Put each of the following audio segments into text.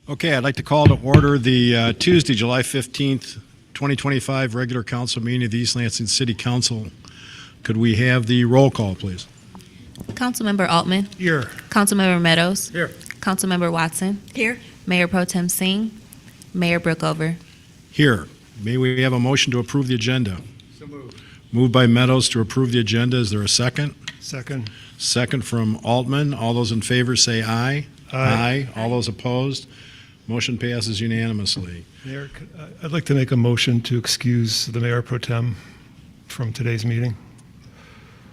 Okay, I'd like to call to order the Tuesday, July 15th, 2025 regular council meeting of the East Lansing City Council. Could we have the roll call, please? Councilmember Altman. Here. Councilmember Meadows. Here. Councilmember Watson. Here. Mayor Pro Tem Singh. Mayor Brookover. Here. May we have a motion to approve the agenda? So moved. Moved by Meadows to approve the agenda. Is there a second? Second. Second from Altman. All those in favor say aye. Aye. All those opposed? Motion passes unanimously. Mayor, I'd like to make a motion to excuse the Mayor Pro Tem from today's meeting.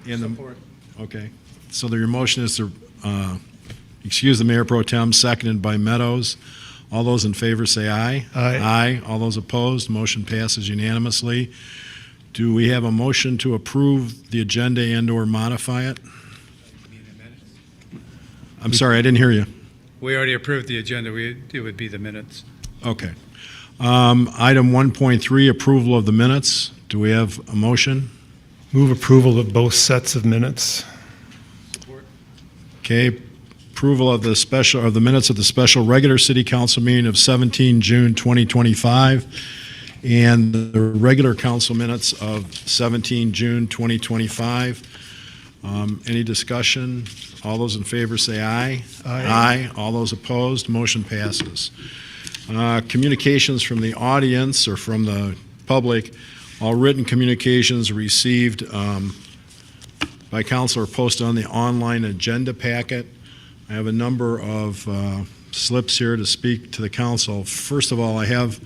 Support. Okay. So your motion is to excuse the Mayor Pro Tem, seconded by Meadows. All those in favor say aye. Aye. Aye. All those opposed? Motion passes unanimously. Do we have a motion to approve the agenda and/or modify it? I'm sorry, I didn't hear you. We already approved the agenda. It would be the minutes. Okay. Item 1.3, approval of the minutes. Do we have a motion? Move approval of both sets of minutes. Okay. Approval of the minutes of the special regular city council meeting of 17 June 2025 and the regular council minutes of 17 June 2025. Any discussion? All those in favor say aye. Aye. All those opposed? Motion passes. Communications from the audience or from the public. All written communications received by council are posted on the online agenda packet. I have a number of slips here to speak to the council. First of all, I have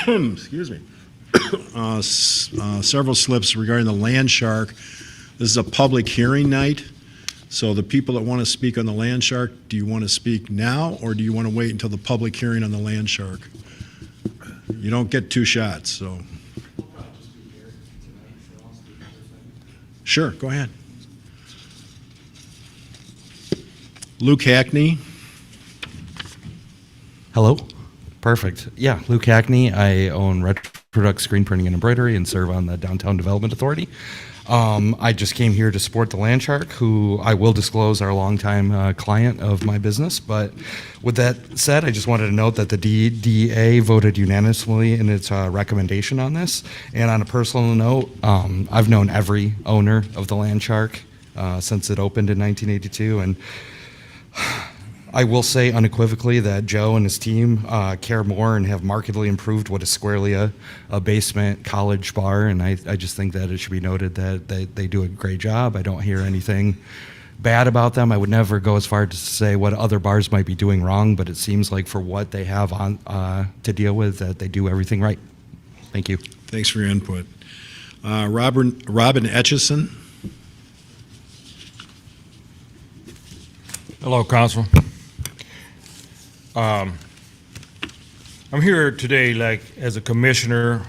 excuse me, several slips regarding the land shark. This is a public hearing night. So the people that want to speak on the land shark, do you want to speak now or do you want to wait until the public hearing on the land shark? You don't get two shots, so. Sure, go ahead. Luke Hackney. Hello. Perfect. Yeah, Luke Hackney. I own Red Product Screen Printing and Embroidery and serve on the Downtown Development Authority. I just came here to support the Land Shark, who I will disclose are a longtime client of my business. But with that said, I just wanted to note that the DDA voted unanimously in its recommendation on this. And on a personal note, I've known every owner of the Land Shark since it opened in 1982. And I will say unequivocally that Joe and his team care more and have markedly improved what is squarely a basement college bar, and I just think that it should be noted that they do a great job. I don't hear anything bad about them. I would never go as far as to say what other bars might be doing wrong, but it seems like for what they have on to deal with, that they do everything right. Thank you. Thanks for your input. Robin Etchison. Hello, Council. I'm here today, as a commissioner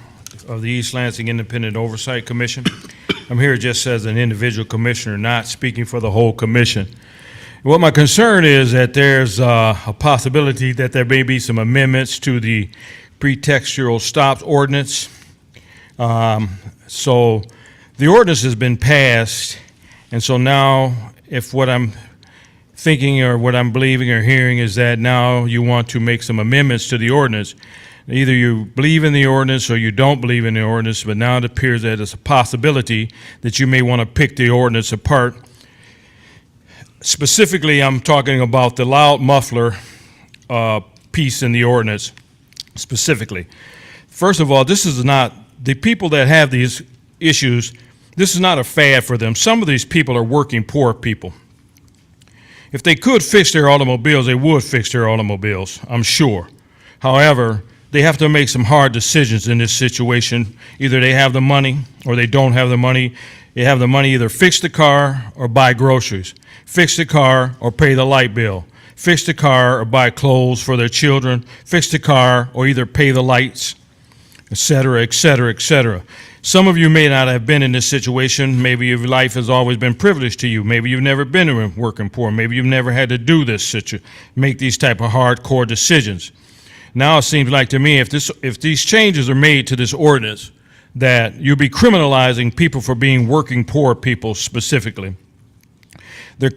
of the East Lansing Independent Oversight Commission. I'm here just as an individual commissioner, not speaking for the whole commission. What my concern is that there's a possibility that there may be some amendments to the pretextual stops ordinance. So the ordinance has been passed, and so now if what I'm thinking or what I'm believing or hearing is that now you want to make some amendments to the ordinance. Either you believe in the ordinance or you don't believe in the ordinance, but now it appears that it's a possibility that you may want to pick the ordinance apart. Specifically, I'm talking about the loud muffler piece in the ordinance specifically. First of all, this is not, the people that have these issues, this is not a fad for them. Some of these people are working poor people. If they could fix their automobiles, they would fix their automobiles, I'm sure. However, they have to make some hard decisions in this situation. Either they have the money or they don't have the money. They have the money either fix the car or buy groceries, fix the car or pay the light bill, fix the car or buy clothes for their children, fix the car or either pay the lights, et cetera, et cetera, et cetera. Some of you may not have been in this situation. Maybe your life has always been privileged to you. Maybe you've never been working poor. Maybe you've never had to do this, make these type of hardcore decisions. Now it seems like to me if these changes are made to this ordinance, that you'll be criminalizing people for being working poor people specifically. Their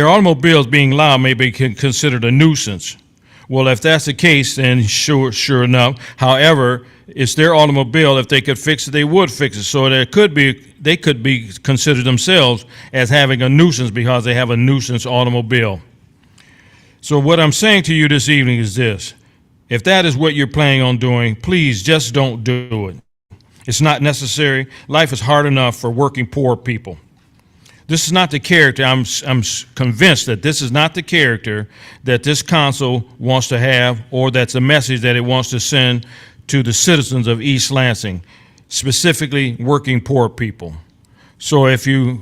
automobiles being loud may be considered a nuisance, Well, if that's the case, then sure enough. However, it's their automobile. If they could fix it, they would fix it. So they could be considered themselves as having a nuisance because they have a nuisance automobile. So what I'm saying to you this evening is this. If that is what you're planning on doing, please just don't do it. It's not necessary. Life is hard enough for working poor people. This is not the character. I'm convinced that this is not the character that this council wants to have, or that's a message that it wants to send to the citizens of East Lansing, specifically working poor people. So if you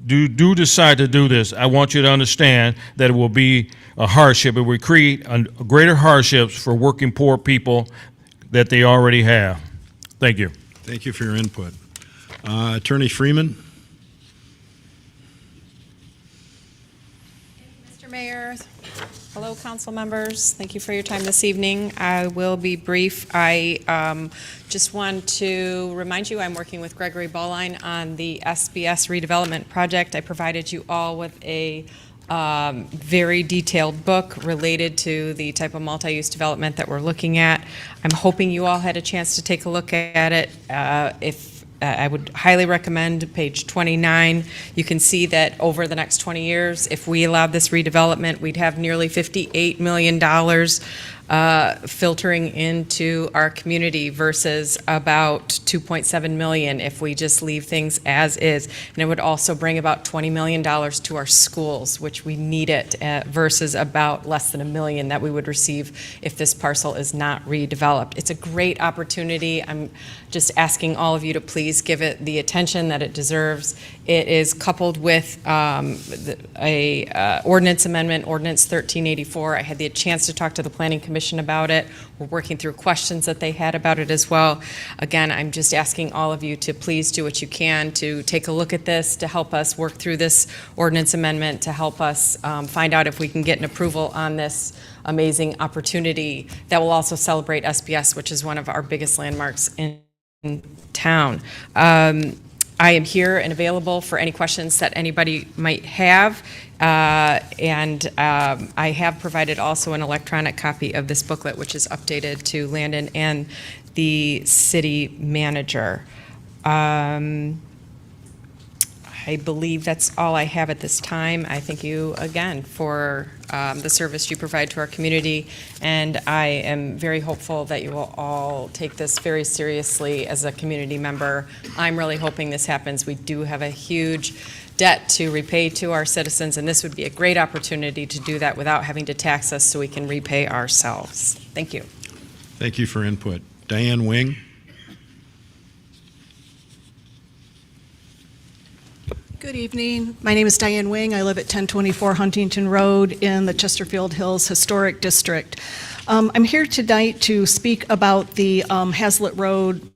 do decide to do this, I want you to understand that it will be a hardship. It will create greater hardships for working poor people that they already have. Thank you. Thank you for your input. Attorney Freeman? Mr. Mayor, hello, council members. Thank you for your time this evening. I will be brief. I just want to remind you I'm working with Gregory Bauline on the SBS redevelopment project. I provided you all with a very detailed book related to the type of multi-use development that we're looking at. I'm hoping you all had a chance to take a look at it. I would highly recommend page 29. You can see that over the next 20 years, if we allowed this redevelopment, we'd have nearly $58 million filtering into our community versus about 2.7 million if we just leave things as is. And it would also bring about $20 million to our schools, which we need it, versus about less than $1 million that we would receive if this parcel is not redeveloped. It's a great opportunity. I'm just asking all of you to please give it the attention that it deserves. It is coupled with a ordinance amendment, Ordinance 1384. I had the chance to talk to the Planning Commission about it. We're working through questions that they had about it as well. Again, I'm just asking all of you to please do what you can to take a look at this, to help us work through this ordinance amendment, to help us find out if we can get an approval on this amazing opportunity that will also celebrate SBS, which is one of our biggest landmarks in town. I am here and available for any questions that anybody might have. And I have provided also an electronic copy of this booklet, which is updated to Landon and the city manager. I believe that's all I have at this time. I thank you again for the service you provide to our community, and I am very hopeful that you will all take this very seriously as a community member. I'm really hoping this happens. We do have a huge debt to repay to our citizens, and this would be a great opportunity to do that without having to tax us so we can repay ourselves. Thank you. Thank you for input. Diane Wing? Good evening. My name is Diane Wing. I live at 1024 Huntington Road in the Chesterfield Hills Historic District. I'm here tonight to speak about the Hazlitt Road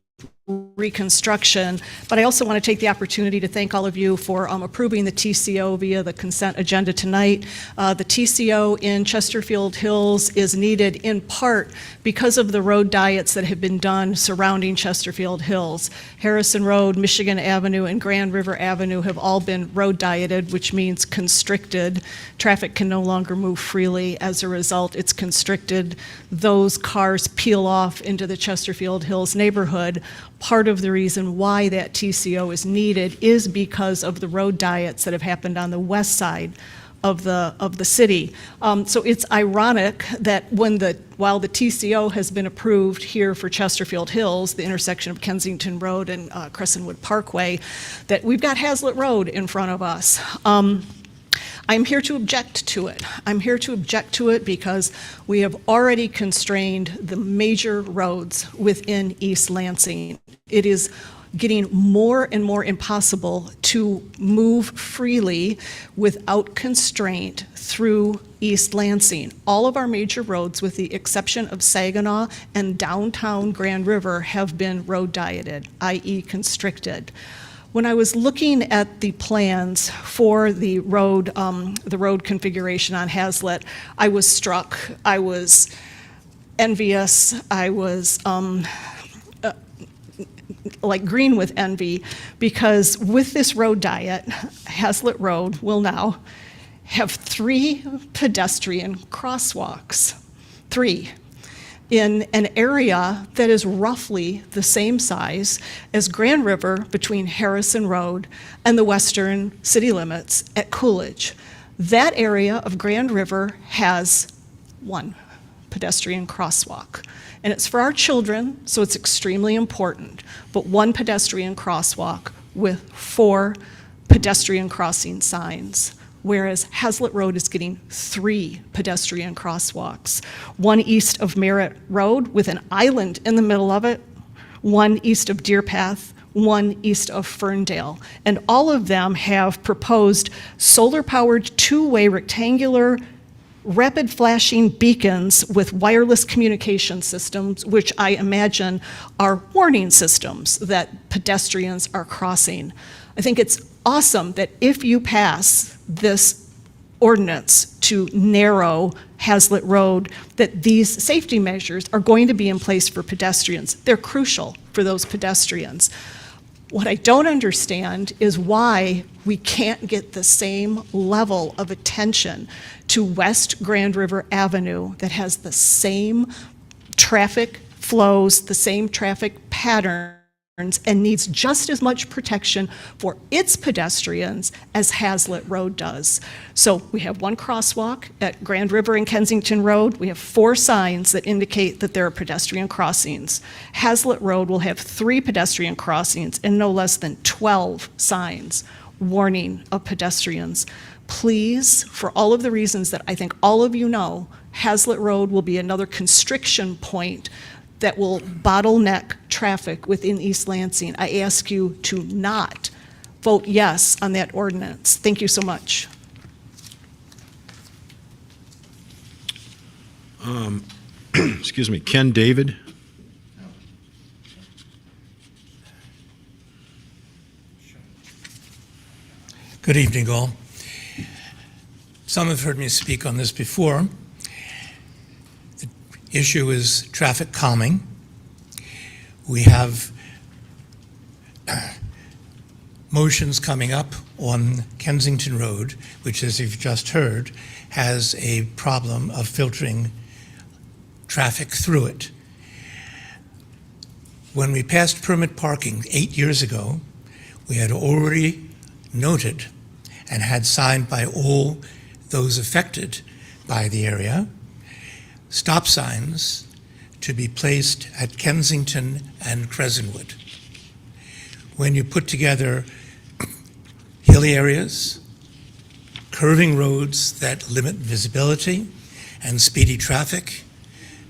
reconstruction, but I also want to take the opportunity to thank all of you for approving the TCO via the consent agenda tonight. The TCO in Chesterfield Hills is needed in part because of the road diets that have been done surrounding Chesterfield Hills. Harrison Road, Michigan Avenue, and Grand River Avenue have all been road dieted, which means constricted. Traffic can no longer move freely. As a result, it's constricted. Those cars peel off into the Chesterfield Hills neighborhood. Part of the reason why that TCO is needed is because of the road diets that have happened on the west side of the city. So it's ironic that while the TCO has been approved here for Chesterfield Hills, the intersection of Kensington Road and Crescentwood Parkway, that we've got Hazlitt Road in front of us. I'm here to object to it. I'm here to object to it because we have already constrained the major roads within East Lansing. It is getting more and more impossible to move freely without constraint through East Lansing. All of our major roads, with the exception of Saginaw and downtown Grand River, have been road dieted, i.e. constricted. When I was looking at the plans for the road configuration on Hazlitt, I was struck. I was envious. I was like green with envy, because with this road diet, Hazlitt Road will now have 3 pedestrian crosswalks. 3 in an area that is roughly the same size as Grand River between Harrison Road and the western city limits at Coolidge. That area of Grand River has 1 pedestrian crosswalk. And it's for our children, so it's extremely important, but 1 pedestrian crosswalk with 4 pedestrian crossing signs, whereas Hazlitt Road is getting 3 pedestrian crosswalks. 1 east of Merritt Road with an island in the middle of it, 1 east of Deer Path, 1 east of Ferndale. And all of them have proposed solar-powered 2-way rectangular rapid flashing beacons with wireless communication systems, which I imagine are warning systems that pedestrians are crossing. I think it's awesome that if you pass this ordinance to narrow Hazlitt Road, that these safety measures are going to be in place for pedestrians. They're crucial for those pedestrians. What I don't understand is why we can't get the same level of attention to West Grand River Avenue that has the same traffic flows, the same traffic patterns, and needs just as much protection for its pedestrians as Hazlitt Road does. So we have 1 crosswalk at Grand River and Kensington Road. We have 4 signs that indicate that there are pedestrian crossings. Hazlitt Road will have 3 pedestrian crossings and no less than 12 signs warning of pedestrians. Please, for all of the reasons that I think all of you know, Hazlitt Road will be another constriction point that will bottleneck traffic within East Lansing. I ask you to not vote yes on that ordinance. Thank you so much. Excuse me, Ken David? Good evening, all. Some have heard me speak on this before. The issue is traffic calming. We have motions coming up on Kensington Road, which, as you've just heard, has a problem of filtering traffic through it. When we passed permit parking 8 years ago, we had already noted and had signed by all those affected by the area stop signs to be placed at Kensington and Crescentwood. When you put together hilly areas, curving roads that limit visibility, and speedy traffic,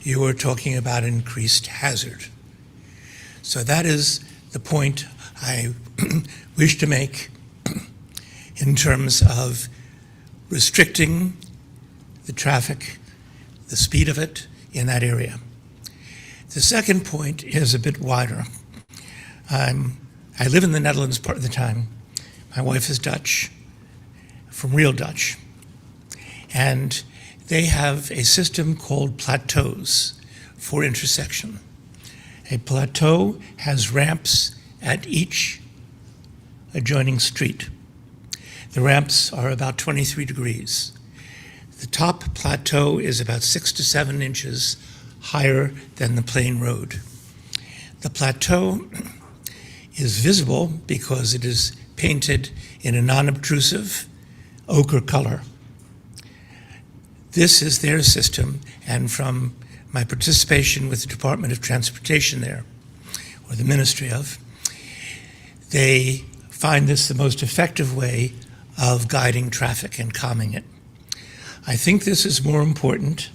you are talking about increased hazard. So that is the point I wish to make in terms of restricting the traffic, the speed of it in that area. The second point is a bit wider. I live in the Netherlands part of the time. My wife is Dutch, from real Dutch. And they have a system called plateaus for intersection. A plateau has ramps at each adjoining street. The ramps are about 23 degrees. The top plateau is about 6 to 7 inches higher than the plain road. The plateau is visible because it is painted in a non-obtrusive ochre color. This is their system, and from my participation with the Department of Transportation there, or the Ministry of, they find this the most effective way of guiding traffic and calming it. I think this is more important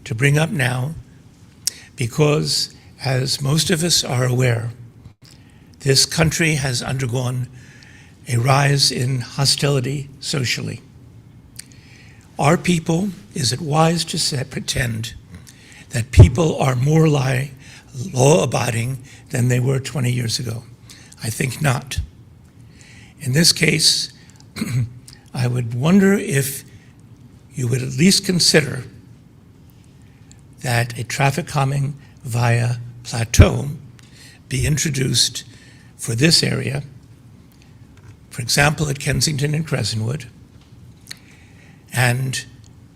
to bring up now because, as most of us are aware, this country has undergone a rise in hostility socially. Our people, is it wise to pretend that people are more law-abiding than they were 20 years ago? I think not. In this case, I would wonder if you would at least consider that a traffic calming via plateau be introduced for this area, for example, at Kensington and Crescentwood, and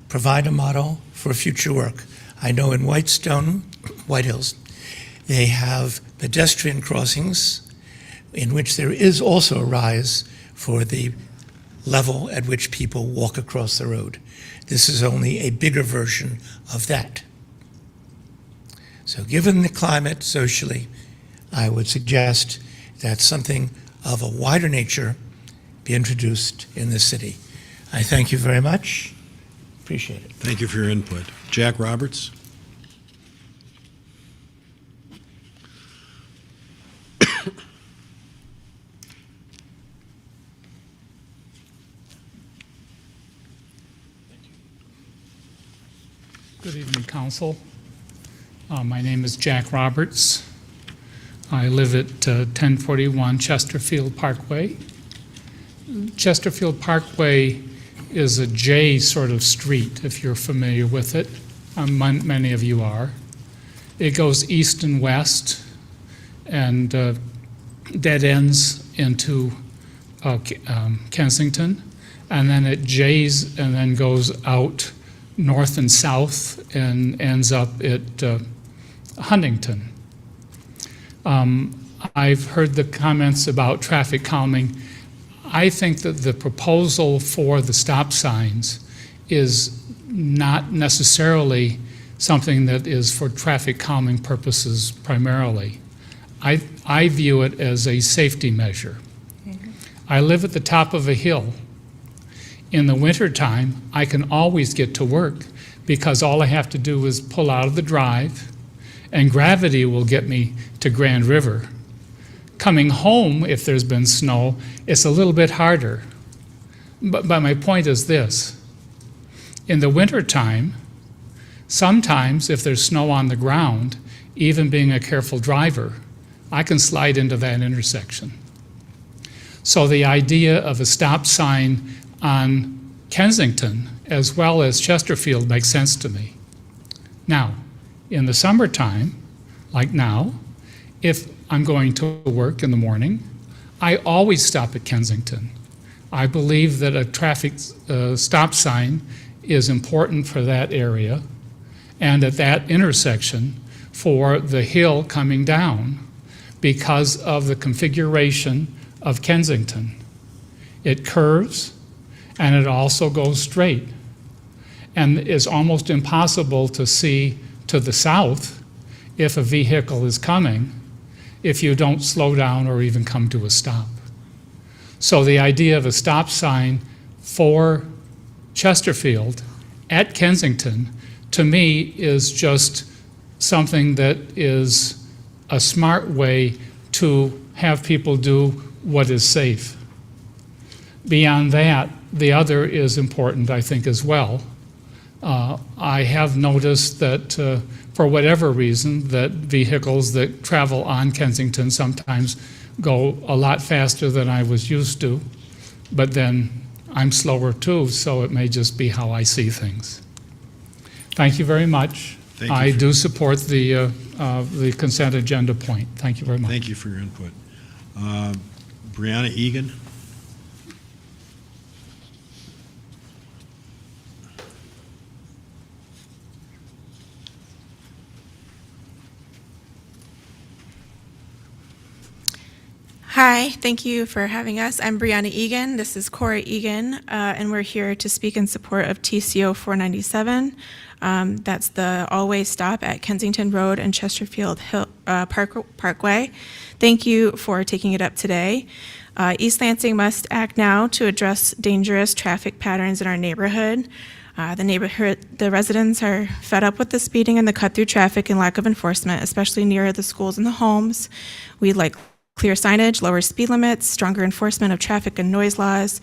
provide a model for future work. I know in White Hills, they have pedestrian crossings in which there is also a rise for the level at which people walk across the road. This is only a bigger version of that. So given the climate socially, I would suggest that something of a wider nature be introduced in the city. I thank you very much. Appreciate it. Thank you for your input. Jack Roberts? Good evening, Council. My name is Jack Roberts. I live at 1041 Chesterfield Parkway. Chesterfield Parkway is a J sort of street, if you're familiar with it. Many of you are. It goes east and west and dead ends into Kensington, and then it J's and then goes out north and south and ends up at Huntington. I've heard the comments about traffic calming. I think that the proposal for the stop signs is not necessarily something that is for traffic calming purposes primarily. I view it as a safety measure. I live at the top of a hill. In the wintertime, I can always get to work because all I have to do is pull out of the drive and gravity will get me to Grand River. Coming home, if there's been snow, it's a little bit harder. But my point is this. In the wintertime, sometimes if there's snow on the ground, even being a careful driver, I can slide into that intersection. So the idea of a stop sign on Kensington as well as Chesterfield makes sense to me. Now, in the summertime, like now, if I'm going to work in the morning, I always stop at Kensington. I believe that a traffic stop sign is important for that area and at that intersection for the hill coming down because of the configuration of Kensington. It curves and it also goes straight and is almost impossible to see to the south if a vehicle is coming if you don't slow down or even come to a stop. So the idea of a stop sign for Chesterfield at Kensington, to me, is just something that is a smart way to have people do what is safe. Beyond that, the other is important, I think, as well. I have noticed that for whatever reason, that vehicles that travel on Kensington sometimes go a lot faster than I was used to, but then I'm slower too, so it may just be how I see things. Thank you very much. Thank you I do support the consent agenda point. Thank you very much. Thank you for your input. Brianna Egan? Hi, thank you for having us. I'm Brianna Egan. This is Cora Egan, and we're here to speak in support of TCO 497. That's the all-way stop at Kensington Road and Chesterfield Parkway. Thank you for taking it up today. East Lansing must act now to address dangerous traffic patterns in our neighborhood. The residents are fed up with the speeding and the cut-through traffic and lack of enforcement, especially near the schools and the homes. We'd like clear signage, lower speed limits, stronger enforcement of traffic and noise laws.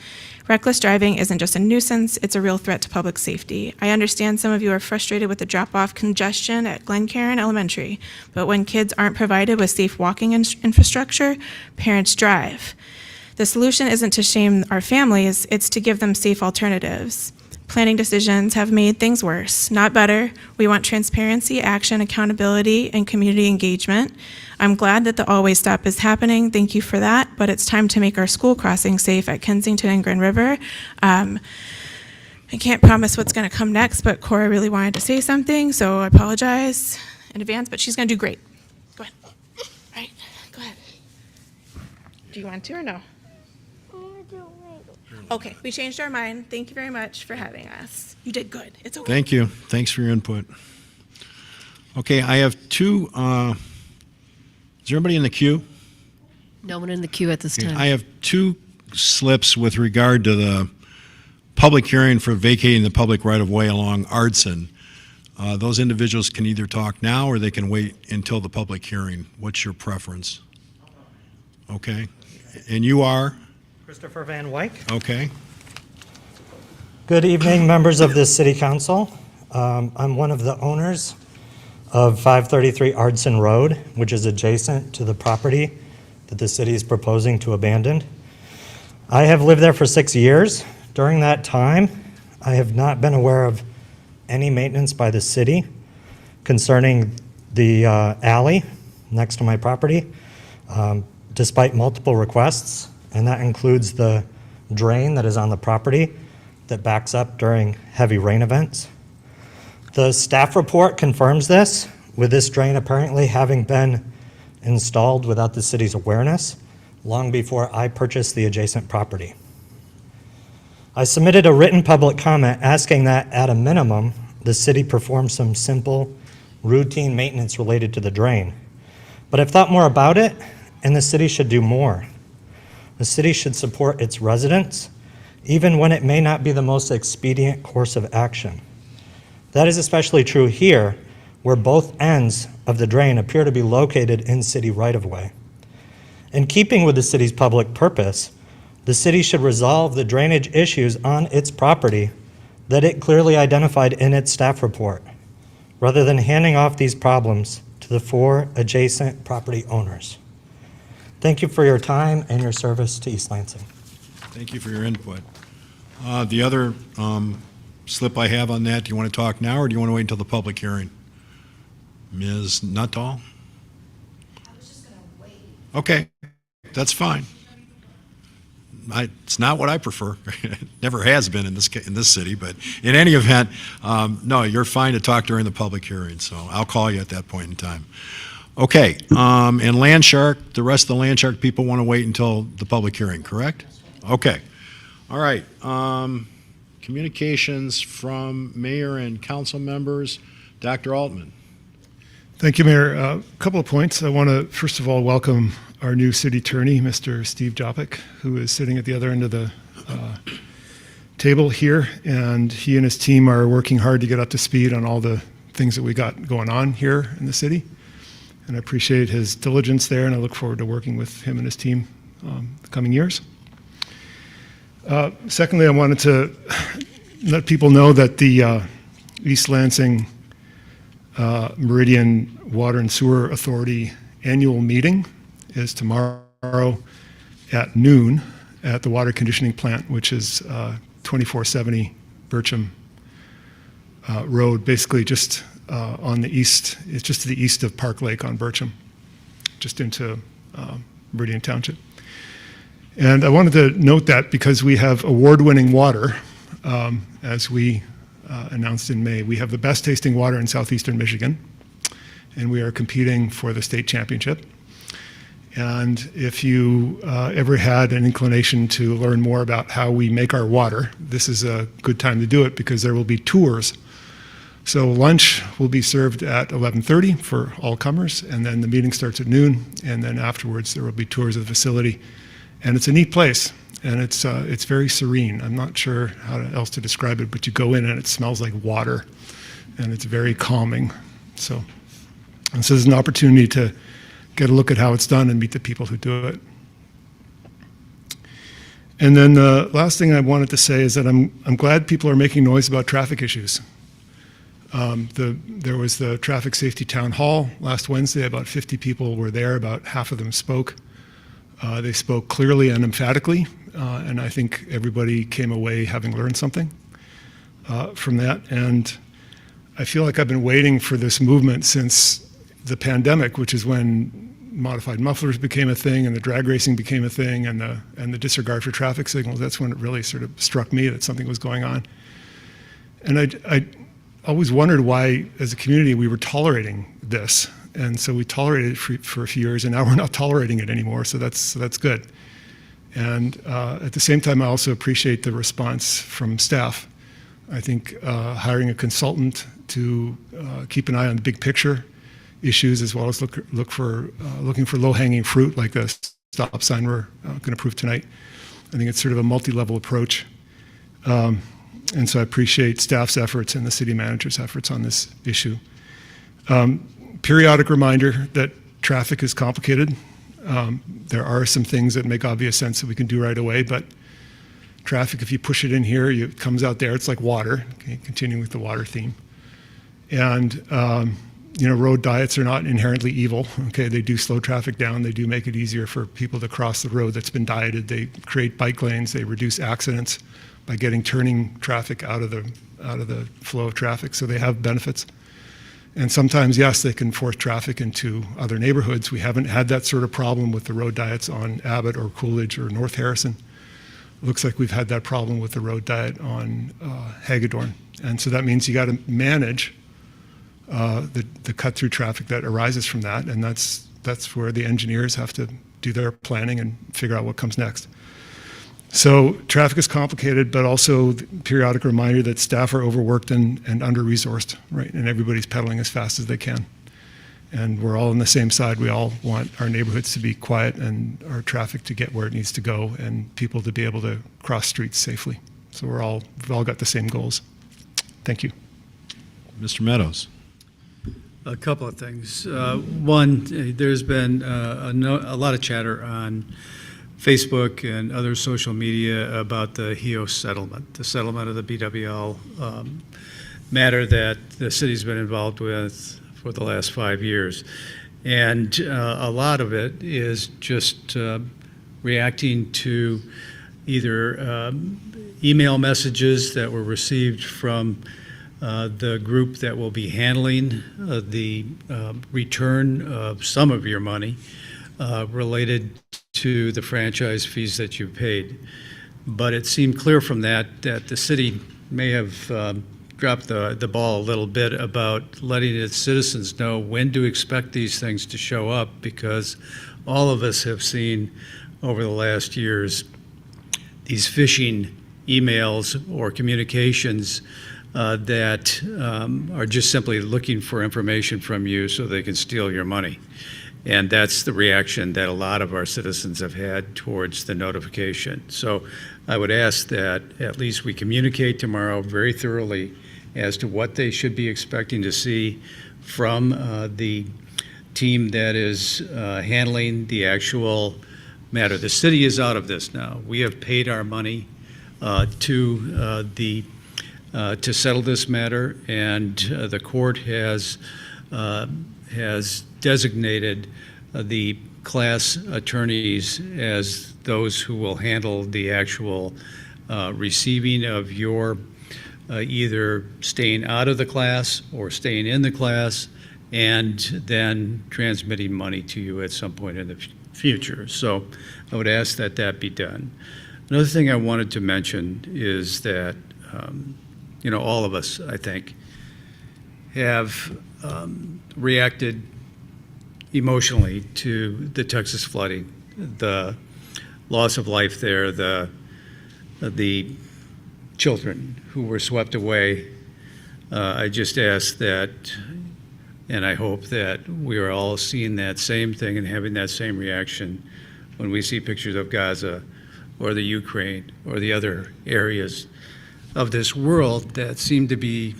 Reckless driving isn't just a nuisance, it's a real threat to public safety. I understand some of you are frustrated with the drop-off congestion at Glencairn Elementary, but when kids aren't provided with safe walking infrastructure, parents drive. The solution isn't to shame our families, it's to give them safe alternatives. Planning decisions have made things worse, not better. We want transparency, action, accountability, and community engagement. I'm glad that the all-way stop is happening. Thank you for that, but it's time to make our school crossing safe at Kensington and Grand River. I can't promise what's going to come next, but Cora really wanted to say something, so I apologize in advance, but she's going to do great. Go ahead. All right, go ahead. Do you want to or no? Okay, we changed our mind. Thank you very much for having us. You did good. It's okay. Thank you. Thanks for your input. Okay, I have two, is there anybody in the queue? No one in the queue at this time. I have two slips with regard to the public hearing for vacating the public right-of-way along Ardson. Those individuals can either talk now or they can wait until the public hearing. What's your preference? Okay. And you are? Christopher Van Wyck. Okay. Good evening, members of the City Council. I'm one of the owners of 533 Ardson Road, which is adjacent to the property that the city is proposing to abandon. I have lived there for 6 years. During that time, I have not been aware of any maintenance by the city concerning the alley next to my property, despite multiple requests, and that includes the drain that is on the property that backs up during heavy rain events. The staff report confirms this, with this drain apparently having been installed without the city's awareness long before I purchased the adjacent property. I submitted a written public comment asking that, at a minimum, the city perform some simple, routine maintenance related to the drain. But I've thought more about it, and the city should do more. The city should support its residents, even when it may not be the most expedient course of action. That is especially true here, where both ends of the drain appear to be located in city right-of-way. In keeping with the city's public purpose, the city should resolve the drainage issues on its property that it clearly identified in its staff report, rather than handing off these problems to the 4 adjacent property owners. Thank you for your time and your service to East Lansing. Thank you for your input. The other slip I have on that, do you want to talk now or do you want to wait until the public hearing? Ms. Nuttall? I was just going to wait. Okay, that's fine. It's not what I prefer. It never has been in this city, but in any event, no, you're fine to talk during the public hearing, so I'll call you at that point in time. Okay, and Landshark, the rest of the Landshark people want to wait until the public hearing, correct? Okay. All right. Communications from mayor and council members. Dr. Altman. Thank you, Mayor. A couple of points. I want to, first of all, welcome our new city attorney, Mr. Steve Jopik, who is sitting at the other end of the table here, and he and his team are working hard to get up to speed on all the things that we got going on here in the city. And I appreciate his diligence there, and I look forward to working with him and his team the coming years. Secondly, I wanted to let people know that the East Lansing Meridian Water and Sewer Authority annual meeting is tomorrow at noon at the water conditioning plant, which is 2470 Bircham Road, basically just on the east. It's just to the east of Park Lake on Bircham, just into Meridian Township. And I wanted to note that because we have award-winning water, as we announced in May. We have the best tasting water in southeastern Michigan, and we are competing for the state championship. And if you ever had an inclination to learn more about how we make our water, this is a good time to do it because there will be tours. So lunch will be served at 11:30 for all comers, and then the meeting starts at noon, and then afterwards there will be tours of the facility. And it's a neat place, and it's very serene. I'm not sure how else to describe it, but you go in and it smells like water, and it's very calming. So this is an opportunity to get a look at how it's done and meet the people who do it. And then the last thing I wanted to say is that I'm glad people are making noise about traffic issues. There was the traffic safety town hall last Wednesday. About 50 people were there. About half of them spoke. They spoke clearly and emphatically, and I think everybody came away having learned something from that. And I feel like I've been waiting for this movement since the pandemic, which is when modified mufflers became a thing and the drag racing became a thing and the disregard for traffic signals. That's when it really sort of struck me that something was going on. And I always wondered why, as a community, we were tolerating this. And so we tolerated it for a few years, and now we're not tolerating it anymore, so that's good. And at the same time, I also appreciate the response from staff. I think hiring a consultant to keep an eye on the big picture issues, as well as looking for low-hanging fruit like the stop sign we're going to approve tonight. I think it's sort of a multi-level approach. And so I appreciate staff's efforts and the city manager's efforts on this issue. Periodic reminder that traffic is complicated. There are some things that make obvious sense that we can do right away, but traffic, if you push it in here, it comes out there. It's like water, okay, continuing with the water theme. And road diets are not inherently evil. Okay, they do slow traffic down. They do make it easier for people to cross the road that's been dieted. They create bike lanes. They reduce accidents by getting turning traffic out of the flow of traffic. So they have benefits. And sometimes, yes, they can force traffic into other neighborhoods. We haven't had that sort of problem with the road diets on Abbott or Coolidge or North Harrison. It looks like we've had that problem with the road diet on Hagedorn. And so that means you got to manage the cut-through traffic that arises from that, and that's where the engineers have to do their planning and figure out what comes next. So traffic is complicated, but also the periodic reminder that staff are overworked and under-resourced, right? And everybody's pedaling as fast as they can. And we're all on the same side. We all want our neighborhoods to be quiet and our traffic to get where it needs to go and people to be able to cross streets safely. So we've all got the same goals. Thank you. Mr. Meadows. A couple of things. One, there's been a lot of chatter on Facebook and other social media about the HEO settlement, the settlement of the BWL matter that the city's been involved with for the last 5 years. And a lot of it is just reacting to either email messages that were received from the group that will be handling the return of some of your money related to the franchise fees that you paid. But it seemed clear from that the city may have dropped the ball a little bit about letting its citizens know when to expect these things to show up, because all of us have seen over the last years these phishing emails or communications that are just simply looking for information from you so they can steal your money. And that's the reaction that a lot of our citizens have had towards the notification. So I would ask that at least we communicate tomorrow very thoroughly as to what they should be expecting to see from the team that is handling the actual matter. The city is out of this now. We have paid our money to settle this matter, and the court has designated the class attorneys as those who will handle the actual receiving of your either staying out of the class or staying in the class, and then transmitting money to you at some point in the future. So I would ask that that be done. Another thing I wanted to mention is that all of us, I think, have reacted emotionally to the Texas flooding, the loss of life there, the children who were swept away. I just ask that, and I hope that we are all seeing that same thing and having that same reaction when we see pictures of Gaza or the Ukraine or the other areas of this world that seem to be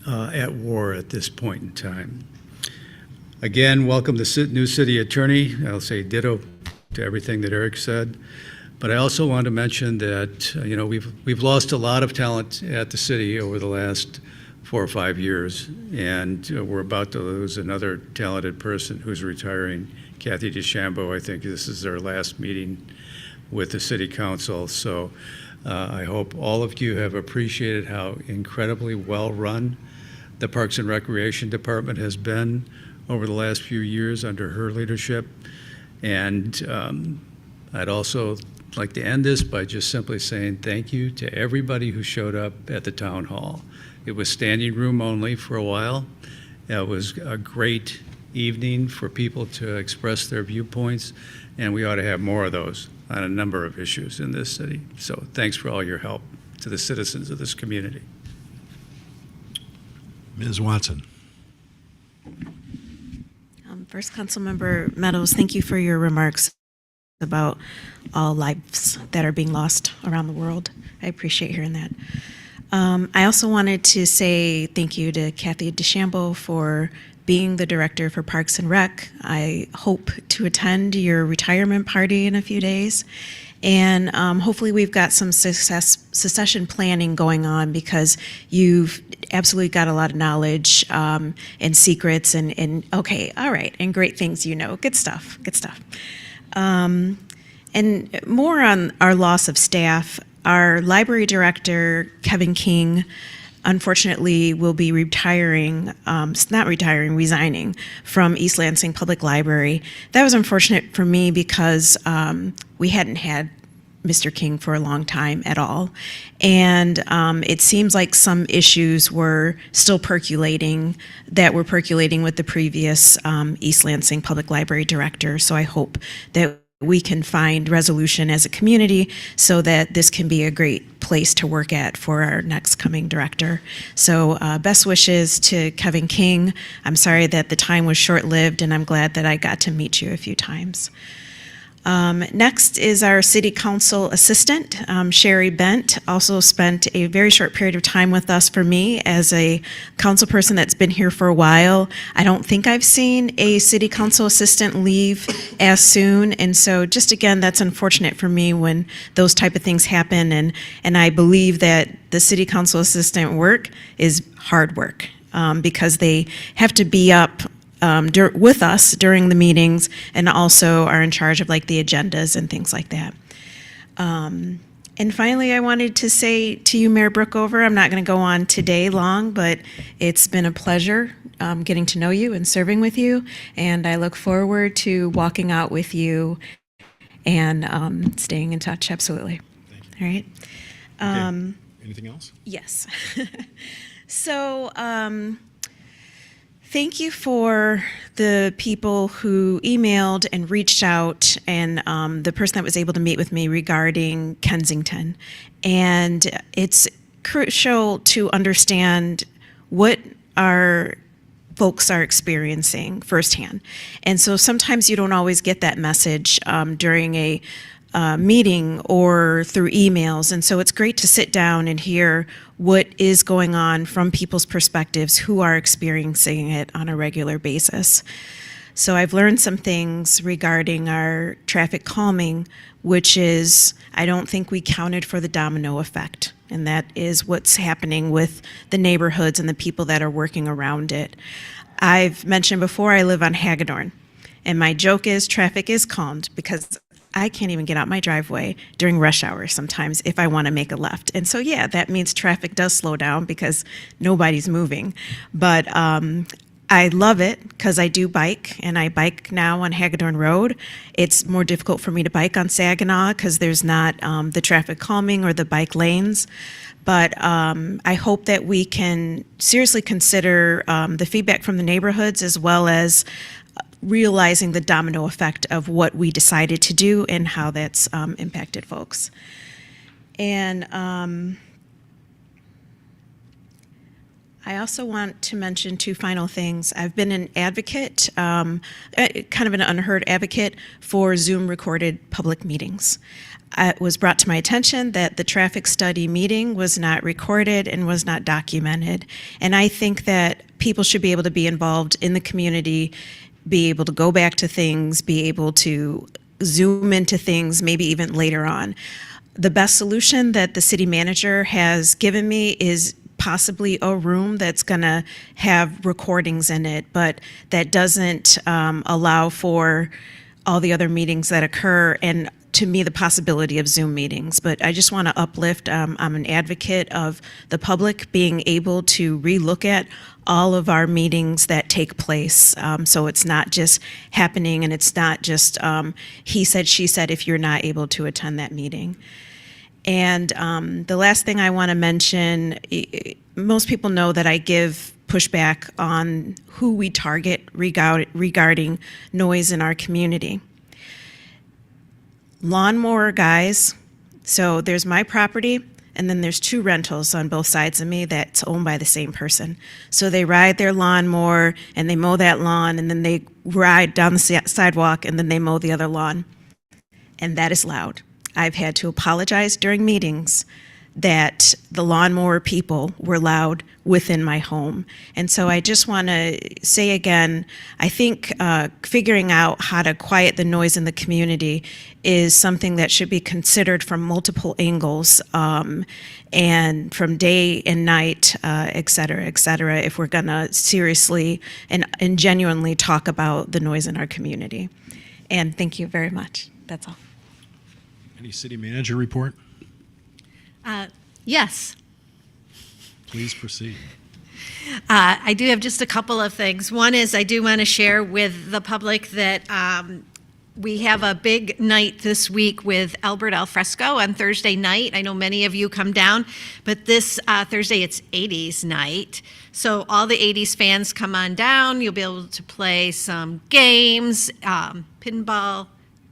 at war at this point in time. Again, welcome the new city attorney. I'll say ditto to everything that Eric said. But I also want to mention that we've lost a lot of talent at the city over the last 4 or 5 years, and we're about to lose another talented person who's retiring, Kathy DeChambeau. I think this is their last meeting with the city council. So I hope all of you have appreciated how incredibly well run the Parks and Recreation Department has been over the last few years under her leadership. And I'd also like to end this by just simply saying thank you to everybody who showed up at the town hall. It was standing room only for a while. It was a great evening for people to express their viewpoints, and we ought to have more of those on a number of issues in this city. So thanks for all your help to the citizens of this community. Ms. Watson. First, Councilmember Meadows, thank you for your remarks about all lives that are being lost around the world. I appreciate hearing that. I also wanted to say thank you to Kathy DeChambeau for being the director for Parks and Rec. I hope to attend your retirement party in a few days. And hopefully we've got some succession planning going on, because you've absolutely got a lot of knowledge and secrets and okay, all right, and great things, you know. Good stuff, good stuff. And more on our loss of staff. Our library director, Kevin King, unfortunately will be resigning from East Lansing Public Library. That was unfortunate for me because we hadn't had Mr. King for a long time at all. And it seems like some issues were still percolating with the previous East Lansing Public Library director. So I hope that we can find resolution as a community so that this can be a great place to work at for our next coming director. So best wishes to Kevin King. I'm sorry that the time was short-lived, and I'm glad that I got to meet you a few times. Next is our City Council Assistant, Sherry Bent, also spent a very short period of time with us. For me, as a council person that's been here for a while, I don't think I've seen a City Council Assistant leave as soon, and so just again, that's unfortunate for me when those type of things happen, and I believe that the City Council Assistant work is hard work, because they have to be up with us during the meetings, and also are in charge of like the agendas and things like that. And finally, I wanted to say to you, Mayor Brookover, I'm not going to go on today long, but it's been a pleasure getting to know you and serving with you, and I look forward to walking out with you and staying in touch. Absolutely. All right. Okay. Anything else? Yes. So, thank you for the people who emailed and reached out, and the person that was able to meet with me regarding Kensington. And it's crucial to understand what our folks are experiencing firsthand. And so sometimes you don't always get that message during a meeting or through emails. And so it's great to sit down and hear what is going on from people's perspectives who are experiencing it on a regular basis. So I've learned some things regarding our traffic calming, which is, I don't think we counted for the domino effect. And that is what's happening with the neighborhoods and the people that are working around it. I've mentioned before, I live on Hagedorn. And my joke is traffic is calmed because I can't even get out my driveway during rush hour sometimes if I want to make a left. And so, yeah, that means traffic does slow down because nobody's moving. But I love it because I do bike, and I bike now on Hagedorn Road. It's more difficult for me to bike on Saginaw because there's not the traffic calming or the bike lanes. But I hope that we can seriously consider the feedback from the neighborhoods, as well as realizing the domino effect of what we decided to do and how that's impacted folks. And I also want to mention two final things. I've been an advocate, kind of an unheard advocate for Zoom recorded public meetings. It was brought to my attention that the traffic study meeting was not recorded and was not documented. And I think that people should be able to be involved in the community, be able to go back to things, be able to zoom into things, maybe even later on. The best solution that the city manager has given me is possibly a room that's going to have recordings in it, but that doesn't allow for all the other meetings that occur. And to me the possibility of Zoom meetings, but I just want to uplift. I'm an advocate of the public being able to relook at all of our meetings that take place. So it's not just happening and it's not just he said, she said if you're not able to attend that meeting. And the last thing I want to mention, most people know that I give pushback on who we target regarding noise in our community. Lawnmower guys, so there's my property, and then there's 2 rentals on both sides of me that's owned by the same person. So they ride their lawnmower, and they mow that lawn, and then they ride down the sidewalk, and then they mow the other lawn. And that is loud. I've had to apologize during meetings that the lawnmower people were loud within my home. And so I just want to say again, I think figuring out how to quiet the noise in the community is something that should be considered from multiple angles, and from day and night, et cetera, if we're going to seriously and genuinely talk about the noise in our community. And thank you very much. That's all. Any city manager report? Yes. Please proceed. I do have just a couple of things. One is I do want to share with the public that we have a big night this week with Albert Alfresco on Thursday night. I know many of you come down, but this Thursday it's 80s night. So all the 80s fans come on down. You'll be able to play some games, pinball.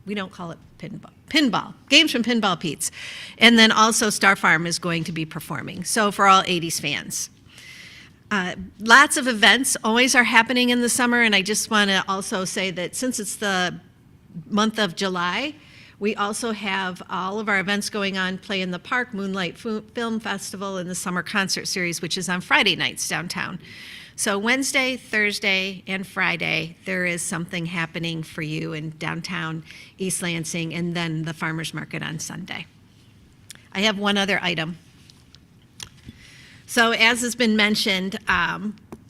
We don't call it pinball, games from Pinball Pete's. And then also Star Farm is going to be performing. So for all 80s fans. Lots of events always are happening in the summer, and I just want to also say that since it's the month of July, we also have all of our events going on, Play in the Park, Moonlight Film Festival, and the Summer Concert Series, which is on Friday nights downtown. So Wednesday, Thursday, and Friday, there is something happening for you in downtown East Lansing, and then the farmers market on Sunday. I have one other item. So as has been mentioned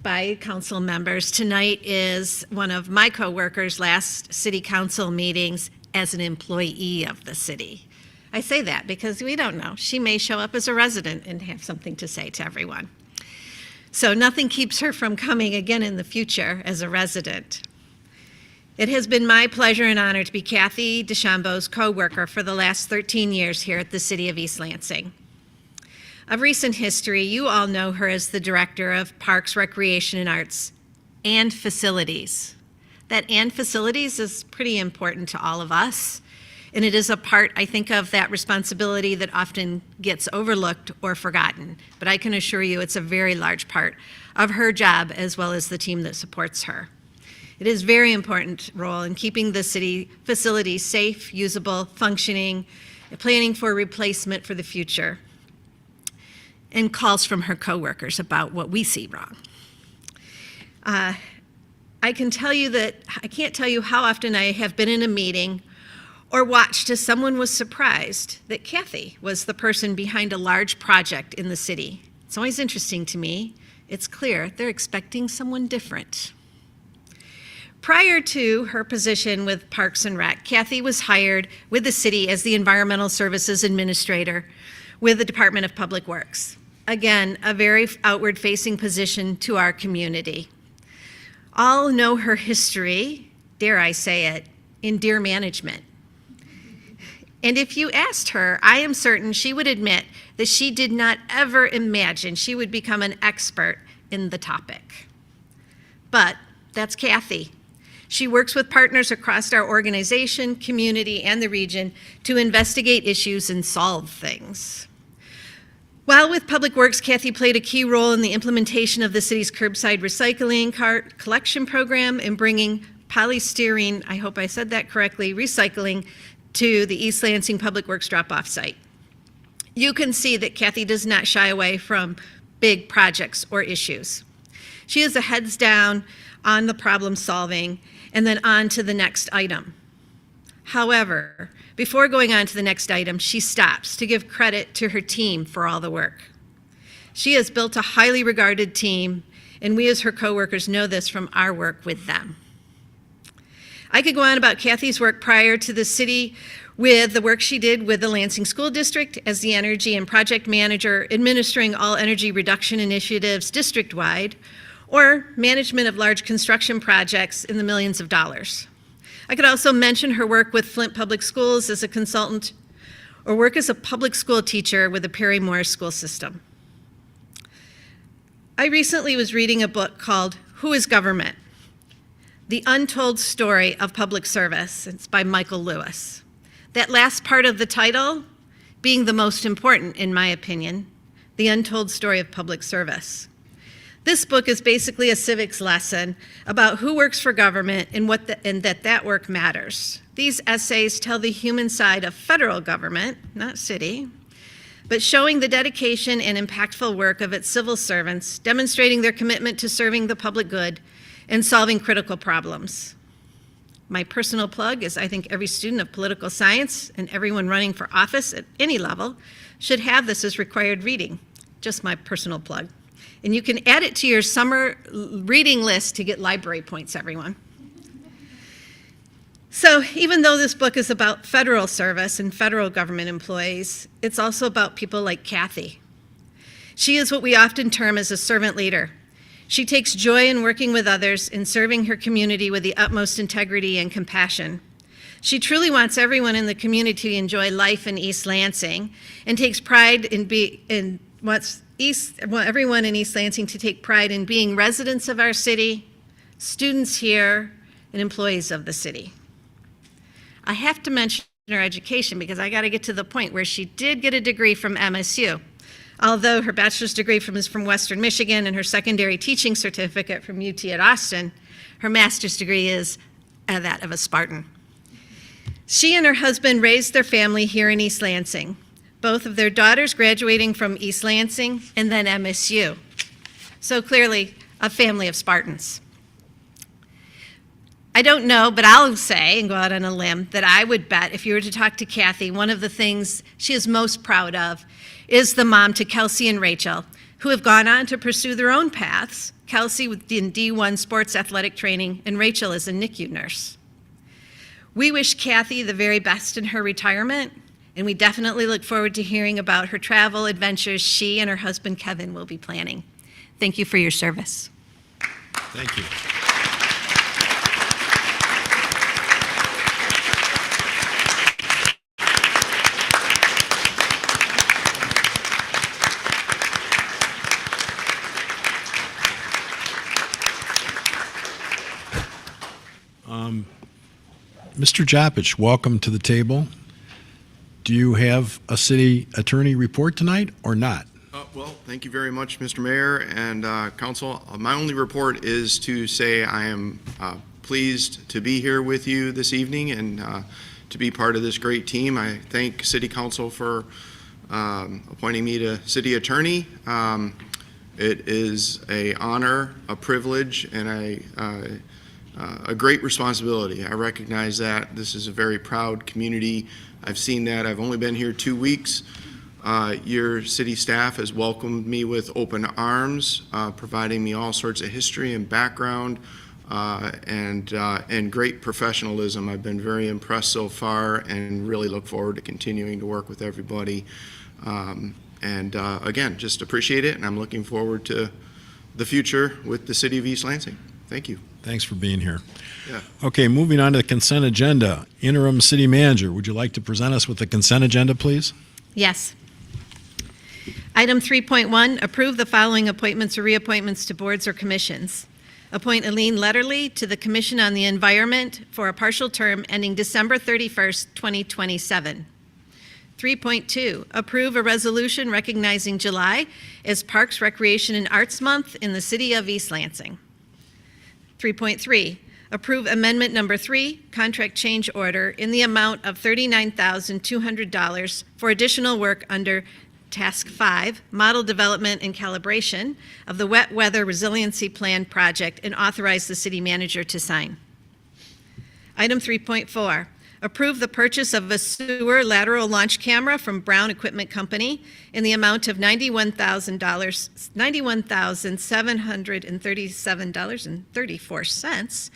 by council members, tonight is one of my coworkers' last city council meetings as an employee of the city. I say that because we don't know. She may show up as a resident and have something to say to everyone. So nothing keeps her from coming again in the future as a resident. It has been my pleasure and honor to be Kathy DeChambeau's co-worker for the last 13 years here at the City of East Lansing. Of recent history, you all know her as the Director of Parks, Recreation, and Arts, and Facilities. That "and facilities" is pretty important to all of us, and it is a part, I think, of that responsibility that often gets overlooked or forgotten. But I can assure you it's a very large part of her job as well as the team that supports her. It is a very important role in keeping the city facilities safe, usable, functioning, planning for replacement for the future, and calls from her coworkers about what we see wrong. I can tell you that I can't tell you how often I have been in a meeting or watched as someone was surprised that Kathy was the person behind a large project in the city. It's always interesting to me. It's clear they're expecting someone different. Prior to her position with Parks and Rec, Kathy was hired with the city as the Environmental Services Administrator with the Department of Public Works. Again, a very outward-facing position to our community. All know her history, dare I say it, in deer management. And if you asked her, I am certain she would admit that she did not ever imagine she would become an expert in the topic. But that's Kathy. She works with partners across our organization, community, and the region to investigate issues and solve things. While with Public Works, Kathy played a key role in the implementation of the city's curbside recycling cart collection program and bringing polystyrene, I hope I said that correctly, recycling to the East Lansing Public Works drop-off site. You can see that Kathy does not shy away from big projects or issues. She is a heads down on the problem solving and then on to the next item. However, before going on to the next item, she stops to give credit to her team for all the work. She has built a highly regarded team, and we as her coworkers know this from our work with them. I could go on about Kathy's work prior to the city with the work she did with the Lansing School District as the energy and project manager, administering all energy reduction initiatives district-wide, or management of large construction projects in the millions of dollars. I could also mention her work with Flint Public Schools as a consultant, or work as a public school teacher with the Perry Morris School System. I recently was reading a book called Who is Government? The Untold Story of Public Service. It's by Michael Lewis. That last part of the title being the most important, in my opinion, The Untold Story of Public Service. This book is basically a civics lesson about who works for government and that work matters. These essays tell the human side of federal government, not city, but showing the dedication and impactful work of its civil servants, demonstrating their commitment to serving the public good and solving critical problems. My personal plug is I think every student of political science and everyone running for office at any level should have this as required reading. Just my personal plug. And you can add it to your summer reading list to get library points, everyone. So even though this book is about federal service and federal government employees, it's also about people like Kathy. She is what we often term as a servant leader. She takes joy in working with others and serving her community with the utmost integrity and compassion. She truly wants everyone in the community to enjoy life in East Lansing and takes pride in wants everyone in East Lansing to take pride in being residents of our city, students here, and employees of the city. I have to mention her education because I got to get to the point where she did get a degree from MSU. Although her bachelor's degree is from Western Michigan and her secondary teaching certificate from UT at Austin, her master's degree is that of a Spartan. She and her husband raised their family here in East Lansing, both of their daughters graduating from East Lansing and then MSU. So clearly, a family of Spartans. I don't know, but I'll say and go out on a limb that I would bet if you were to talk to Kathy, one of the things she is most proud of is the mom to Kelsey and Rachel, who have gone on to pursue their own paths. Kelsey in D1 sports athletic training and Rachel is a NICU nurse. We wish Kathy the very best in her retirement, and we definitely look forward to hearing about her travel adventures she and her husband Kevin will be planning. Thank you for your service. Thank you. Mr. Joppich, welcome to the table. Do you have a city attorney report tonight or not? Well, thank you very much, Mr. Mayor and Council. My only report is to say I am pleased to be here with you this evening and to be part of this great team. I thank City Council for appointing me to City Attorney. It is an honor, a privilege, and a great responsibility. I recognize that. This is a very proud community. I've seen that. I've only been here 2 weeks. Your city staff has welcomed me with open arms, providing me all sorts of history and background and great professionalism. I've been very impressed so far and really look forward to continuing to work with everybody. Again, just appreciate it, and I'm looking forward to the future with the City of East Lansing. Thank you. Thanks for being here. Yeah. Okay, moving on to the consent agenda. Interim City Manager, would you like to present us with the consent agenda, please? Yes. Item 3.1, approve the following appointments or reappointments to boards or commissions. Appoint Aline Letterly to the Commission on the Environment for a partial term ending December 31st, 2027. 3.2, approve a resolution recognizing July as Parks, Recreation, and Arts Month in the City of East Lansing. 3.3, approve Amendment Number 3, Contract Change Order in the amount of $39,200 for additional work under Task 5, Model Development and Calibration of the Wet Weather Resiliency Plan Project and authorize the City Manager to sign. Item 3.4, Approve the purchase of a sewer lateral launch camera from Brown Equipment Company in the amount of $91,737.34,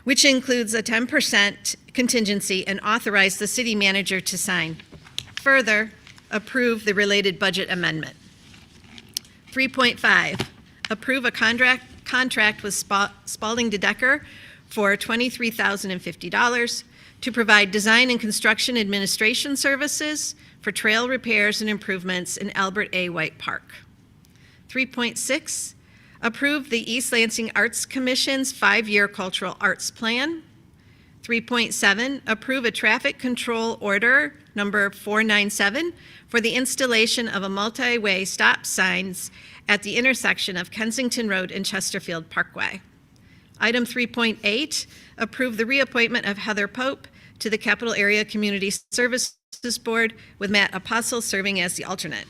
which includes a 10% contingency, and authorize the city manager to sign. Further, approve the related budget amendment. 3.5, approve a contract with Spalding DeDecker for $23,050 to provide design and construction administration services for trail repairs and improvements in Albert A. White Park. 3.6, approve the East Lansing Arts Commission's 5-year cultural arts plan. 3.7, approve a traffic control order number 497 for the installation of a multi-way stop signs at the intersection of Kensington Road and Chesterfield Parkway. Item 3.8, approve the reappointment of Heather Pope to the Capital Area Community Services Board with Matt Apostle serving as the alternate.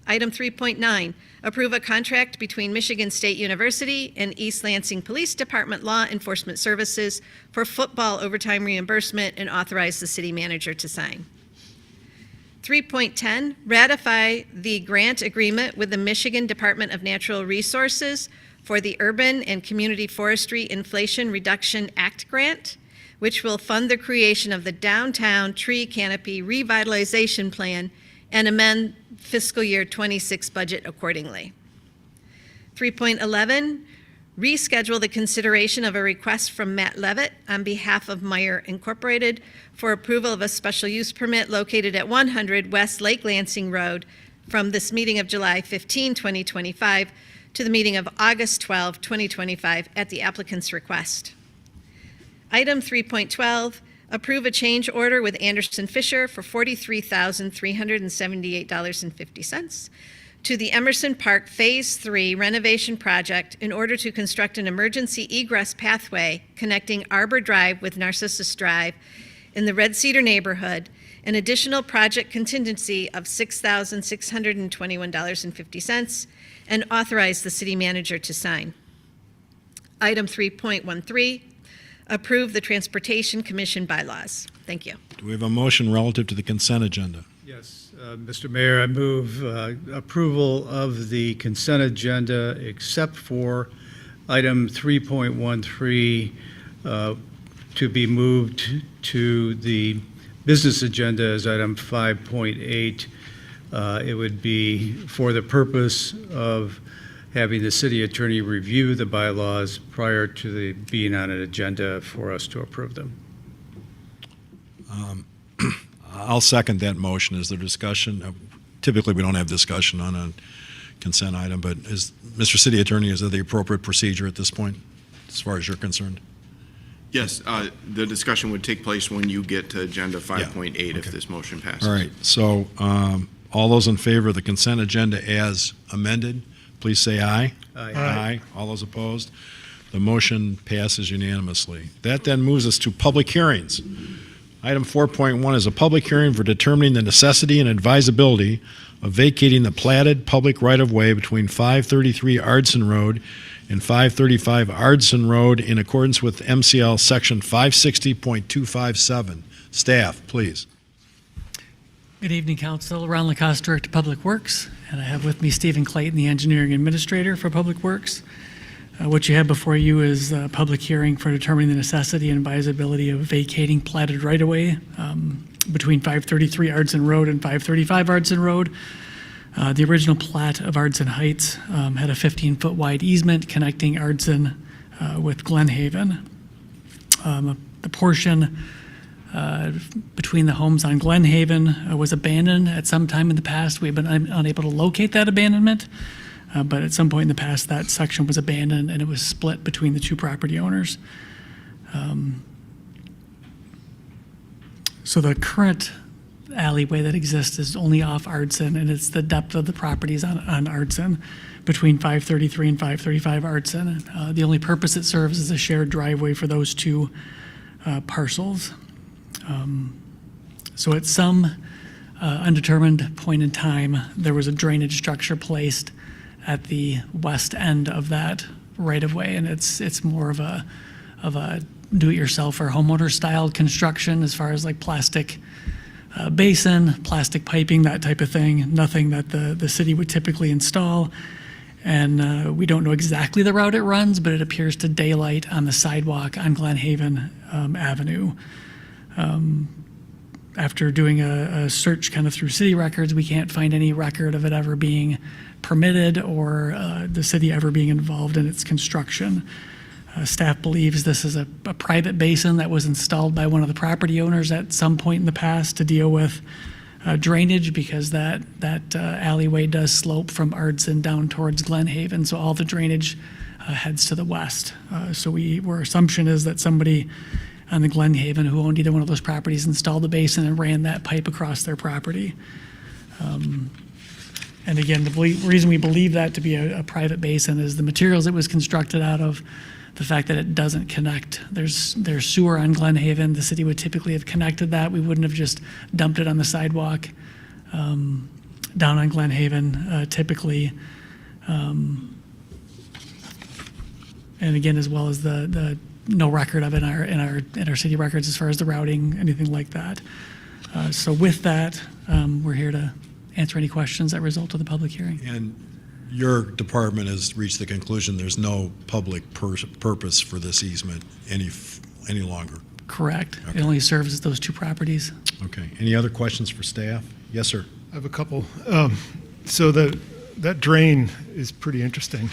Item 3.9, approve a contract between Michigan State University and East Lansing Police Department Law Enforcement Services for football overtime reimbursement, and authorize the city manager to sign. 3.10, ratify the grant agreement with the Michigan Department of Natural Resources for the Urban and Community Forestry Inflation Reduction Act grant, which will fund the creation of the Downtown Tree Canopy Revitalization Plan and amend fiscal year 26 budget accordingly. 3.11, reschedule the consideration of a request from Matt Levitt on behalf of Meyer Incorporated for approval of a special use permit located at 100 West Lake Lansing Road from this meeting of July 15, 2025 to the meeting of August 12, 2025 at the applicant's request. Item 3.12, approve a change order with Anderson Fisher for $43,378.50 to the Emerson Park Phase 3 renovation project in order to construct an emergency egress pathway connecting Arbor Drive with Narcissus Drive in the Red Cedar neighborhood, an additional project contingency of $6,621.50, and authorize the city manager to sign. Item 3.13, approve the Transportation Commission bylaws. Thank you. Do we have a motion relative to the consent agenda? Yes, Mr. Mayor, I move approval of the consent agenda except for item 3.13 to be moved to the business agenda as item 5.8. It would be for the purpose of having the city attorney review the bylaws prior to the being on an agenda for us to approve them. I'll second that motion. Is there discussion? Typically, we don't have discussion on a consent item, but is, Mr. City Attorney, is that the appropriate procedure at this point, as far as you're concerned? Yes, the discussion would take place when you get to agenda 5.8 if this motion passes. All right, so all those in favor of the consent agenda as amended, please say aye. Aye. Aye. All those opposed? The motion passes unanimously. That then moves us to public hearings. Item 4.1 is a public hearing for determining the necessity and advisability of vacating the platted public right-of-way between 533 Ardson Road and 535 Ardson Road in accordance with MCL Section 560.257. Staff, please. Good evening, Council. Ron Lacoste, Director of Public Works, and I have with me Stephen Clayton, the Engineering Administrator for Public Works. What you have before you is a public hearing for determining the necessity and advisability of vacating platted right-of-way between 533 Ardson Road and 535 Ardson Road. The original plat of Ardson Heights had a 15-foot wide easement connecting Ardson with Glen Haven. The portion between the homes on Glen Haven was abandoned at some time in the past. We've been unable to locate that abandonment. But at some point in the past, that section was abandoned and it was split between the two property owners. So the current alleyway that exists is only off Ardson, and it's the depth of the properties on Ardson between 533 and 535 Ardson. The only purpose it serves is a shared driveway for those two parcels. So at some undetermined point in time, there was a drainage structure placed at the west end of that right-of-way, and it's more of a do-it-yourself or homeowner-style construction as far as like plastic basin, plastic piping, that type of thing. Nothing that the city would typically install. And we don't know exactly the route it runs, but it appears to daylight on the sidewalk on Glenhaven Avenue. After doing a search kind of through city records, we can't find any record of it ever being permitted or the city ever being involved in its construction. Staff believes this is a private basin that was installed by one of the property owners at some point in the past to deal with drainage, because that alleyway does slope from Ardson down towards Glenhaven, so all the drainage heads to the west. So our assumption is that somebody on the Glenhaven who owned either one of those properties installed the basin and ran that pipe across their property. And again, the reason we believe that to be a private basin is the materials it was constructed out of, the fact that it doesn't connect. There's sewer on Glenhaven. The city would typically have connected that. We wouldn't have just dumped it on the sidewalk down on Glenhaven typically. And again, as well as the no record of it in our city records as far as the routing, anything like that. So with that, we're here to answer any questions that result of the public hearing. And your department has reached the conclusion there's no public purpose for this easement any longer? Correct. Okay. It only serves those two properties. Okay. Any other questions for staff? Yes, sir. I have a couple. So that drain is pretty interesting.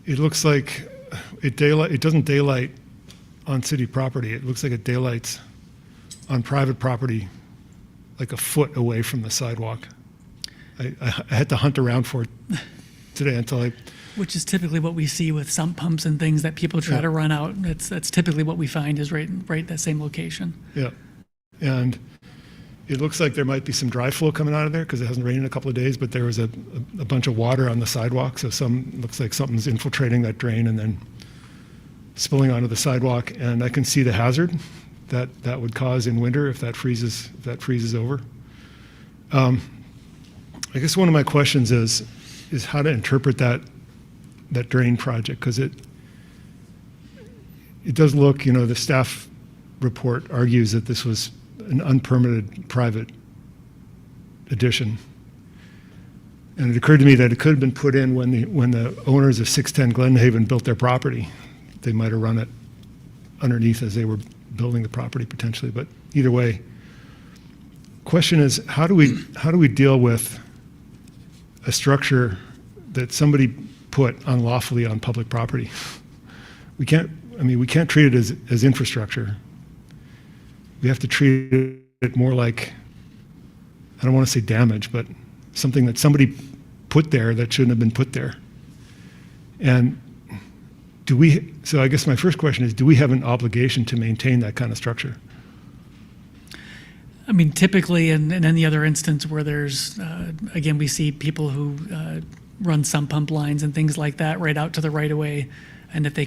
It looks like it doesn't daylight on city property. It looks like it daylights on private property, like a foot away from the sidewalk. I had to hunt around for it today until I... Which is typically what we see with sump pumps and things that people try to run out. That's typically what we find is right that same location. Yeah. And it looks like there might be some dry flow coming out of there because it hasn't rained in a couple of days, but there was a bunch of water on the sidewalk, so looks like something's infiltrating that drain and then spilling onto the sidewalk. And I can see the hazard that would cause in winter if that freezes over. I guess one of my questions is how to interpret that drain project, because it does look, the staff report argues that this was an unpermitted private addition. And it occurred to me that it could have been put in when the owners of 610 Glenhaven built their property. They might have run it underneath as they were building the property potentially, but either way. Question is, how do we deal with a structure that somebody put unlawfully on public property? We can't treat it as infrastructure. We have to treat it more like, I don't want to say damage, but something that somebody put there that shouldn't have been put there. And so I guess my first question is, do we have an obligation to maintain that kind of structure? I mean, typically, in any other instance where there's, again, we see people who run sump pump lines and things like that right out to the right of way, and if they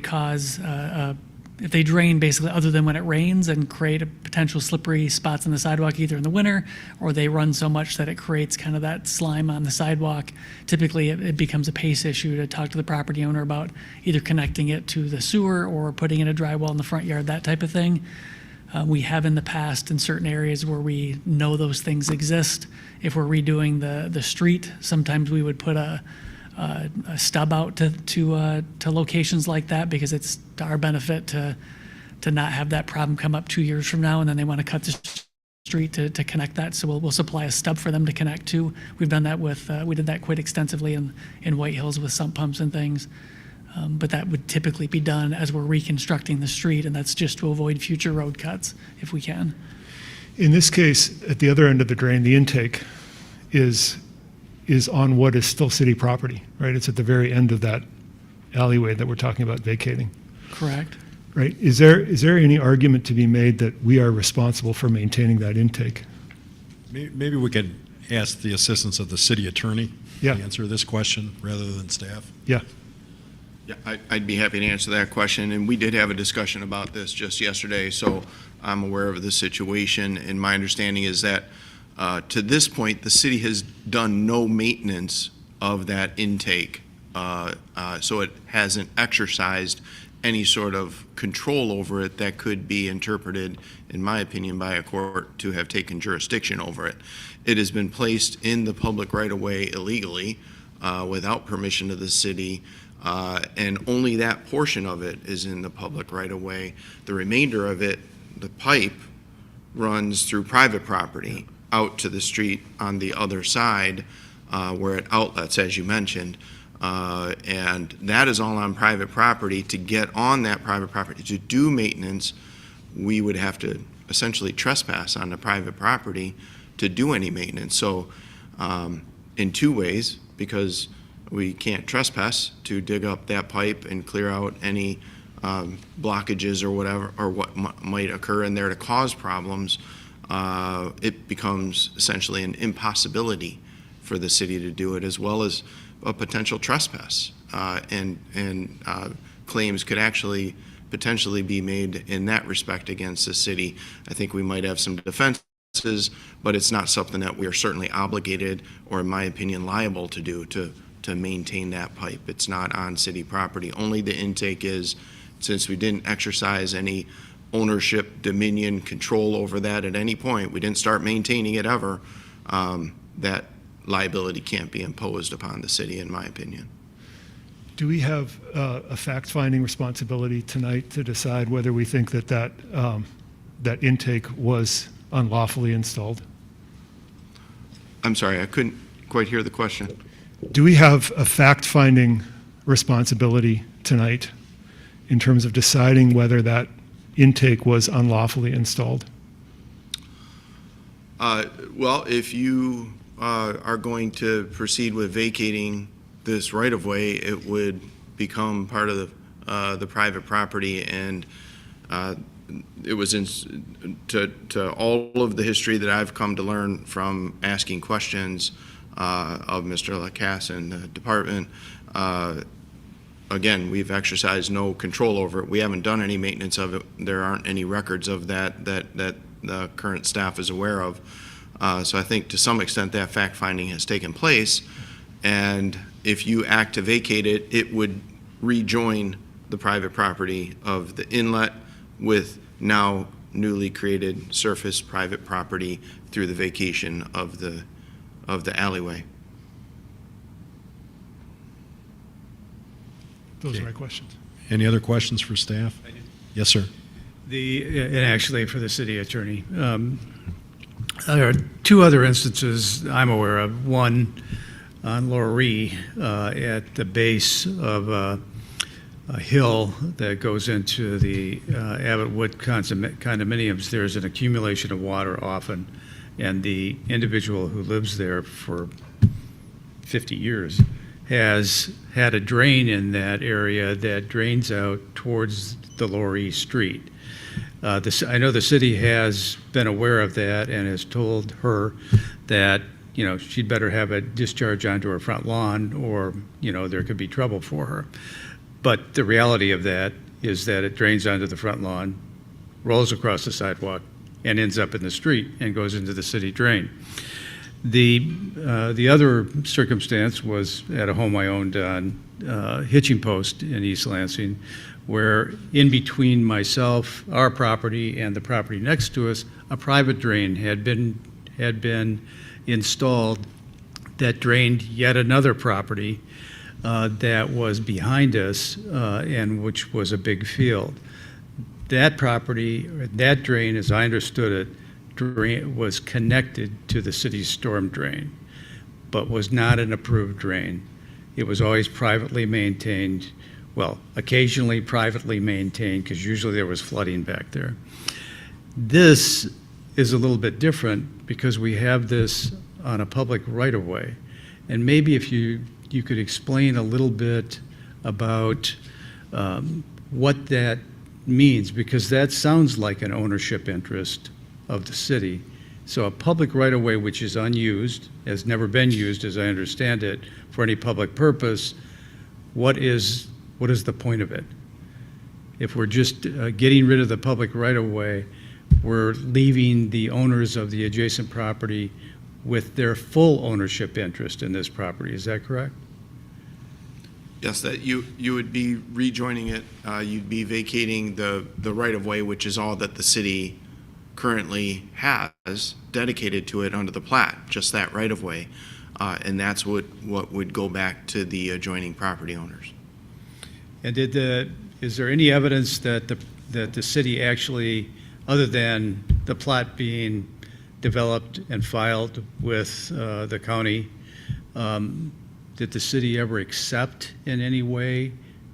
if they drain basically other than when it rains and create a potential slippery spots on the sidewalk either in the winter, or they run so much that it creates kind of that slime on the sidewalk, typically it becomes a pace issue to talk to the property owner about either connecting it to the sewer or putting in a dry well in the front yard, that type of thing. We have in the past in certain areas where we know those things exist. If we're redoing the street, sometimes we would put a stub out to locations like that because it's to our benefit to not have that problem come up 2 years from now and then they want to cut the street to connect that. So we'll supply a stub for them to connect to. We've done that we did that quite extensively in White Hills with sump pumps and things. But that would typically be done as we're reconstructing the street, and that's just to avoid future road cuts if we can. In this case, at the other end of the drain, the intake is on what is still city property, right? It's at the very end of that alleyway that we're talking about vacating. Correct. Right. Is there any argument to be made that we are responsible for maintaining that intake? Maybe we could ask the assistance of the city attorney to answer this question rather than staff. Yeah. Yeah, I'd be happy to answer that question, and we did have a discussion about this just yesterday, so I'm aware of the situation, and my understanding is that to this point, the city has done no maintenance of that intake, so it hasn't exercised any sort of control over it that could be interpreted, in my opinion, by a court to have taken jurisdiction over it. It has been placed in the public right-of-way illegally, without permission of the city, and only that portion of it is in the public right-of-way. The remainder of it, the pipe, runs through private property out to the street on the other side, where it outlets, as you mentioned. And that is all on private property. To get on that private property, to do maintenance, we would have to essentially trespass on the private property to do any maintenance. So in two ways, because we can't trespass to dig up that pipe and clear out any blockages or whatever, or what might occur in there to cause problems, it becomes essentially an impossibility for the city to do it, as well as a potential trespass, and claims could actually potentially be made in that respect against the city. I think we might have some defenses, but it's not something that we are certainly obligated, or in my opinion, liable to do, to maintain that pipe. It's not on city property. Only the intake is, since we didn't exercise any ownership, dominion, control over that at any point, we didn't start maintaining it ever, that liability can't be imposed upon the city, in my opinion. Do we have a fact-finding responsibility tonight to decide whether we think that that intake was unlawfully installed? I'm sorry, I couldn't quite hear the question. Do we have a fact-finding responsibility tonight in terms of deciding whether that intake was unlawfully installed? Well, if you are going to proceed with vacating this right-of-way, it would become part of the private property, and it was to all of the history that I've come to learn from asking questions of Mr. Lacasse and the department. Again, we've exercised no control over it. We haven't done any maintenance of it. There aren't any records of that the current staff is aware of. So I think to some extent that fact-finding has taken place, and if you act to vacate it, it would rejoin the private property of the inlet with now newly created surface private property through the vacation of the alleyway. Those are my questions. Any other questions for staff? Yes, sir. And actually for the city attorney. There are two other instances I'm aware of. One on Laurie at the base of a hill that goes into the Abbott Wood condominiums. There's an accumulation of water often, and the individual who lives there for 50 years has had a drain in that area that drains out towards the Laurie Street. I know the city has been aware of that and has told her that, she'd better have a discharge onto her front lawn, or, there could be trouble for her. But the reality of that is that it drains onto the front lawn, rolls across the sidewalk, and ends up in the street and goes into the city drain. The other circumstance was at a home I owned on Hitching Post in East Lansing, where in between myself, our property, and the property next to us, a private drain had been installed that drained yet another property that was behind us, and which was a big field. That property, that drain, as I understood it, was connected to the city's storm drain, but was not an approved drain. It was always privately maintained, well, occasionally privately maintained, because usually there was flooding back there. This is a little bit different because we have this on a public right-of-way. And maybe if you could explain a little bit about what that means, because that sounds like an ownership interest of the city. So a public right-of-way which is unused, has never been used, as I understand it, for any public purpose, what is the point of it? If we're just getting rid of the public right-of-way, we're leaving the owners of the adjacent property with their full ownership interest in this property. Is that correct? Yes, that you would be rejoining it. You'd be vacating the right-of-way, which is all that the city currently has dedicated to it under the plat, just that right-of-way. And that's what would go back to the adjoining property owners. And is there any evidence that the city actually, other than the plat being developed and filed with the county, did the city ever accept in any way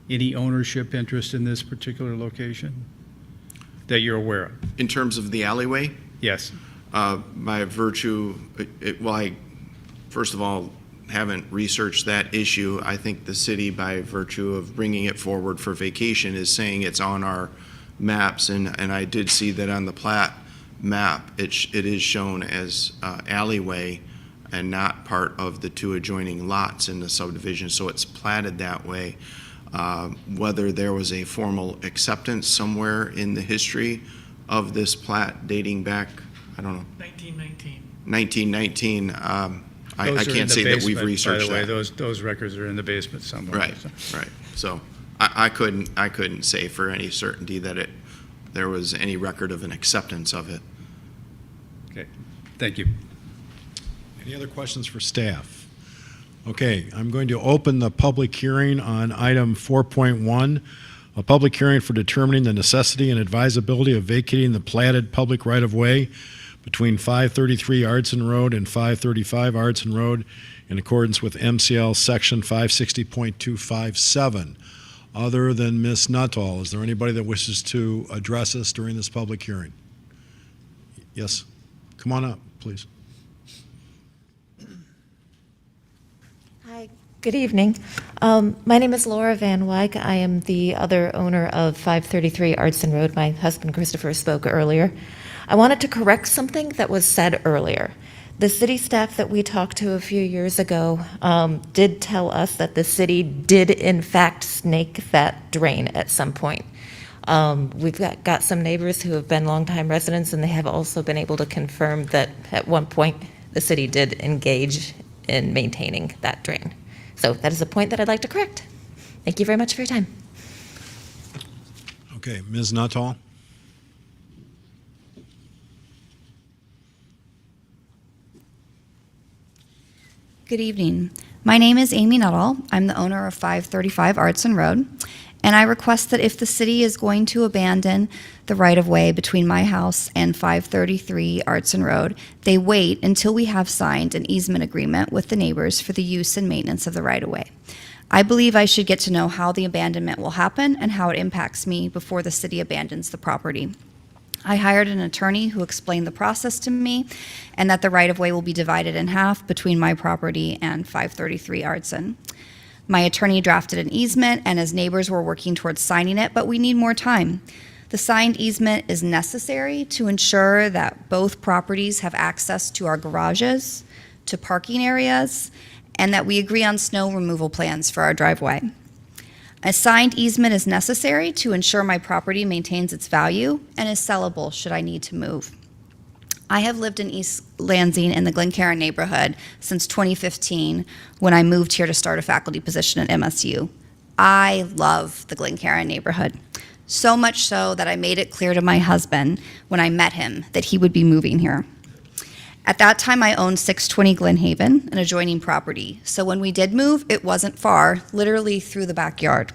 any ownership interest in this particular location that you're aware of? In terms of the alleyway? Yes. By virtue, I first of all haven't researched that issue. I think the city, by virtue of bringing it forward for vacation, is saying it's on our maps, and I did see that on the plat map, it is shown as alleyway and not part of the two adjoining lots in the subdivision, so it's platted that way. Whether there was a formal acceptance somewhere in the history of this plat dating back, I don't know. 1919. 1919, I can't say that we've researched that. By the way, that. those records are in the basement somewhere. Right, right. So I couldn't say for any certainty that there was any record of an acceptance of it. Okay, thank you. Any other questions for staff? Okay, I'm going to open the public hearing on item 4.1, a public hearing for determining the necessity and advisability of vacating the platted public right-of-way between 533 Ardson Road and 535 Ardson Road in accordance with MCL Section 560.257. Other than Ms. Nuttall, is there anybody that wishes to address us during this public hearing? Yes, come on up, please. Hi, good evening. My name is Laura Van Wyk. I am the other owner of 533 Ardson Road. My husband Christopher spoke earlier. I wanted to correct something that was said earlier. The city staff that we talked to a few years ago did tell us that the city did in fact snake that drain at some point. We've got some neighbors who have been longtime residents, and they have also been able to confirm that at one point the city did engage in maintaining that drain. So that is a point that I'd like to correct. Thank you very much for your time. Okay, Ms. Nuttall. Good evening. My name is Amy Nuttall. I'm the owner of 535 Ardson Road, and I request that if the city is going to abandon the right-of-way between my house and 533 Ardson Road, they wait until we have signed an easement agreement with the neighbors for the use and maintenance of the right-of-way. I believe I should get to know how the abandonment will happen and how it impacts me before the city abandons the property. I hired an attorney who explained the process to me and that the right-of-way will be divided in half between my property and 533 Ardson. My attorney drafted an easement, and as neighbors were working towards signing it, but we need more time. The signed easement is necessary to ensure that both properties have access to our garages, to parking areas, and that we agree on snow removal plans for our driveway. A signed easement is necessary to ensure my property maintains its value and is sellable should I need to move. I have lived in East Lansing in the Glencairn neighborhood since 2015 when I moved here to start a faculty position at MSU. I love the Glencairn neighborhood, so much so that I made it clear to my husband when I met him that he would be moving here. At that time, I owned 620 Glenhaven, an adjoining property. So when we did move, it wasn't far, literally through the backyard.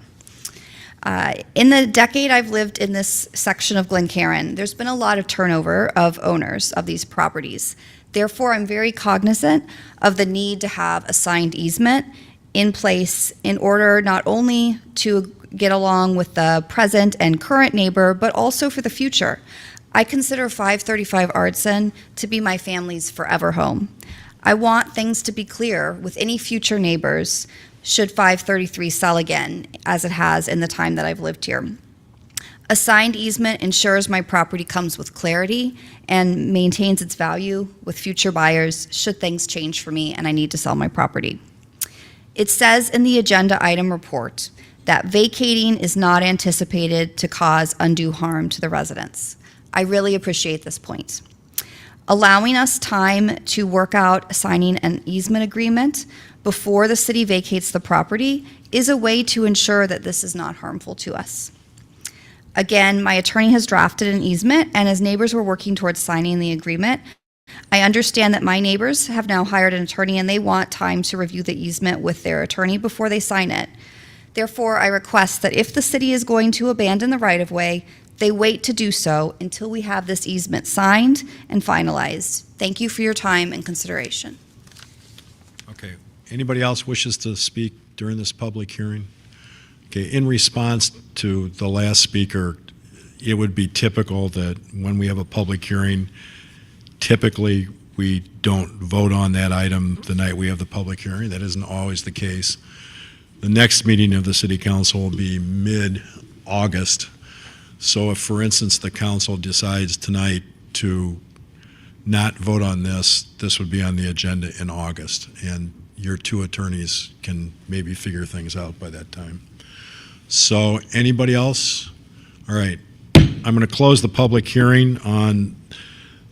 In the decade I've lived in this section of Glencairn, there's been a lot of turnover of owners of these properties. Therefore, I'm very cognizant of the need to have a signed easement in place in order not only to get along with the present and current neighbor, but also for the future. I consider 535 Ardson to be my family's forever home. I want things to be clear with any future neighbors should 533 sell again, as it has in the time that I've lived here. A signed easement ensures my property comes with clarity and maintains its value with future buyers should things change for me and I need to sell my property. It says in the agenda item report that vacating is not anticipated to cause undue harm to the residents. I really appreciate this point. Allowing us time to work out signing an easement agreement before the city vacates the property is a way to ensure that this is not harmful to us. Again, my attorney has drafted an easement, and as neighbors were working towards signing the agreement, I understand that my neighbors have now hired an attorney and they want time to review the easement with their attorney before they sign it. Therefore, I request that if the city is going to abandon the right-of-way, they wait to do so until we have this easement signed and finalized. Thank you for your time and consideration. Okay. Anybody else wishes to speak during this public hearing? Okay, in response to the last speaker, it would be typical that when we have a public hearing, typically we don't vote on that item the night we have the public hearing. That isn't always the case. The next meeting of the City Council will be mid-August. So if, for instance, the council decides tonight to not vote on this, this would be on the agenda in August, and your two attorneys can maybe figure things out by that time. So anybody else? All right. I'm going to close the public hearing on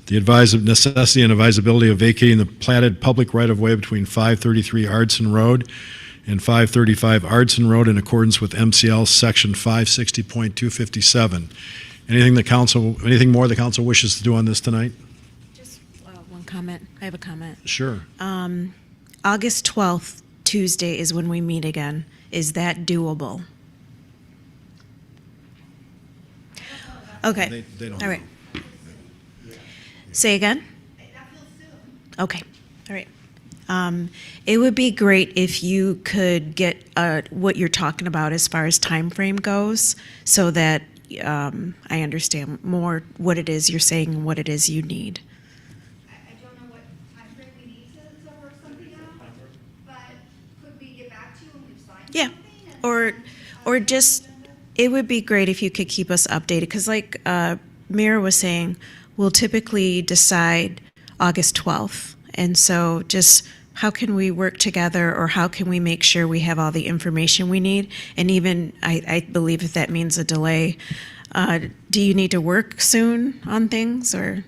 the necessity and advisability of vacating the platted public right-of-way between 533 Ardson Road and 535 Ardson Road in accordance with MCL Section 560.257. Anything more the council wishes to do on this tonight? Just one comment. I have a comment. Sure. August 12th, Tuesday, is when we meet again. Is that doable? Okay. They don't All right. know. Say again? Okay. All right. It would be great if you could get what you're talking about as far as time frame goes, so that I understand more what it is you're saying and what it is you need. I don't know what time frame we need to work something out, but could we get back to you when we've signed something? Or just, it would be great if you could keep us updated, because like Mayor was saying, we'll typically decide August 12th. And so just how can we work together, or how can we make sure we have all the information we need? And even, I believe if that means a delay, do you need to work soon on things, or?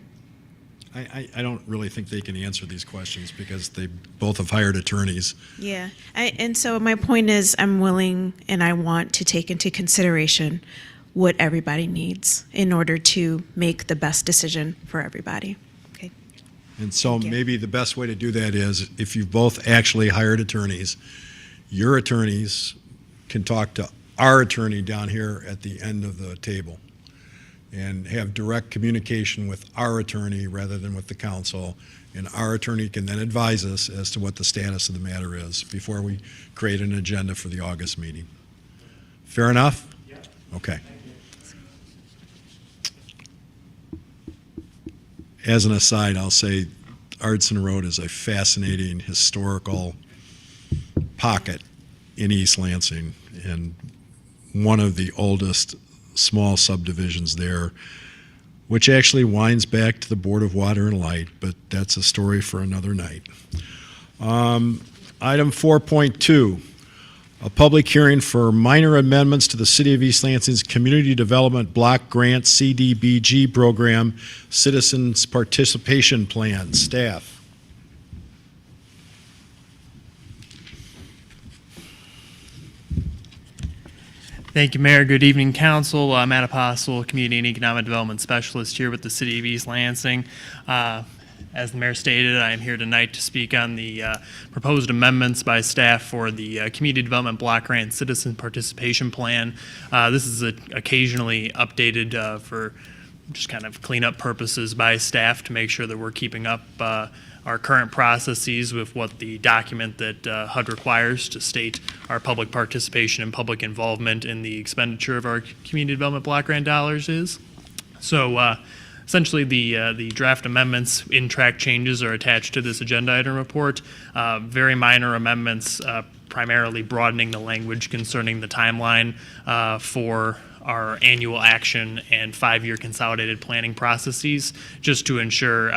I don't really think they can answer these questions because they both have hired attorneys. Yeah, and so my point is, I'm willing and I want to take into consideration what everybody needs in order to make the best decision for everybody. Okay. And so maybe the best way to do that is, if you've both actually hired attorneys, your attorneys can talk to our attorney down here at the end of the table and have direct communication with our attorney rather than with the council. And our attorney can then advise us as to what the status of the matter is before we create an agenda for the August meeting. Fair enough? Yeah. Okay. As an aside, I'll say Ardson Road is a fascinating historical pocket in East Lansing, and one of the oldest small subdivisions there, which actually winds back to the Board of Water and Light, but that's a story for another night. Item 4.2, a public hearing for minor amendments to the City of East Lansing's Community Development Block Grant CDBG program Citizens Participation Plan. Staff. Thank you, Mayor. Good evening, Council. Matt Apostle, Community and Economic Development Specialist here with the City of East Lansing. As the Mayor stated, I am here tonight to speak on the proposed amendments by staff for the Community Development Block Grant Citizen Participation Plan. This is occasionally updated for just kind of cleanup purposes by staff to make sure that we're keeping up our current processes with what the document that HUD requires to state our public participation and public involvement in the expenditure of our community development block grant dollars is. So essentially the draft amendments in track changes are attached to this agenda item report. Very minor amendments, primarily broadening the language concerning the timeline for our annual action and 5-year consolidated planning processes, just to ensure,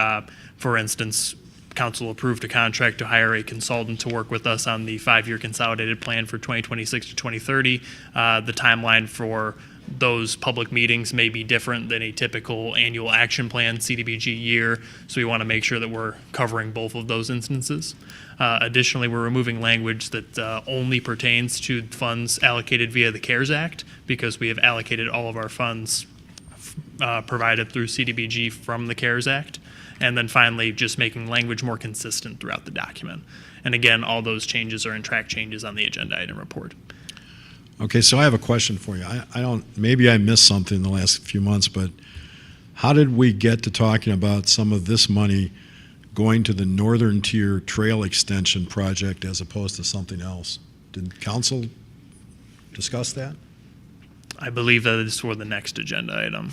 for instance, Council approved a contract to hire a consultant to work with us on the 5-year consolidated plan for 2026 to 2030. The timeline for those public meetings may be different than a typical annual action plan CDBG year, so we want to make sure that we're covering both of those instances. Additionally, we're removing language that only pertains to funds allocated via the CARES Act, because we have allocated all of our funds provided through CDBG from the CARES Act. And then finally, just making language more consistent throughout the document. And again, all those changes are in track changes on the agenda item report. Okay, so I have a question for you. I don't, maybe I missed something in the last few months, but how did we get to talking about some of this money going to the Northern Tier Trail Extension project as opposed to something else? Did council discuss that? I believe that is for the next agenda item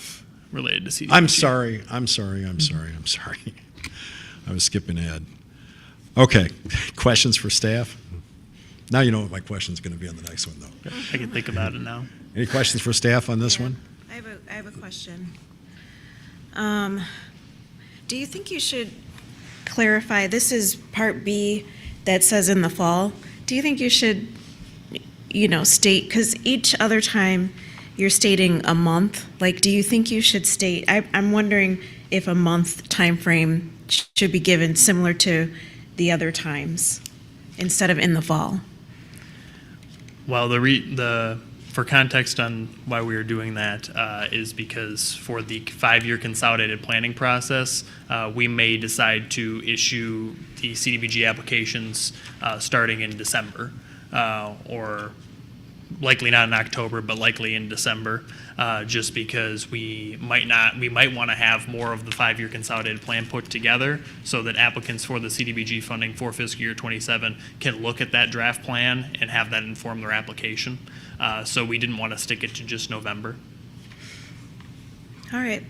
related to CDBG. I'm sorry. I was skipping ahead. Okay, questions for staff? Now you know what my question's going to be on the next one, though. I can think about it now. Any questions for staff on this one? I have a question. Do you think you should clarify, this is Part B that says in the fall. Do you think you should, state, because each other time you're stating a month, like, do you think you should state, I'm wondering if a month time frame should be given similar to the other times instead of in the fall? Well, for context on why we are doing that is because for the 5-year consolidated planning process, we may decide to issue the CDBG applications starting in December, or likely not in October, but likely in December, just because we might want to have more of the 5-year consolidated plan put together so that applicants for the CDBG funding for fiscal year 27 can look at that draft plan and have that inform their application. So we didn't want to stick it to just November. All right.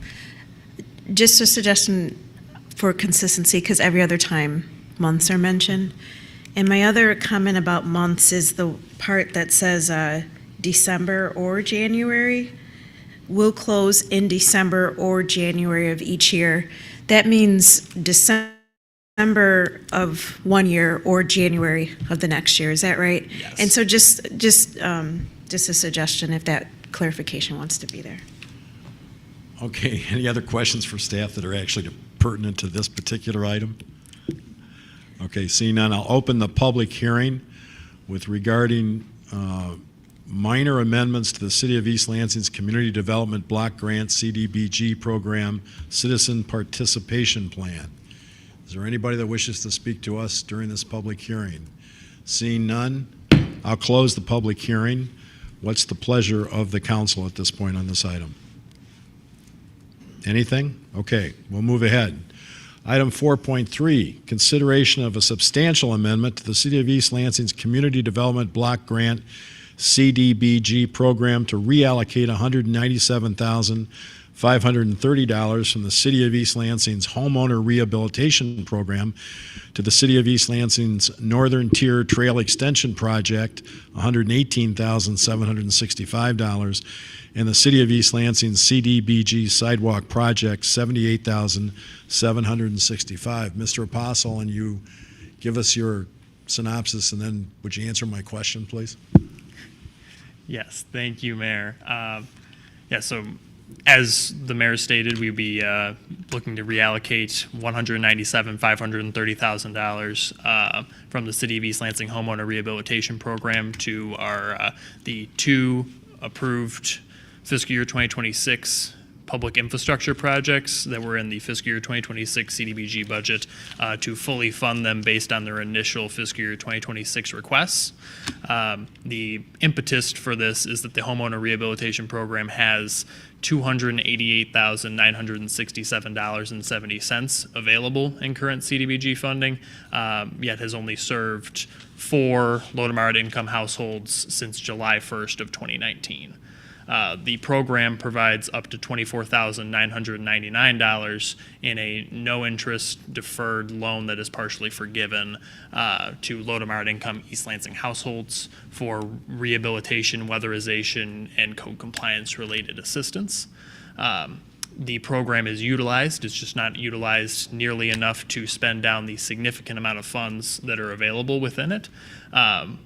Just a suggestion for consistency, because every other time months are mentioned. And my other comment about months is the part that says December or January. Will close in December or January of each year. That means December of one year or January of the next year. Is that right? Yes. And so just a suggestion if that clarification wants to be there. Okay, any other questions for staff that are actually pertinent to this particular item? Okay, seeing none, I'll open the public hearing with regarding minor amendments to the City of East Lansing's Community Development Block Grant CDBG Program Citizen Participation Plan. Is there anybody that wishes to speak to us during this public hearing? Seeing none, I'll close the public hearing. What's the pleasure of the council at this point on this item? Anything? Okay, we'll move ahead. Item 4.3, consideration of a substantial amendment to the City of East Lansing's Community Development Block Grant CDBG program to reallocate $197,530 from the City of East Lansing's Homeowner Rehabilitation Program to the City of East Lansing's Northern Tier Trail Extension Project, $118,765, and the City of East Lansing's CDBG Sidewalk Project, $78,765. Mr. Apostle, and you give us your synopsis, and then would you answer my question, please? Yes, thank you, Mayor. So as the mayor stated, we'd be looking to reallocate $197,530,000 from the City of East Lansing Homeowner Rehabilitation Program to our the 2 approved fiscal year 2026 public infrastructure projects that were in the fiscal year 2026 CDBG budget to fully fund them based on their initial fiscal year 2026 requests. The impetus for this is that the Homeowner Rehabilitation Program has $288,967.70 available in current CDBG funding, yet has only served 4 low to moderate income households since July 1st of 2019. The program provides up to $24,999 in a no-interest deferred loan that is partially forgiven to low to moderate income East Lansing households for rehabilitation, weatherization, and code compliance related assistance. the program is utilized. It's just not utilized nearly enough to spend down the significant amount of funds that are available within it.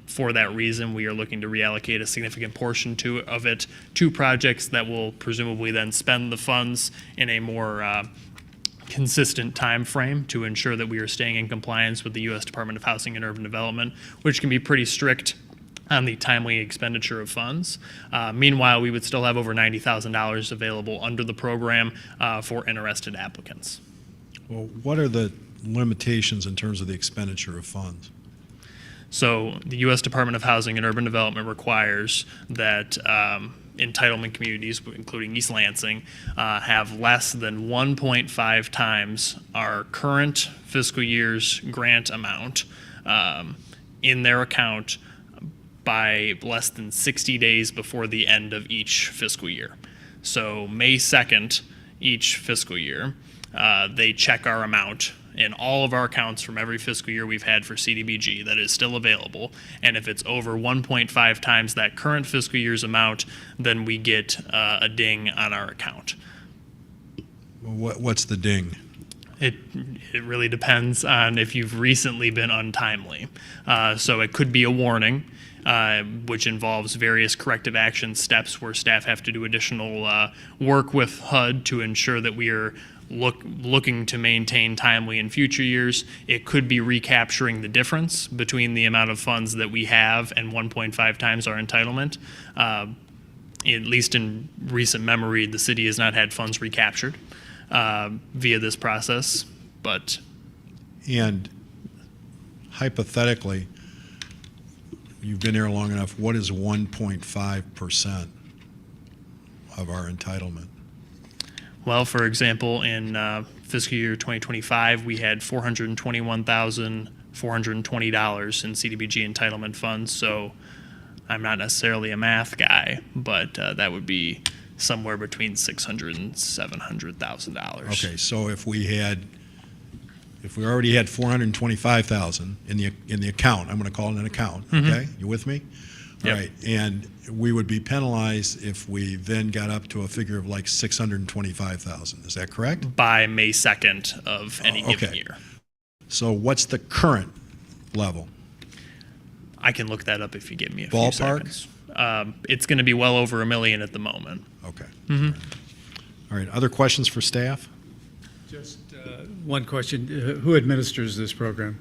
For that reason, we are looking to reallocate a significant portion of it to projects that will presumably then spend the funds in a more consistent time frame to ensure that we are staying in compliance with the U.S. Department of Housing and Urban Development, which can be pretty strict on the timely expenditure of funds. Meanwhile, we would still have over $90,000 available under the program for interested applicants. Well, what are the limitations in terms of the expenditure of funds? So the U.S. Department of Housing and Urban Development requires that entitlement communities, including East Lansing, have less than 1.5 times our current fiscal year's grant amount in their account by less than 60 days before the end of each fiscal year. So May 2nd, each fiscal year, they check our amount in all of our accounts from every fiscal year we've had for CDBG that is still available. And if it's over 1.5 times that current fiscal year's amount, then we get a ding on our account. What's the ding? It really depends on if you've recently been untimely. So it could be a warning, which involves various corrective action steps where staff have to do additional work with HUD to ensure that we are looking to maintain timely in future years. It could be recapturing the difference between the amount of funds that we have and 1.5 times our entitlement. At least in recent memory, the city has not had funds recaptured via this process, but. And hypothetically, you've been here long enough, what is 1.5% of our entitlement? Well, for example, in fiscal year 2025, we had $421,420 in CDBG entitlement funds. So I'm not necessarily a math guy, but that would be somewhere between $600,000 and $700,000. Okay, so if we already had $425,000 in the account, I'm going to call it an account. Okay, you with me? Yep. All right, and we would be penalized if we then got up to a figure of like $625,000. Is that correct? By May 2nd of any given Okay. year. So what's the current level? I can look that up if you give me a few Ballpark? seconds. It's going to be well over $1 million at the moment. Okay. Mm-hmm. All right, other questions for staff? Just one question. Who administers this program?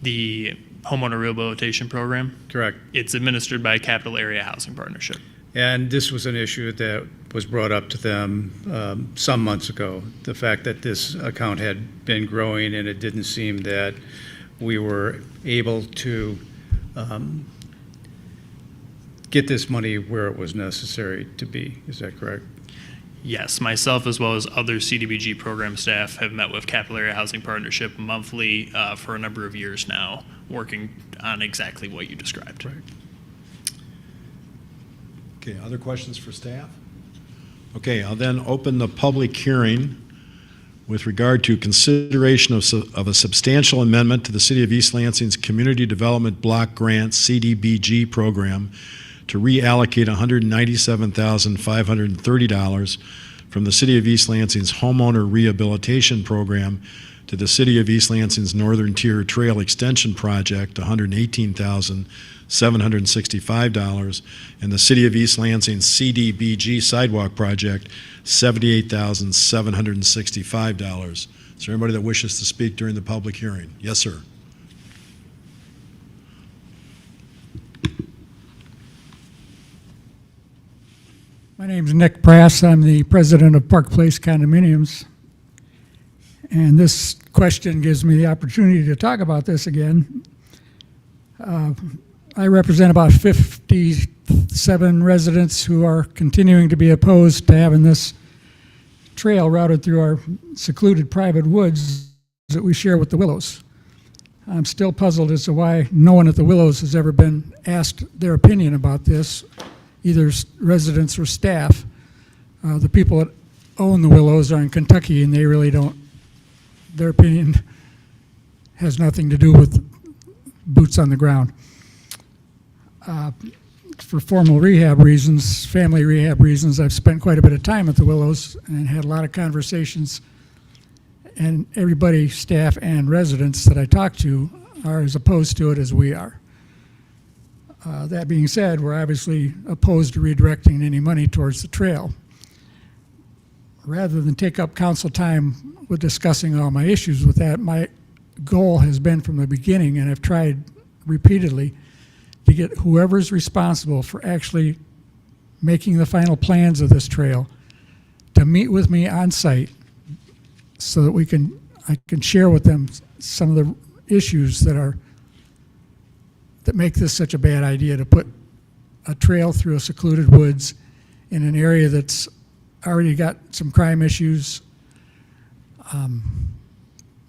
The homeowner rehabilitation program, Correct. it's administered by Capital Area Housing Partnership. And this was an issue that was brought up to them some months ago, the fact that this account had been growing and it didn't seem that we were able to get this money where it was necessary to be. Is that correct? Yes, myself as well as other CDBG program staff have met with Capital Area Housing Partnership monthly for a number of years now, working on exactly what you described. Right. Okay, other questions for staff? Okay, I'll then open the public hearing with regard to consideration of a substantial amendment to the City of East Lansing's Community Development Block Grant CDBG program to reallocate $197,530 from the City of East Lansing's Homeowner Rehabilitation Program to the City of East Lansing's Northern Tier Trail Extension Project, $118,765, and the City of East Lansing's CDBG Sidewalk Project, $78,765. Is there anybody that wishes to speak during the public hearing? Yes, sir. My name's Nick Prass. I'm the president of Park Place Condominiums. And this question gives me the opportunity to talk about this again. I represent about 57 residents who are continuing to be opposed to having this trail routed through our secluded private woods that we share with the Willows. I'm still puzzled as to why no one at the Willows has ever been asked their opinion about this, either residents or staff. The people that own the Willows are in Kentucky, and they really don't, their opinion has nothing to do with boots on the ground. for formal rehab reasons, family rehab reasons, I've spent quite a bit of time at the Willows and had a lot of conversations. And everybody, staff and residents that I talk to are as opposed to it as we are. That being said, we're obviously opposed to redirecting any money towards the trail. Rather than take up council time with discussing all my issues with that, my goal has been from the beginning, and I've tried repeatedly, to get whoever's responsible for actually making the final plans of this trail to meet with me on site so that I can share with them some of the issues that make this such a bad idea, to put a trail through a secluded woods in an area that's already got some crime issues.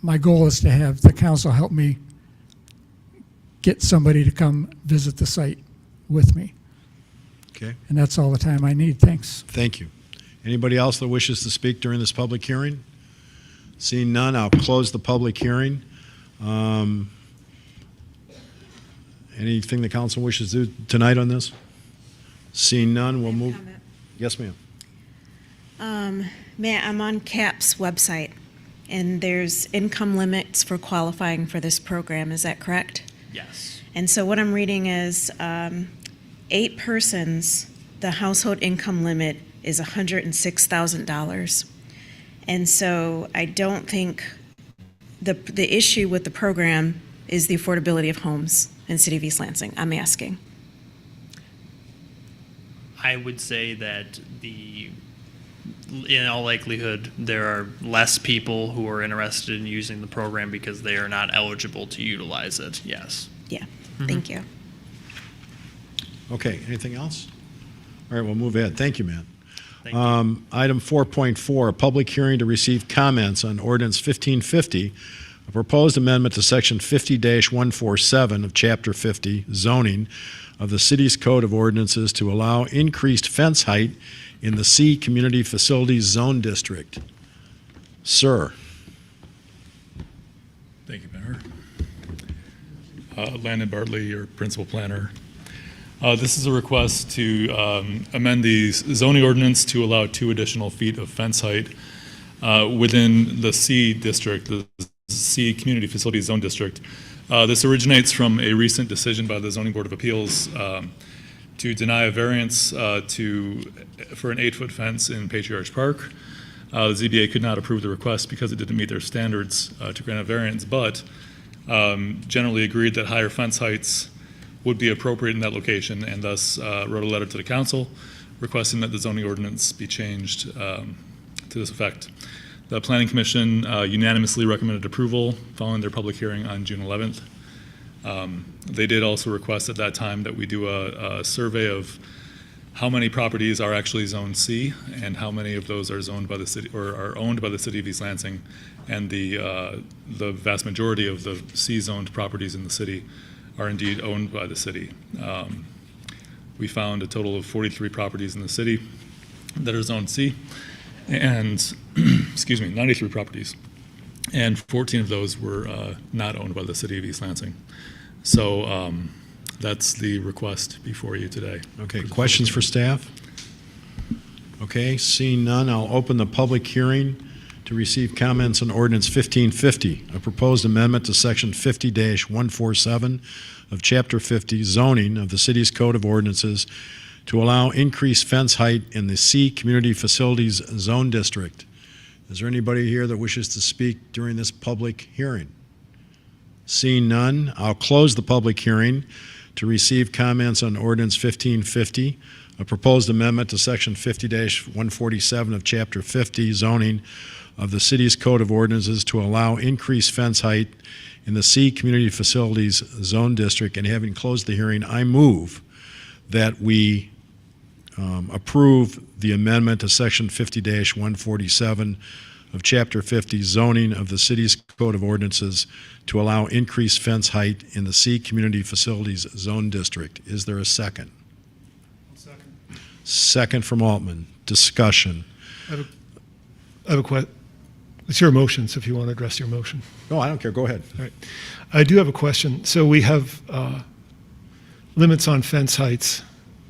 My goal is to have the council help me get somebody to come visit the site with me. Okay. And that's all the time I need. Thanks. Thank you. Anybody else that wishes to speak during this public hearing? Seeing none, I'll close the public hearing. Anything the council wishes to do tonight on this? Seeing none, we'll move. Yes, ma'am. Matt, I'm on CAP's website, and there's income limits for qualifying for this program. Is that correct? Yes. And so what I'm reading is 8 persons, the household income limit is $106,000. And so I don't think the issue with the program is the affordability of homes in City of East Lansing. I'm asking. I would say that in all likelihood, there are less people who are interested in using the program because they are not eligible to utilize it. Yes. Yeah. Thank you. Okay, anything else? All right, we'll move ahead. Thank you, Matt. Thank you. Item 4.4, a public hearing to receive comments on ordinance 1550, a proposed amendment to section 50-147 of chapter 50, zoning of the city's code of ordinances to allow increased fence height in the C Community Facilities Zone District. Sir. Thank you, Mayor. Landon Bartley, your principal planner. This is a request to amend the zoning ordinance to allow 2 additional feet of fence height within the C district, the C Community Facilities Zone District. This originates from a recent decision by the Zoning Board of Appeals to deny a variance for an 8-foot fence in Patriarch Park. The ZBA could not approve the request because it didn't meet their standards to grant a variance, but generally agreed that higher fence heights would be appropriate in that location, and thus wrote a letter to the council requesting that the zoning ordinance be changed to this effect. The Planning Commission unanimously recommended approval following their public hearing on June 11th. They did also request at that time that we do a survey of how many properties are actually Zone C and how many of those are zoned by the city or are owned by the City of East Lansing, and the vast majority of the C-zoned properties in the city are indeed owned by the city. We found a total of 43 properties in the city that are Zone C, and 93 properties, and 14 of those were not owned by the City of East Lansing. So that's the request before you today. Okay, questions for staff? Okay, seeing none, I'll open the public hearing to receive comments on ordinance 1550, a proposed amendment to section 50-147 of chapter 50, zoning of the city's code of ordinances to allow increased fence height in the C Community Facilities Zone District. Is there anybody here that wishes to speak during this public hearing? Seeing none, I'll close the public hearing to receive comments on ordinance 1550, a proposed amendment to section 50-147 of chapter 50, zoning of the city's code of ordinances to allow increased fence height in the C Community Facilities Zone District. And having closed the hearing, I move that we approve the amendment to section 50-147 of chapter 50, zoning of the city's code of ordinances to allow increased fence height in the C Community Facilities Zone District. Is there a second? Second. Second from Altman. Discussion. I have a question. It's your motion, so if you want to address your motion. No, I don't care. Go ahead. All right. I do have a question. So we have limits on fence heights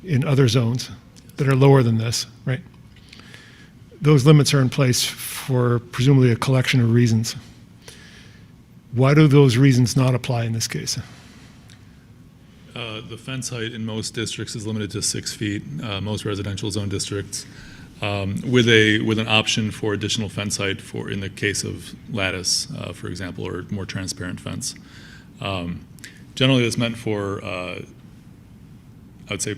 in other zones that are lower than this, right? Those limits are in place for presumably a collection of reasons. Why do those reasons not apply in this case? The fence height in most districts is limited to 6 feet, most residential zone districts, with an option for additional fence height for in the case of lattice, for example, or more transparent fence. Generally, that's meant for, I would say,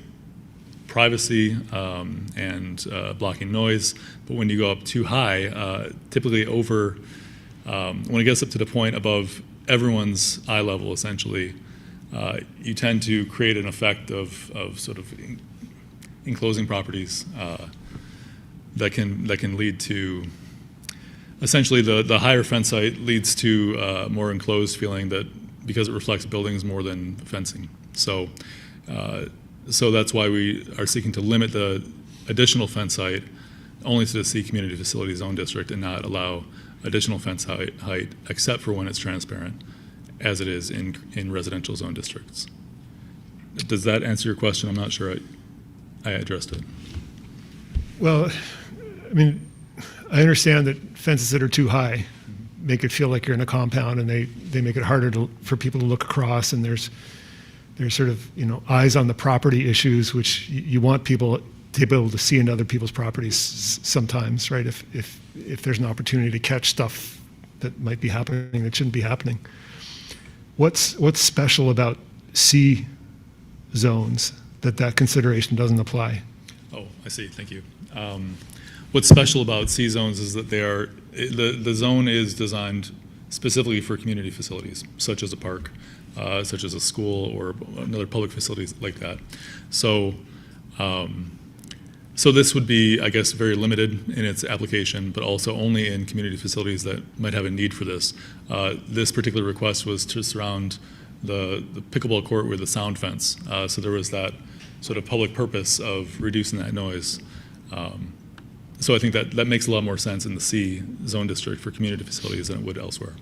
privacy and blocking noise. But when you go up too high, typically when it gets up to the point above everyone's eye level, essentially, you tend to create an effect of sort of enclosing properties that can lead to, essentially the higher fence height leads to a more enclosed feeling that because it reflects buildings more than fencing. So that's why we are seeking to limit the additional fence height only to the C Community Facility Zone District and not allow additional fence height except for when it's transparent, as it is in residential zone districts. Does that answer your question? I'm not sure I addressed it. Well, I mean, I understand that fences that are too high make it feel like you're in a compound, and they make it harder for people to look across, and there's sort of, eyes on the property issues, which you want people to be able to see into other people's properties sometimes, right? If there's an opportunity to catch stuff that might be happening that shouldn't be happening. What's special about C zones that consideration doesn't apply? Oh, I see. Thank you. What's special about C zones is that the zone is designed specifically for community facilities, such as a park, such as a school, or another public facilities like that. So this would be, I guess, very limited in its application, but also only in community facilities that might have a need for this. This particular request was to surround the pickleball court with a sound fence. So there was that sort of public purpose of reducing that noise. So I think that makes a lot more sense in the C zone district for community facilities than it would elsewhere.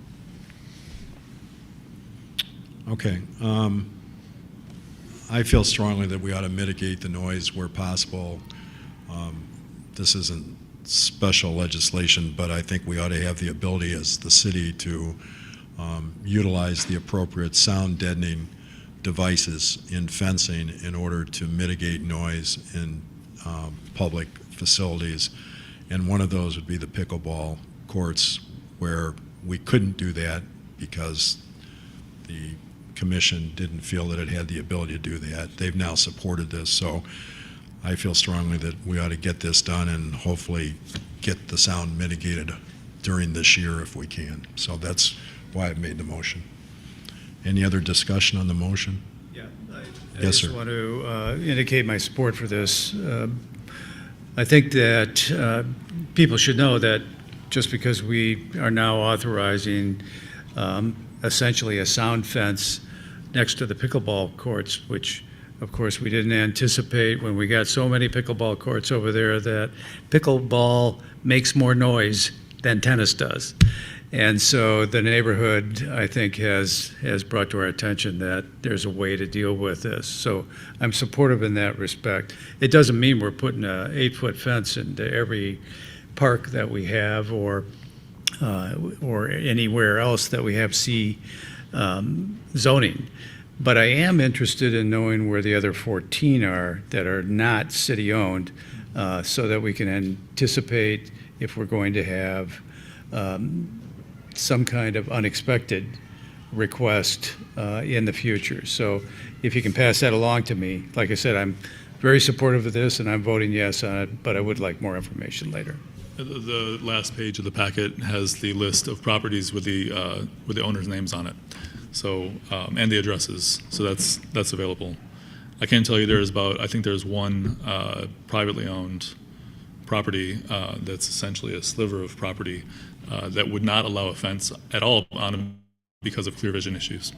Okay. I feel strongly that we ought to mitigate the noise where possible. This isn't special legislation, but I think we ought to have the ability as the city to utilize the appropriate sound deadening devices in fencing in order to mitigate noise in public facilities. And one of those would be the pickleball courts, where we couldn't do that because the commission didn't feel that it had the ability to do that. They've now supported this, so I feel strongly that we ought to get this done and hopefully get the sound mitigated during this year if we can. So that's why I've made the motion. Any other discussion on the motion? Yeah, I Yes, just sir. want to indicate my support for this. I think that people should know that just because we are now authorizing essentially a sound fence next to the pickleball courts, which of course we didn't anticipate when we got so many pickleball courts over there, that pickleball makes more noise than tennis does. And so the neighborhood, I think, has brought to our attention that there's a way to deal with this. So I'm supportive in that respect. It doesn't mean we're putting a 8-foot fence into every park that we have or anywhere else that we have C zoning. But I am interested in knowing where the other 14 are that are not city-owned, so that we can anticipate if we're going to have some kind of unexpected request in the future. So if you can pass that along to me, like I said, I'm very supportive of this and I'm voting yes on it, but I would like more information later. The last page of the packet has the list of properties with the owners' names on it, so and the addresses. So that's available. I can tell you I think there's one privately owned property that's essentially a sliver of property that would not allow a fence at all on them because of clear vision issues.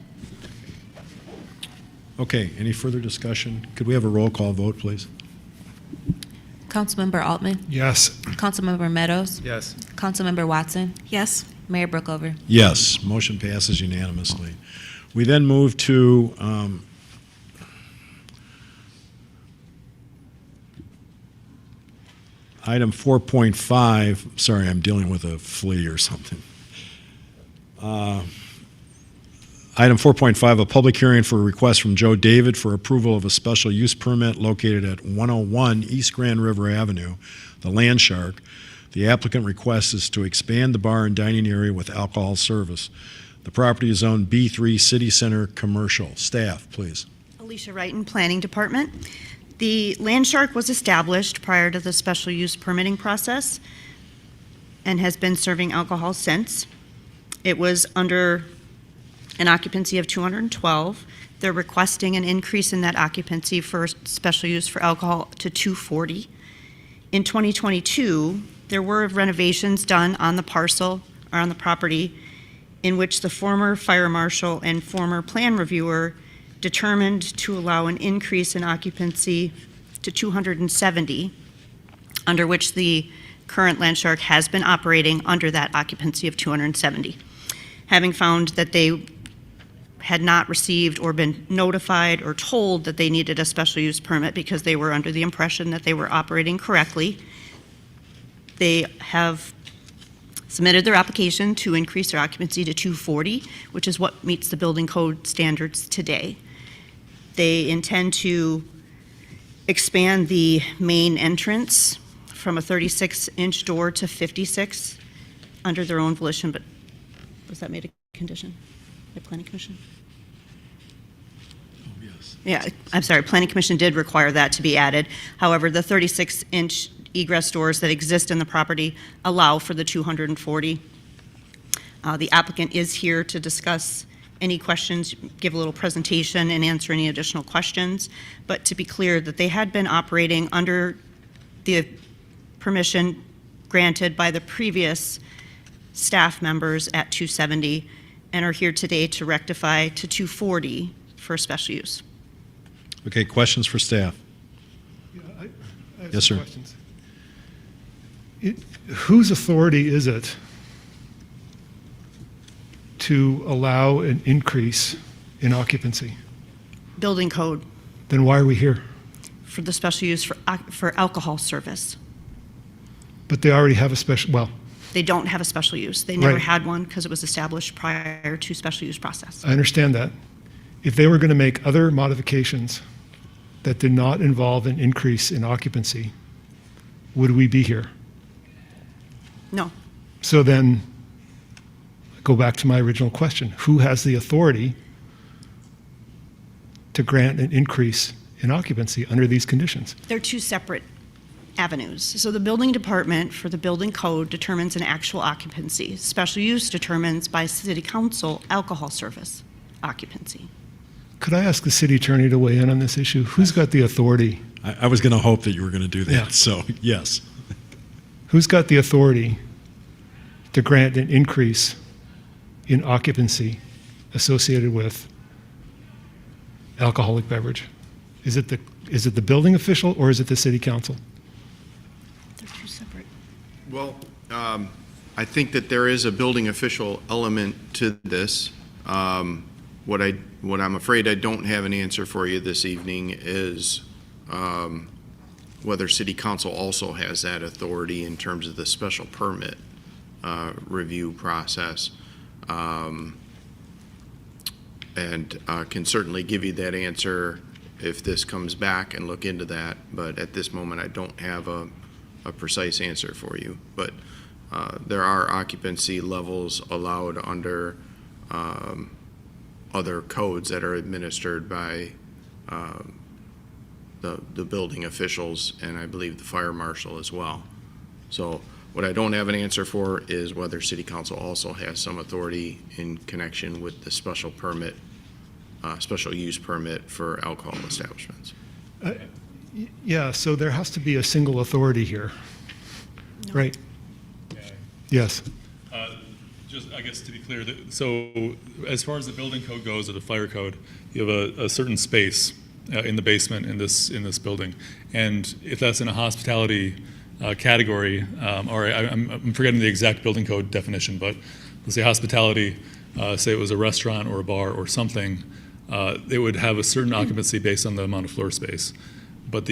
Okay, any further discussion? Could we have a roll call vote, please? Councilmember Altman? Yes. Councilmember Meadows? Yes. Councilmember Watson? Yes. Mayor Brookover? Yes, motion passes unanimously. We then move to Item 4.5, sorry, I'm dealing with a flea or something. Item 4.5, a public hearing for a request from Joe David for approval of a special use permit located at 101 East Grand River Avenue, the Land Shark. The applicant request is to expand the bar and dining area with alcohol service. The property is zoned B3 City Center Commercial. Staff, please. Alicia Wrighton, Planning Department. The Land Shark was established prior to the special use permitting process and has been serving alcohol since. It was under an occupancy of 212. They're requesting an increase in that occupancy for special use for alcohol to 240. In 2022, there were renovations done on the parcel or on the property in which the former fire marshal and former plan reviewer determined to allow an increase in occupancy to 270, under which the current Land Shark has been operating under that occupancy of 270. Having found that they had not received or been notified or told that they needed a special use permit because they were under the impression that they were operating correctly, they have submitted their application to increase their occupancy to 240, which is what meets the building code standards today. They intend to expand the main entrance from a 36-inch door to 56 under their own volition, but was that made a condition by Planning Commission? Oh, yes. Yeah, I'm sorry, Planning Commission did require that to be added. However, the 36-inch egress doors that exist in the property allow for the 240. The applicant is here to discuss any questions, give a little presentation, and answer any additional questions. But to be clear, that they had been operating under the permission granted by the previous staff members at 270 and are here today to rectify to 240 for special use. Okay, questions for staff? I have Yes, some sir. questions. Whose authority is it to allow an increase in occupancy? Building code Then why are we here? for the special use for alcohol service. But they already have a special, well, They don't have a special use. They never Right. had one because it was established prior to special use process. I understand that. If they were going to make other modifications that did not involve an increase in occupancy, would we be here? No. So then, go back to my original question. Who has the authority to grant an increase in occupancy under these conditions? They're two separate avenues. So the building department for the building code determines an actual occupancy. Special use determines by city council alcohol service occupancy. Could I ask the city attorney to weigh in on this issue? Who's got the authority? I was going to hope that you were going to do that, Yeah. so yes. Who's got the authority to grant an increase in occupancy associated with alcoholic beverage? Is it the building official or is it the city council? They're two separate. Well, I think that there is a building official element to this. What I'm afraid I don't have an answer for you this evening is whether city council also has that authority in terms of the special permit review process. And can certainly give you that answer if this comes back and look into that. But at this moment, I don't have a precise answer for you. But there are occupancy levels allowed under other codes that are administered by the building officials and I believe the fire marshal as well. So what I don't have an answer for is whether city council also has some authority in connection with the special permit, special use permit for alcohol establishments. Yeah, so there has to be a single authority here, right? Yes. Just, I guess to be clear, so as far as the building code goes or the fire code, you have a certain space in the basement in this building, and if that's in a hospitality category, or I'm forgetting the exact building code definition, but let's say hospitality, say it was a restaurant or a bar or something, it would have a certain occupancy based on the amount of floor space. But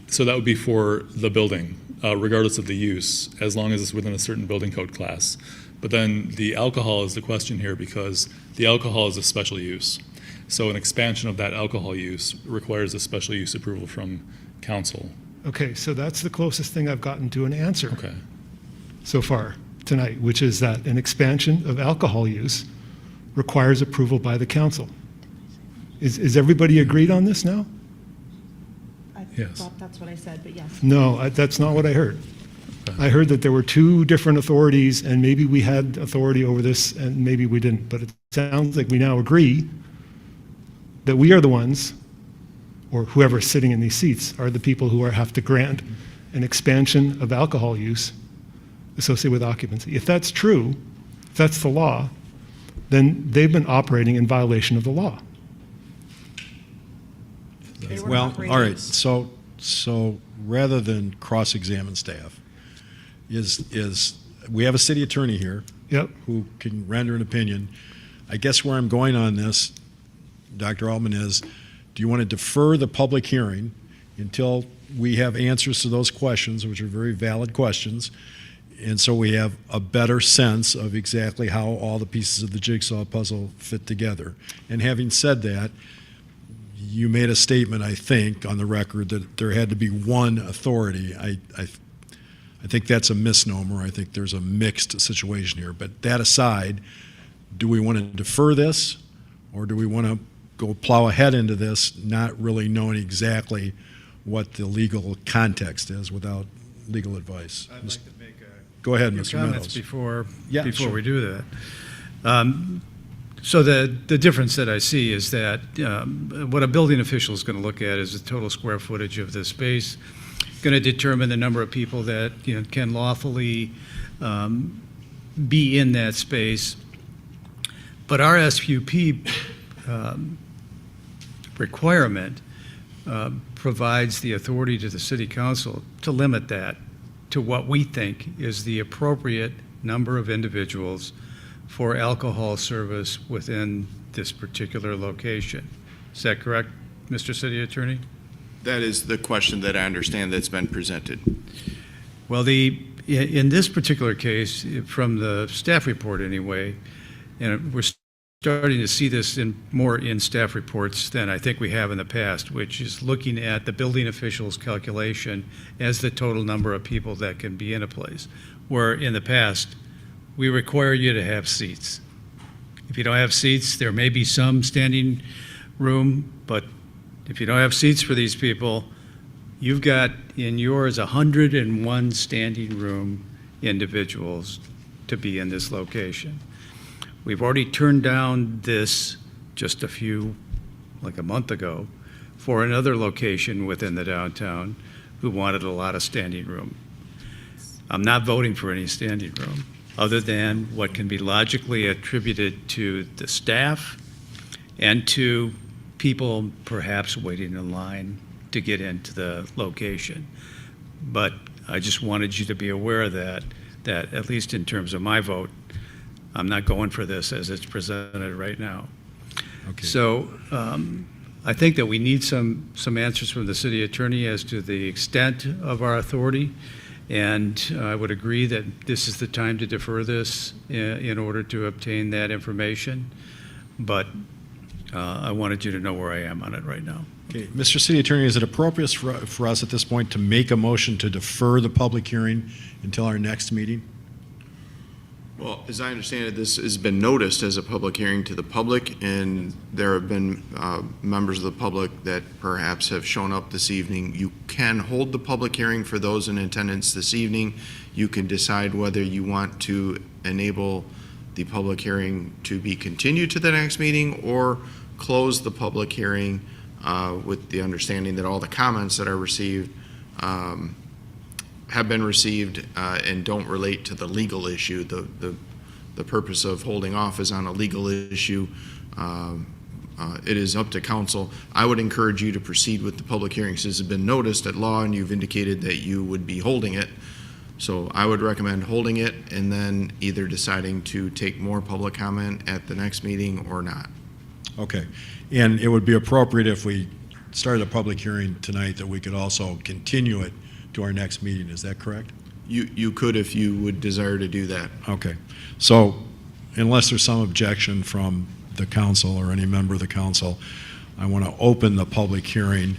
so that would be for the building. regardless of the use, as long as it's within a certain building code class. But then the alcohol is the question here because the alcohol is a special use. So an expansion of that alcohol use requires a special use approval from council. Okay, so that's the closest thing I've gotten to an answer so far tonight, which is that an expansion of alcohol use requires approval by the council. Is everybody agreed on this now? Yes. thought that's what I said, but yes. No, that's not what I heard. I heard that there were two different authorities, and maybe we had authority over this, and maybe we didn't. But it sounds like we now agree that we are the ones, or whoever's sitting in these seats, are the people who have to grant an expansion of alcohol use associated with occupancy. If that's true, if that's the law, then they've been operating in violation of the law. Well, all right, so rather than cross-examine staff, we have a city attorney here who can render an opinion. I guess where I'm going on this, Dr. Altman, is do you want to defer the public hearing until we have answers to those questions, which are very valid questions, and so we have a better sense of exactly how all the pieces of the jigsaw puzzle fit together? And having said that, you made a statement, I think, on the record that there had to be one authority. I think that's a misnomer. I think there's a mixed situation here. But that aside, do we want to defer this, or do we want to go plow ahead into this, not really knowing exactly what the legal context is without legal advice? I'd like to make Go ahead, few Mr. comments Meadows. before we do that. So the difference that I see is that what a building official is going to look at is the total square footage of the space, going to determine the number of people that can lawfully be in that space. But our SUP requirement provides the authority to the city council to limit that to what we think is the appropriate number of individuals for alcohol service within this particular location. Is that correct, Mr. City Attorney? That is the question that I understand that's been presented. Well, in this particular case, from the staff report anyway, and we're starting to see this more in staff reports than I think we have in the past, which is looking at the building official's calculation as the total number of people that can be in a place, where in the past, we require you to have seats. If you don't have seats, there may be some standing room, but if you don't have seats for these people, you've got in yours 101 standing room individuals to be in this location. We've already turned down this just like a month ago, for another location within the downtown who wanted a lot of standing room. I'm not voting for any standing room, other than what can be logically attributed to the staff and to people perhaps waiting in line to get into the location. But I just wanted you to be aware of that at least in terms of my vote, I'm not going for this as it's presented right now. Okay. So I think that we need some answers from the city attorney as to the extent of our authority. And I would agree that this is the time to defer this in order to obtain that information. But I wanted you to know where I am on it right now. Okay, Mr. City Attorney, is it appropriate for us at this point to make a motion to defer the public hearing until our next meeting? Well, as I understand it, this has been noticed as a public hearing to the public, and there have been members of the public that perhaps have shown up this evening. You can hold the public hearing for those in attendance this evening. You can decide whether you want to enable the public hearing to be continued to the next meeting or close the public hearing with the understanding that all the comments that are received have been received and don't relate to the legal issue. The purpose of holding off is on a legal issue. It is up to council. I would encourage you to proceed with the public hearings. This has been noticed at law, and you've indicated that you would be holding it. So I would recommend holding it and then either deciding to take more public comment at the next meeting or not. Okay. And it would be appropriate if we started a public hearing tonight that we could also continue it to our next meeting. Is that correct? You could if you would desire to do that. Okay. So unless there's some objection from the council or any member of the council, I want to open the public hearing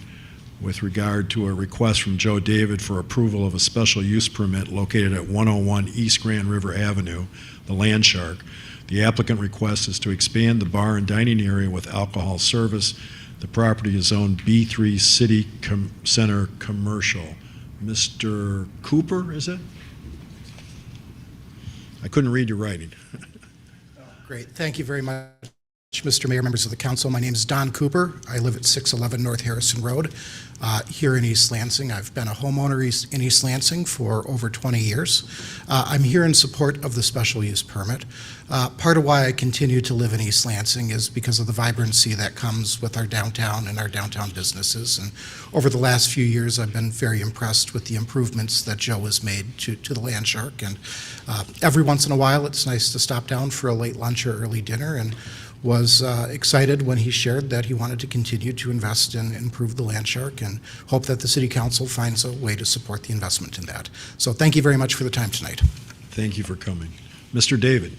with regard to a request from Joe David for approval of a special use permit located at 101 East Grand River Avenue, the Land Shark. The applicant request is to expand the bar and dining area with alcohol service. The property is zoned B3 City Center Commercial. Mr. Cooper, is it? I couldn't read your writing. Great. Thank you very much, Mr. Mayor, members of the council. My name is Don Cooper. I live at 611 North Harrison Road here in East Lansing. I've been a homeowner in East Lansing for over 20 years. I'm here in support of the special use permit. Part of why I continue to live in East Lansing is because of the vibrancy that comes with our downtown and our downtown businesses. And over the last few years, I've been very impressed with the improvements that Joe has made to the Land Shark. And every once in a while, it's nice to stop down for a late lunch or early dinner, and was excited when he shared that he wanted to continue to invest and improve the Land Shark, and hope that the City Council finds a way to support the investment in that. So thank you very much for the time tonight. Thank you for coming. Mr. David.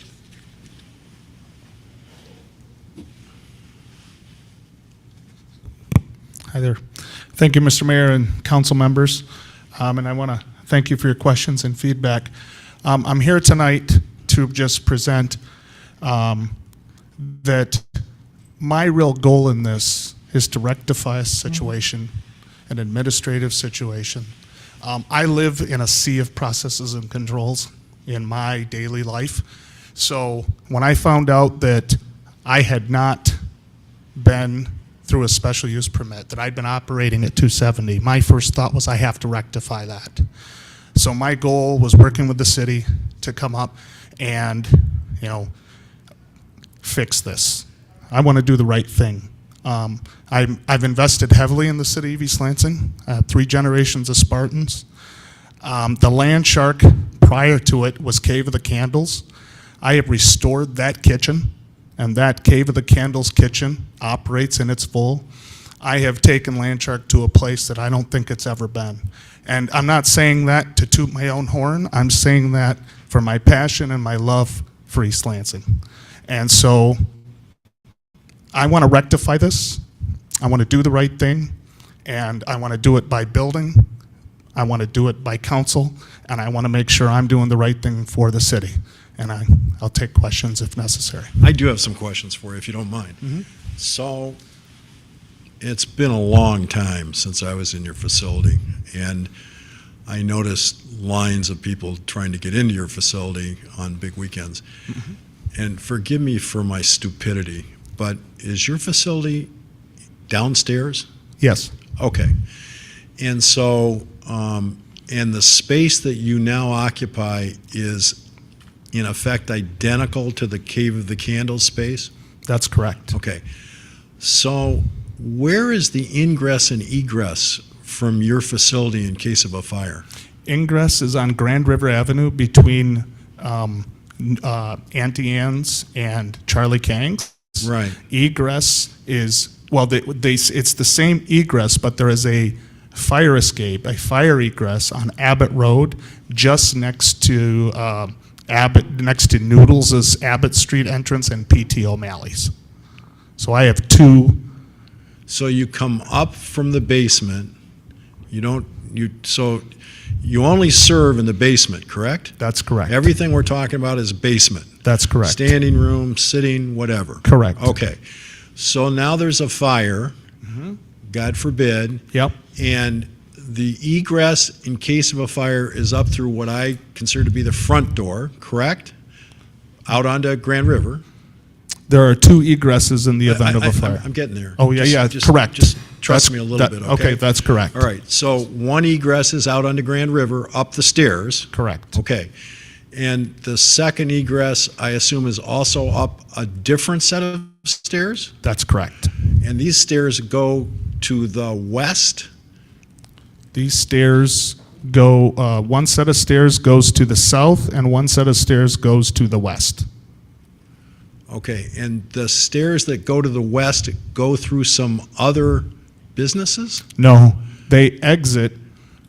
Hi there. Thank you, Mr. Mayor and council members. And I want to thank you for your questions and feedback. I'm here tonight to just present that my real goal in this is to rectify a situation, an administrative situation. I live in a sea of processes and controls in my daily life. So when I found out that I had not been through a special use permit, that I'd been operating at 270, my first thought was I have to rectify that. So my goal was working with the city to come up and, fix this. I want to do the right thing. I've invested heavily in the city of East Lansing. I have 3 generations of Spartans. The Land Shark, prior to it, was Cave of the Candles. I have restored that kitchen, and that Cave of the Candles kitchen operates in its full. I have taken Land Shark to a place that I don't think it's ever been. And I'm not saying that to toot my own horn. I'm saying that for my passion and my love for East Lansing. And so I want to rectify this. I want to do the right thing, and I want to do it by building. I want to do it by council, and I want to make sure I'm doing the right thing for the city. And I'll take questions if necessary. I do have some questions for you, if you don't mind. So it's been a long time since I was in your facility, and I noticed lines of people trying to get into your facility on big weekends. And forgive me for my stupidity, but is your facility downstairs? Yes. Okay. And so, and the space that you now occupy is in effect identical to the Cave of the Candles space? That's correct. Okay. So where is the ingress and egress from your facility in case of a fire? Ingress is on Grand River Avenue between Auntie Anne's and Charlie Kang's. Right. Egress is, well, it's the same egress, but there is a fire escape, a fire egress on Abbott Road, just next to next to Noodles' Abbott Street entrance and P.T. O'Malley's. So I have 2. So you come up from the basement. So you only serve in the basement, correct? That's correct. Everything we're talking about is basement. That's correct. Standing room, sitting, whatever. Correct. Okay. So now there's a fire, God forbid. Yep. And the egress in case of a fire is up through what I consider to be the front door, correct? Out onto Grand River. There are 2 egresses in the event of a fire. I'm getting there. Oh, yeah, correct. Just trust me a little bit, okay? Okay, that's correct. All right, so one egress is out onto Grand River, up the stairs. Correct. Okay. And the second egress, I assume, is also up a different set of stairs? That's correct. And these stairs go to the west? These stairs go, one set of stairs goes to the south, and one set of stairs goes to the west. Okay, and the stairs that go to the west go through some other businesses? No, they exit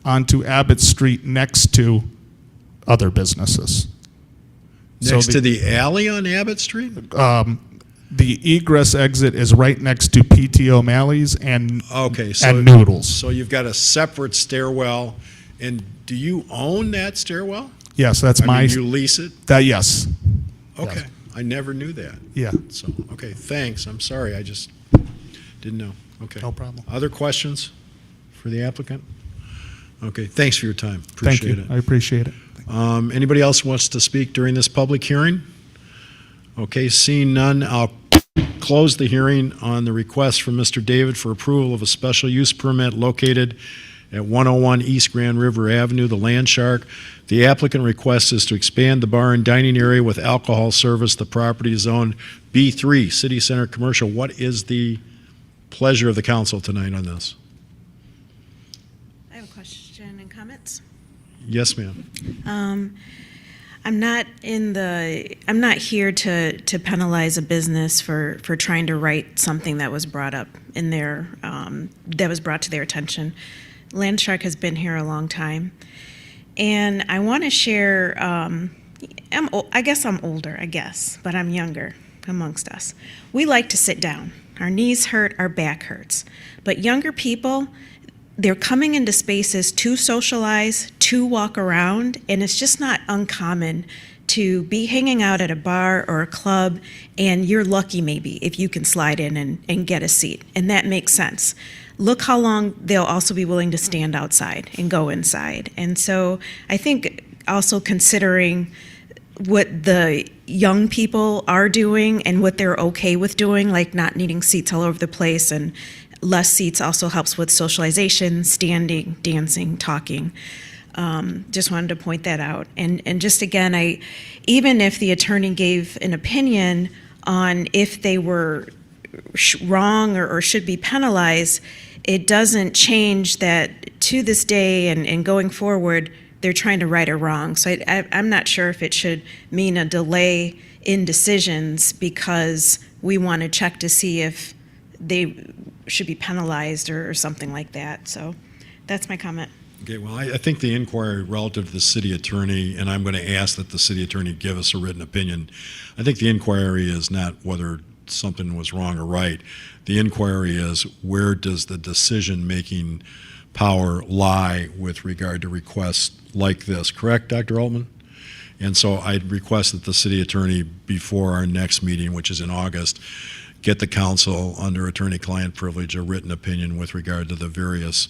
onto Abbott Street next to other businesses. So Next to the alley on Abbott Street? The egress exit is right next to PT O'Malley's and Noodles. So you've got a separate stairwell, and do you own that stairwell? Yes, that's I mean, my. you lease it? Yes. Okay, Yes. I never knew that. Yeah. So, okay, thanks, I'm sorry, I just didn't know. Okay. No problem. Other questions for the applicant? Okay, thanks for your time, Thank appreciate you. it. I appreciate it. Anybody else wants to speak during this public hearing? Okay, seeing none, I'll close the hearing on the request from Mr. David for approval of a special use permit located at 101 East Grand River Avenue, the Land Shark. The applicant request is to expand the bar and dining area with alcohol service. The property is zoned B3, City Center Commercial. What is the pleasure of the council tonight on this? I have a question and comments. Yes, ma'am. I'm not here to penalize a business for trying to right something that was brought up in their, that was brought to their attention. Land Shark has been here a long time. And I want to share, I guess I'm older, but I'm younger amongst us. We like to sit down. Our knees hurt, our back hurts. But younger people, they're coming into spaces to socialize, to walk around, and it's just not uncommon to be hanging out at a bar or a club, and you're lucky maybe if you can slide in and get a seat, and that makes sense. Look how long they'll also be willing to stand outside and go inside. And so I think also considering what the young people are doing and what they're okay with doing, like not needing seats all over the place, and less seats also helps with socialization, standing, dancing, talking. Just wanted to point that out. And just again, even if the attorney gave an opinion on if they were wrong or should be penalized, it doesn't change that to this day and going forward, they're trying to right a wrong. So I'm not sure if it should mean a delay in decisions because we want to check to see if they should be penalized or something like that. So that's my comment. Okay, well, I think the inquiry relative to the city attorney, and I'm going to ask that the city attorney give us a written opinion. I think the inquiry is not whether something was wrong or right. The inquiry is where does the decision-making power lie with regard to requests like this, correct, Dr. Altman? And so I'd request that the city attorney, before our next meeting, which is in August, get the council under attorney-client privilege a written opinion with regard to the various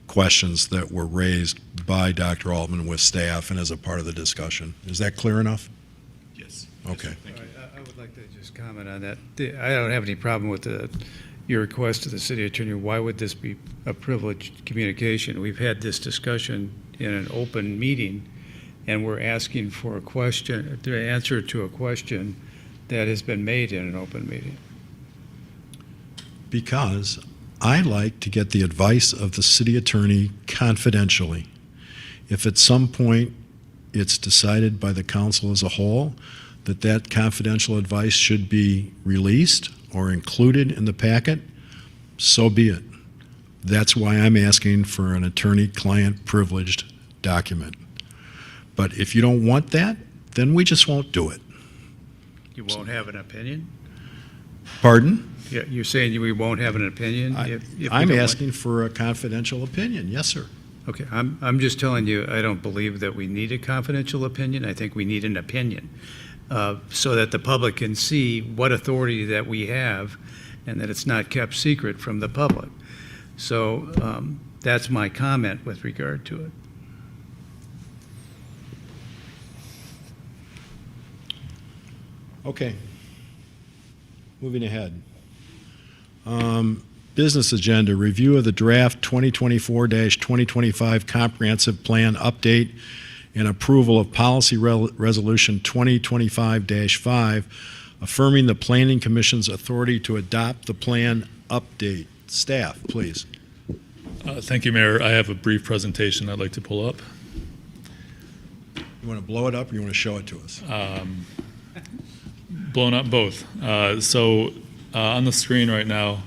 questions that were raised by Dr. Altman with staff and as a part of the discussion. Is that clear enough? Yes. Okay. I would like to just comment on that. I don't have any problem with your request to the city attorney. Why would this be a privileged communication? We've had this discussion in an open meeting, and we're asking for a question, the answer to a question that has been made in an open meeting. Because I like to get the advice of the city attorney confidentially. If at some point it's decided by the council as a whole that that confidential advice should be released or included in the packet, so be it. That's why I'm asking for an attorney-client privileged document. But if you don't want that, then we just won't do it. You won't have an opinion? Pardon? Yeah, you're saying we won't have an opinion? if we I'm don't want- asking for a confidential opinion. Yes, sir. Okay, I'm just telling you, I don't believe that we need a confidential opinion. I think we need an opinion so that the public can see what authority that we have and that it's not kept secret from the public. So that's my comment with regard to it. Okay. Moving ahead. Business agenda, review of the draft 2024-2025 comprehensive plan update and approval of policy resolution 2025-5, affirming the Planning Commission's authority to adopt the plan update. Staff, please. Thank you, Mayor. I have a brief presentation I'd like to pull up. You want to blow it up or you want to show it to us? Blown up both. On the screen right now,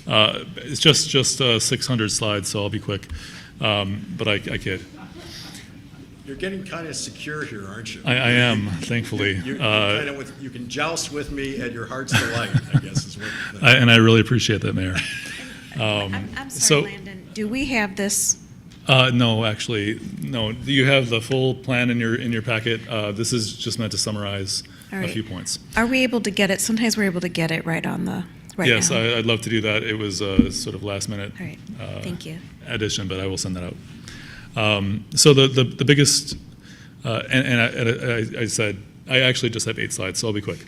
it's just 600 slides, so I'll be quick. But I kid. You're getting kind of secure here, aren't you? I am, thankfully. You can joust with me at your heart's delight, I guess is what. And I really appreciate that, Mayor. I'm sorry, Landon. Do we have this? No, actually, no. You have the full plan in your packet. This is just meant to summarize All a right. few points. Are we able to get it? Sometimes we're able to get it right on the Yes, now. I'd love to do that. It was a sort of last minute All right. Thank you. addition, but I will send that out. So the biggest, I said, I actually just have 8 slides, so I'll be quick.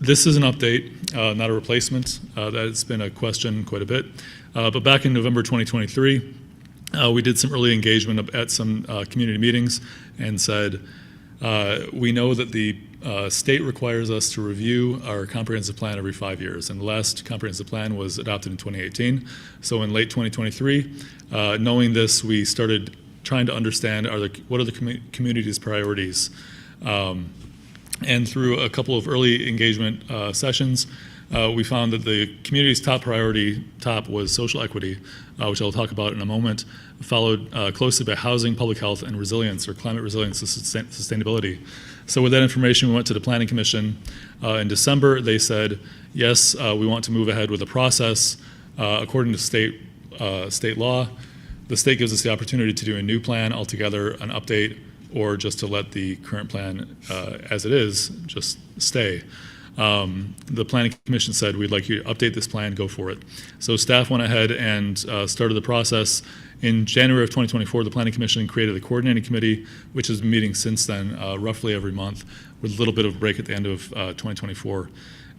This is an update, not a replacement. That's been a question quite a bit. But back in November 2023, we did some early engagement at some community meetings and said, we know that the state requires us to review our comprehensive plan every 5 years, and the last comprehensive plan was adopted in 2018. So in late 2023, knowing this, we started trying to understand what are the community's priorities. And through a couple of early engagement sessions, we found that the community's top priority was social equity, which I'll talk about in a moment, followed closely by housing, public health, and resilience, or climate resilience and sustainability. So with that information, we went to the Planning Commission. In December, they said, yes, we want to move ahead with the process. According to state law, the state gives us the opportunity to do a new plan altogether, an update, or just to let the current plan as it is just stay. The Planning Commission said, we'd like you to update this plan, go for it. So staff went ahead and started the process. In January of 2024, the Planning Commission created a coordinating committee, which has been meeting since then, roughly every month, with a little bit of a break at the end of 2024.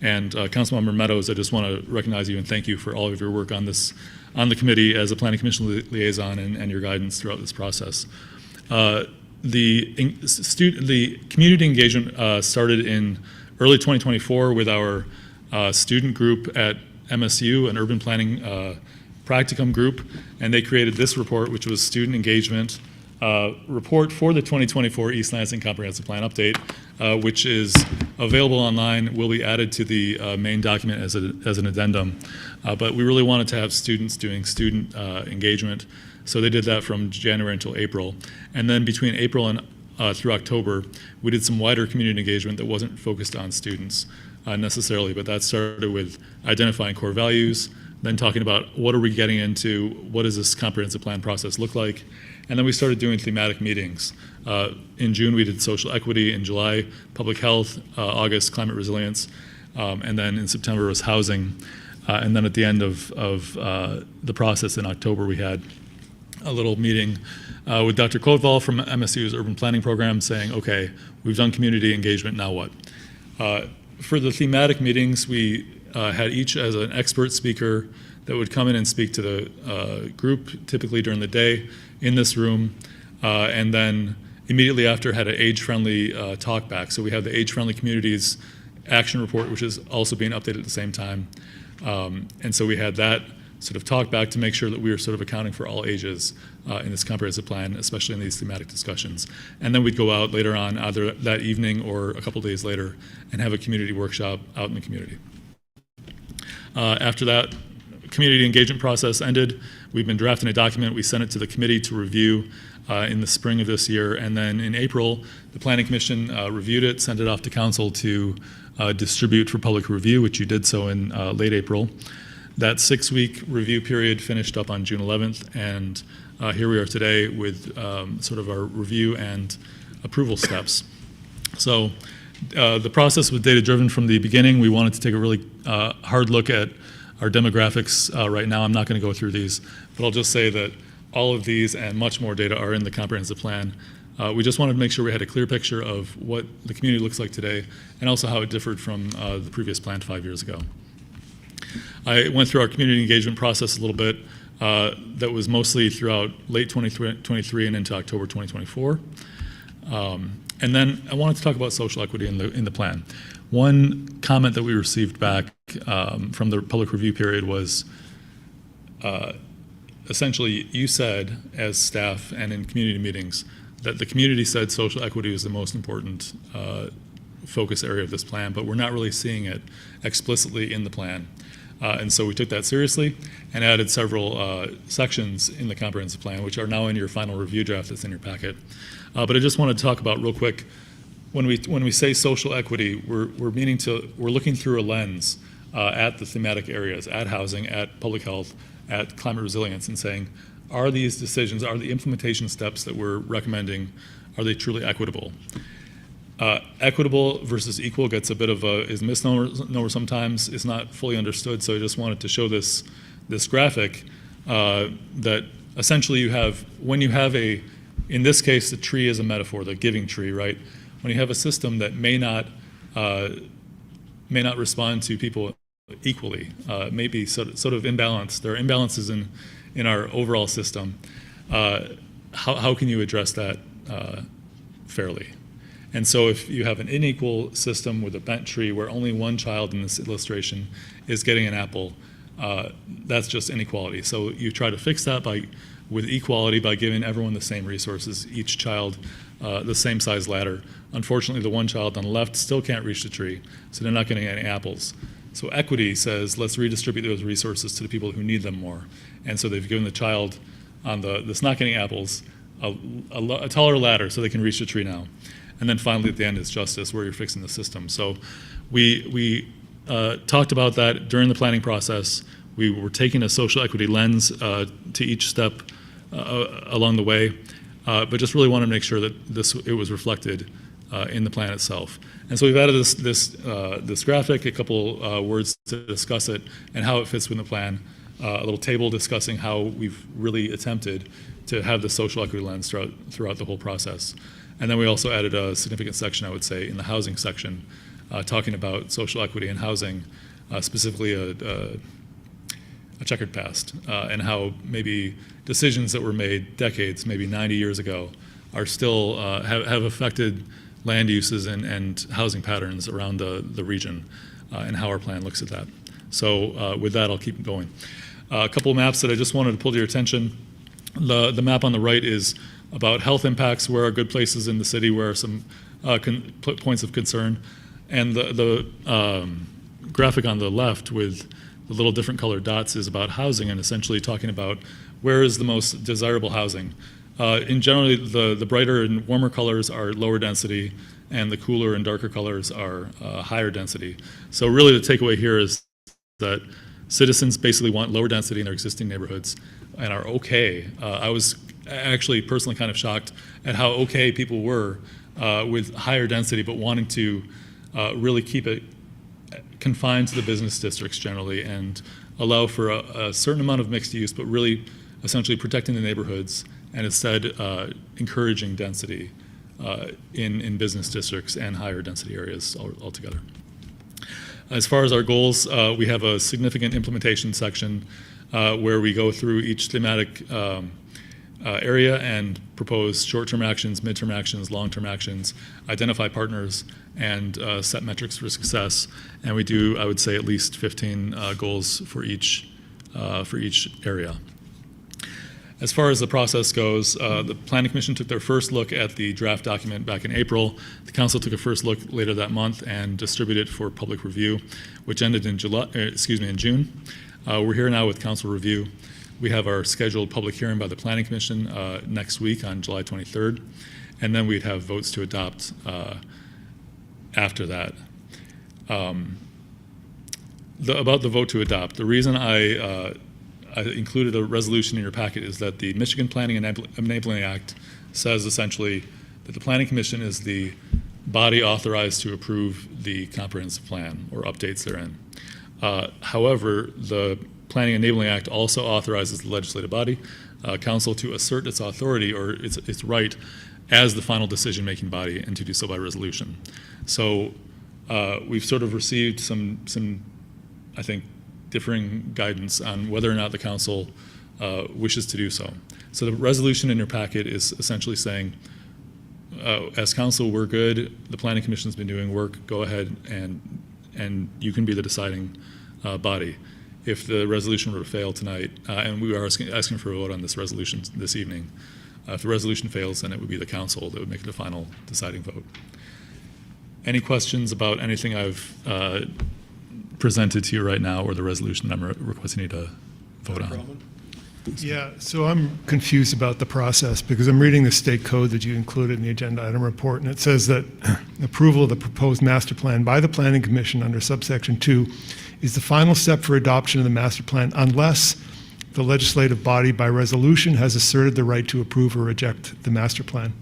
And Councilmember Meadows, I just want to recognize you and thank you for all of your work on this, on the committee as a Planning Commission liaison and your guidance throughout this process. The community engagement started in early 2024 with our student group at MSU, an urban planning practicum group, and they created this report, which was student engagement report for the 2024 East Lansing Comprehensive Plan Update, which is available online, will be added to the main document as an addendum. But we really wanted to have students doing student engagement, so they did that from January until April. And then between April and through October, we did some wider community engagement that wasn't focused on students necessarily, but that started with identifying core values, then talking about what are we getting into, what does this comprehensive plan process look like, and then we started doing thematic meetings. In June, we did social equity. In July, public health. August, climate resilience. And then in September was housing. And then at the end of the process in October, we had a little meeting with Dr. Koval from MSU's urban planning program saying, okay, we've done community engagement, now what? For the thematic meetings, we had each as an expert speaker that would come in and speak to the group, typically during the day in this room, and then immediately after had an age-friendly talk back. So we have the Age-Friendly Communities Action Report, which is also being updated at the same time. And so we had that sort of talk back to make sure that we were sort of accounting for all ages in this comprehensive plan, especially in these thematic discussions. And then we'd go out later on, either that evening or a couple days later, and have a community workshop out in the community. After that community engagement process ended, we've been drafting a document. We sent it to the committee to review in the spring of this year. And then in April, the Planning Commission reviewed it, sent it off to council to distribute for public review, which you did so in late April. That 6-week review period finished up on June 11th, and here we are today with sort of our review and approval steps. So the process was data-driven from the beginning. We wanted to take a really hard look at our demographics right now. I'm not going to go through these, but I'll just say that all of these and much more data are in the comprehensive plan. We just wanted to make sure we had a clear picture of what the community looks like today and also how it differed from the previous plan 5 years ago. I went through our community engagement process a little bit. That was mostly throughout late 2023 and into October 2024. And then I wanted to talk about social equity in the plan. One comment that we received back from the public review period was essentially you said as staff and in community meetings that the community said social equity was the most important focus area of this plan, but we're not really seeing it explicitly in the plan. And so we took that seriously and added several sections in the comprehensive plan, which are now in your final review draft that's in your packet. But I just wanted to talk about real quick, when we say social equity, we're looking through a lens at the thematic areas, at housing, at public health, at climate resilience, and saying, are these decisions, are the implementation steps that we're recommending, are they truly equitable? Equitable versus equal gets a bit of is misnomer sometimes. It's not fully understood. So I just wanted to show this graphic that essentially when you have in this case, the tree is a metaphor, the giving tree, right? When you have a system that may not respond to people equally, maybe sort of imbalanced. There are imbalances in our overall system. How can you address that fairly? And so if you have an unequal system with a bent tree where only one child in this illustration is getting an apple, that's just inequality. So you try to fix that with equality by giving everyone the same resources, each child the same size ladder. Unfortunately, the one child on the left still can't reach the tree, so they're not getting any apples. So equity says, let's redistribute those resources to the people who need them more. And so they've given the child that's not getting apples a taller ladder so they can reach the tree now. And then finally at the end is justice, where you're fixing the system. So we talked about that during the planning process. We were taking a social equity lens to each step along the way, but just really wanted to make sure that it was reflected in the plan itself. And so we've added this graphic, a couple words to discuss it and how it fits within the plan, a little table discussing how we've really attempted to have the social equity lens throughout the whole process. And then we also added a significant section, I would say, in the housing section, talking about social equity in housing, specifically a checkered past, and how maybe decisions that were made decades, maybe 90 years ago, are still have affected land uses and housing patterns around the region, and how our plan looks at that. So with that, I'll keep going. A couple of maps that I just wanted to pull to your attention. The map on the right is about health impacts, where are good places in the city, where are some points of concern. And the graphic on the left with the little different colored dots is about housing, and essentially talking about where is the most desirable housing. In generally, the brighter and warmer colors are lower density, and the cooler and darker colors are higher density. So really the takeaway here is that citizens basically want lower density in their existing neighborhoods and are okay. I was actually personally kind of shocked at how okay people were with higher density, but wanting to really keep it confined to the business districts generally and allow for a certain amount of mixed use, but really essentially protecting the neighborhoods and instead encouraging density in business districts and higher density areas altogether. As far as our goals, we have a significant implementation section where we go through each thematic area and propose short-term actions, mid-term actions, long-term actions, identify partners, and set metrics for success. And we do, I would say, at least 15 goals for each area. As far as the process goes, the Planning Commission took their first look at the draft document back in April. The Council took a first look later that month and distributed it for public review, which ended in June. We're here now with Council review. We have our scheduled public hearing by the Planning Commission next week on July 23rd, and then we'd have votes to adopt after that. About the vote to adopt, the reason I included a resolution in your packet is that the Michigan Planning and Enabling Act says essentially that the Planning Commission is the body authorized to approve the comprehensive plan or updates therein. However, the Planning and Enabling Act also authorizes the legislative body, council, to assert its authority or its right as the final decision-making body, and to do so by resolution. So we've sort of received some I think, differing guidance on whether or not the council wishes to do so. So the resolution in your packet is essentially saying, as council, we're good. The Planning Commission's been doing work. Go ahead and you can be the deciding body. If the resolution were to fail tonight, and we are asking for a vote on this resolution this evening, if the resolution fails, then it would be the council that would make the final deciding vote. Any questions about anything I've presented to you right now, or the resolution I'm requesting you to vote on. Yeah, so I'm confused about the process because I'm reading the state code that you included in the agenda item report, and it says that approval of the proposed master plan by the Planning Commission under subsection 2 is the final step for adoption of the master plan unless the legislative body by resolution has asserted the right to approve or reject the master plan.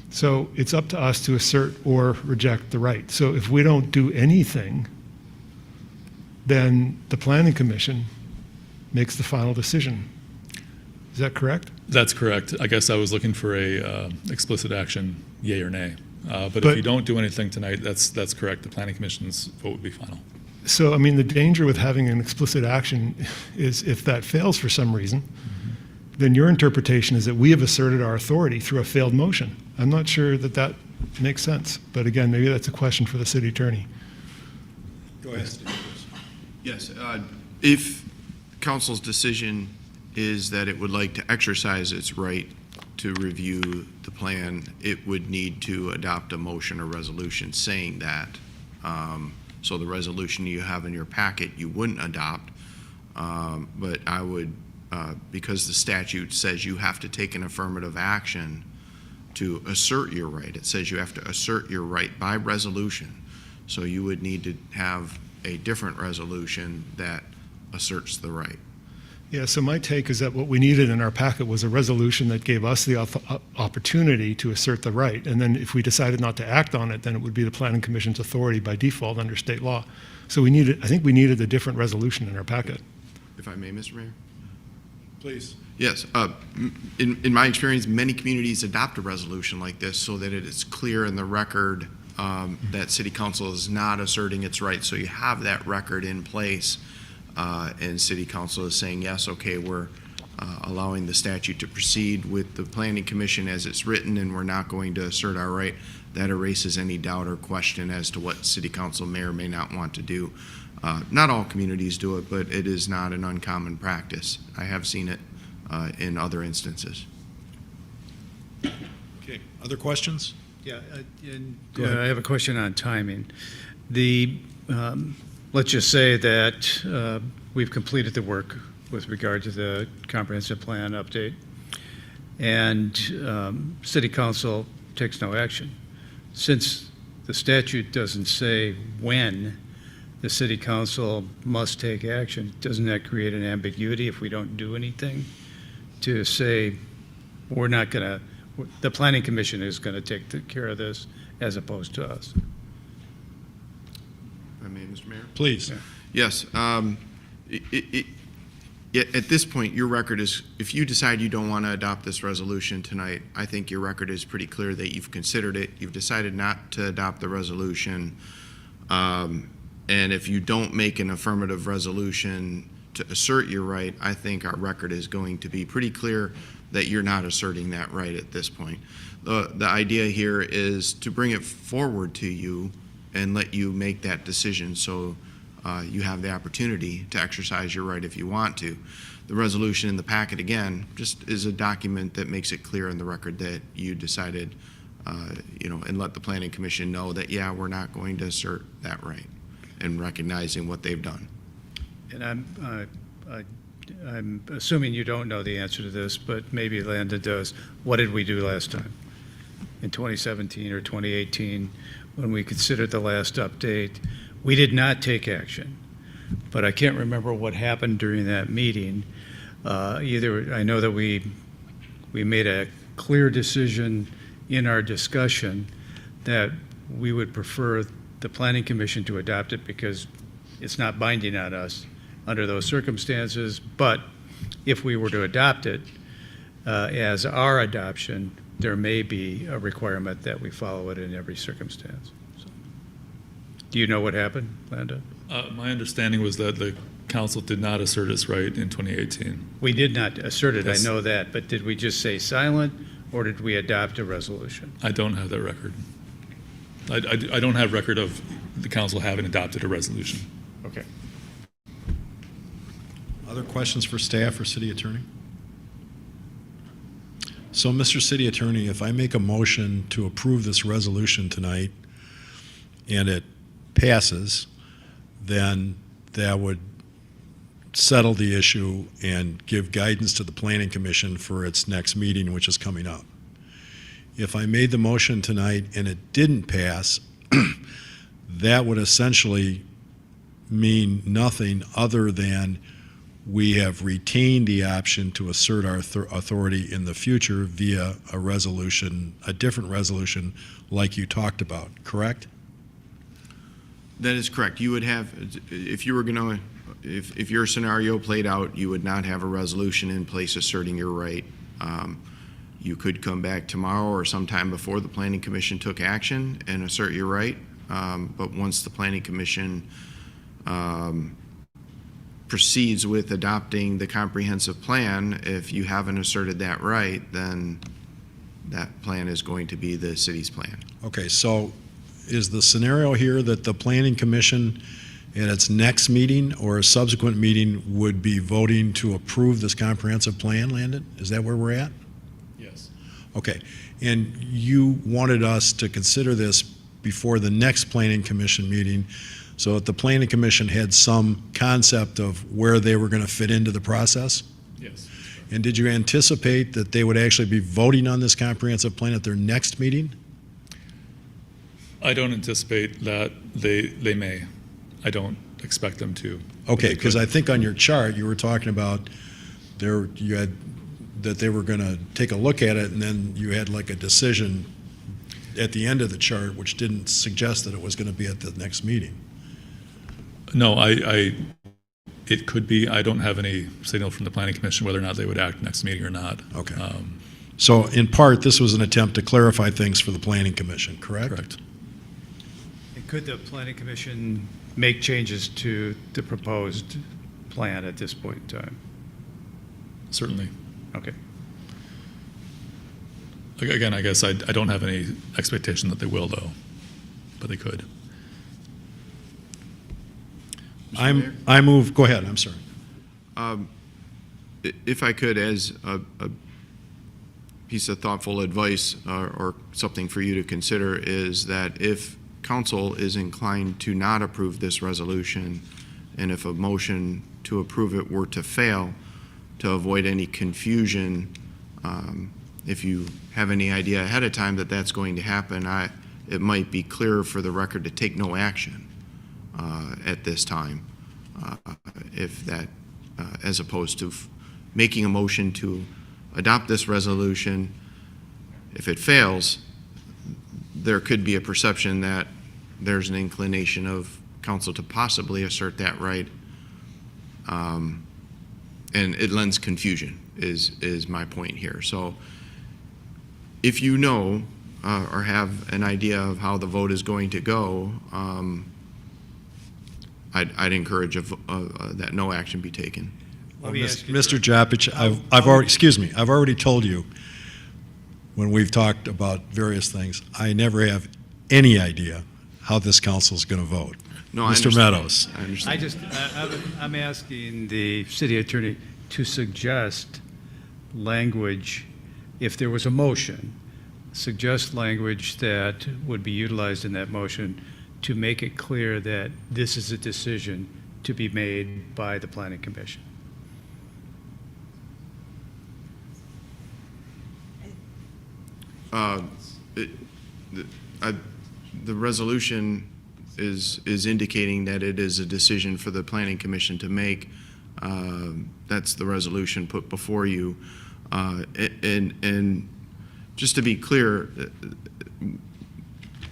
So it's up to us to assert or reject the right. So if we don't do anything, then the Planning Commission makes the final decision. Is that correct? That's correct. I guess I was looking for a explicit action, yay or nay. But if you don't do anything tonight, that's correct. The Planning Commission's vote would be final. So, I mean, the danger with having an explicit action is if that fails for some reason, then your interpretation is that we have asserted our authority through a failed motion. I'm not sure that that makes sense. But again, maybe that's a question for the city attorney. Go ahead. Yes, if council's decision is that it would like to exercise its right to review the plan, it would need to adopt a motion or resolution saying that. So the resolution you have in your packet, you wouldn't adopt, but I would, because the statute says you have to take an affirmative action to assert your right. It says you have to assert your right by resolution. So you would need to have a different resolution that asserts the right. Yeah, so my take is that what we needed in our packet was a resolution that gave us the opportunity to assert the right. And then if we decided not to act on it, then it would be the Planning Commission's authority by default under state law. So I think we needed a different resolution in our packet. If I may, Mr. Mayor? Please. Yes. In my experience, many communities adopt a resolution like this so that it is clear in the record that City Council is not asserting its right. So you have that record in place. And City Council is saying, yes, okay, we're allowing the statute to proceed with the Planning Commission as it's written, and we're not going to assert our right. That erases any doubt or question as to what City Council may or may not want to do. Not all communities do it, but it is not an uncommon practice. I have seen it in other instances. Okay, other questions? Yeah, Go ahead. I have a question on timing. Let's just say that we've completed the work with regard to the comprehensive plan update, and City Council takes no action. Since the statute doesn't say when the City Council must take action, doesn't that create an ambiguity if we don't do anything to say we're not going to, the Planning Commission is going to take care of this as opposed to us? If I may, Mr. Mayor? Please. Yes. At this point, your record is, if you decide you don't want to adopt this resolution tonight, I think your record is pretty clear that you've considered it. You've decided not to adopt the resolution. And if you don't make an affirmative resolution to assert your right, I think our record is going to be pretty clear that you're not asserting that right at this point. The idea here is to bring it forward to you and let you make that decision so you have the opportunity to exercise your right if you want to. The resolution in the packet, again, just is a document that makes it clear in the record that you decided, and let the Planning Commission know that, yeah, we're not going to assert that right, and recognizing what they've done. And I'm assuming you don't know the answer to this, but maybe Landon does. What did we do last time? In 2017 or 2018, when we considered the last update, we did not take action. But I can't remember what happened during that meeting. Either I know that we made a clear decision in our discussion that we would prefer the Planning Commission to adopt it because it's not binding on us under those circumstances. But if we were to adopt it as our adoption, there may be a requirement that we follow it in every circumstance. So, do you know what happened, Landa? My understanding was that the council did not assert its right in 2018. We did not assert it, Yes. I know that, but did we just say silent, or did we adopt a resolution? I don't have that record. I don't have record of the council having adopted a resolution. Okay. Other questions for staff or city attorney? So, Mr. City Attorney, if I make a motion to approve this resolution tonight and it passes, then that would settle the issue and give guidance to the Planning Commission for its next meeting, which is coming up. If I made the motion tonight and it didn't pass, that would essentially mean nothing other than we have retained the option to assert our authority in the future via a resolution, a different resolution like you talked about, correct? That is correct. You would have, if you were going to, if your scenario played out, you would not have a resolution in place asserting your right. You could come back tomorrow or sometime before the Planning Commission took action and assert your right. But once the Planning Commission proceeds with adopting the comprehensive plan, if you haven't asserted that right, then that plan is going to be the city's plan. Okay, so is the scenario here that the Planning Commission at its next meeting or a subsequent meeting would be voting to approve this comprehensive plan, Landon? Is that where we're at? Yes. Okay, and you wanted us to consider this before the next Planning Commission meeting so that the Planning Commission had some concept of where they were going to fit into the process? Yes. And did you anticipate that they would actually be voting on this comprehensive plan at their next meeting? I don't anticipate that they may. I don't expect them to. Okay, because I think on your chart, you were talking about you had that they were going to take a look at it, and then you had like a decision at the end of the chart, which didn't suggest that it was going to be at the next meeting. No, it could be. I don't have any signal from the Planning Commission whether or not they would act next meeting or not. Okay. So in part, this was an attempt to clarify things for the Planning Commission, correct? Correct. And could the Planning Commission make changes to the proposed plan at this point in time? Certainly. Okay. Again, I guess I don't have any expectation that they will, though, but they could. I move, go ahead, I'm sorry. If I could, as a piece of thoughtful advice or something for you to consider, is that if council is inclined to not approve this resolution, and if a motion to approve it were to fail, to avoid any confusion, if you have any idea ahead of time that that's going to happen, it might be clearer for the record to take no action at this time, if that, as opposed to making a motion to adopt this resolution. If it fails, there could be a perception that there's an inclination of council to possibly assert that right, and it lends confusion, is my point here. So if you know or have an idea of how the vote is going to go, I'd encourage that no action be taken. Mr. Joppich, I've already told you when we've talked about various things, I never have any idea how this council is going to vote. No, Mr. Meadows. I understand. I'm asking the city attorney to suggest language, if there was a motion, suggest language that would be utilized in that motion to make it clear that this is a decision to be made by the Planning Commission. The resolution is indicating that it is a decision for the Planning Commission to make. That's the resolution put before you. And just to be clear,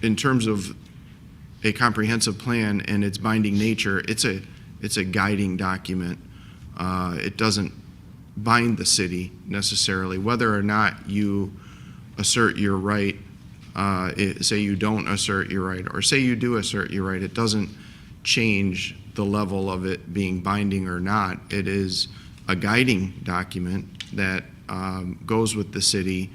in terms of a comprehensive plan and its binding nature, it's a guiding document. It doesn't bind the city necessarily. Whether or not you assert your right, say you don't assert your right, or say you do assert your right, it doesn't change the level of it being binding or not. It is a guiding document that goes with the city,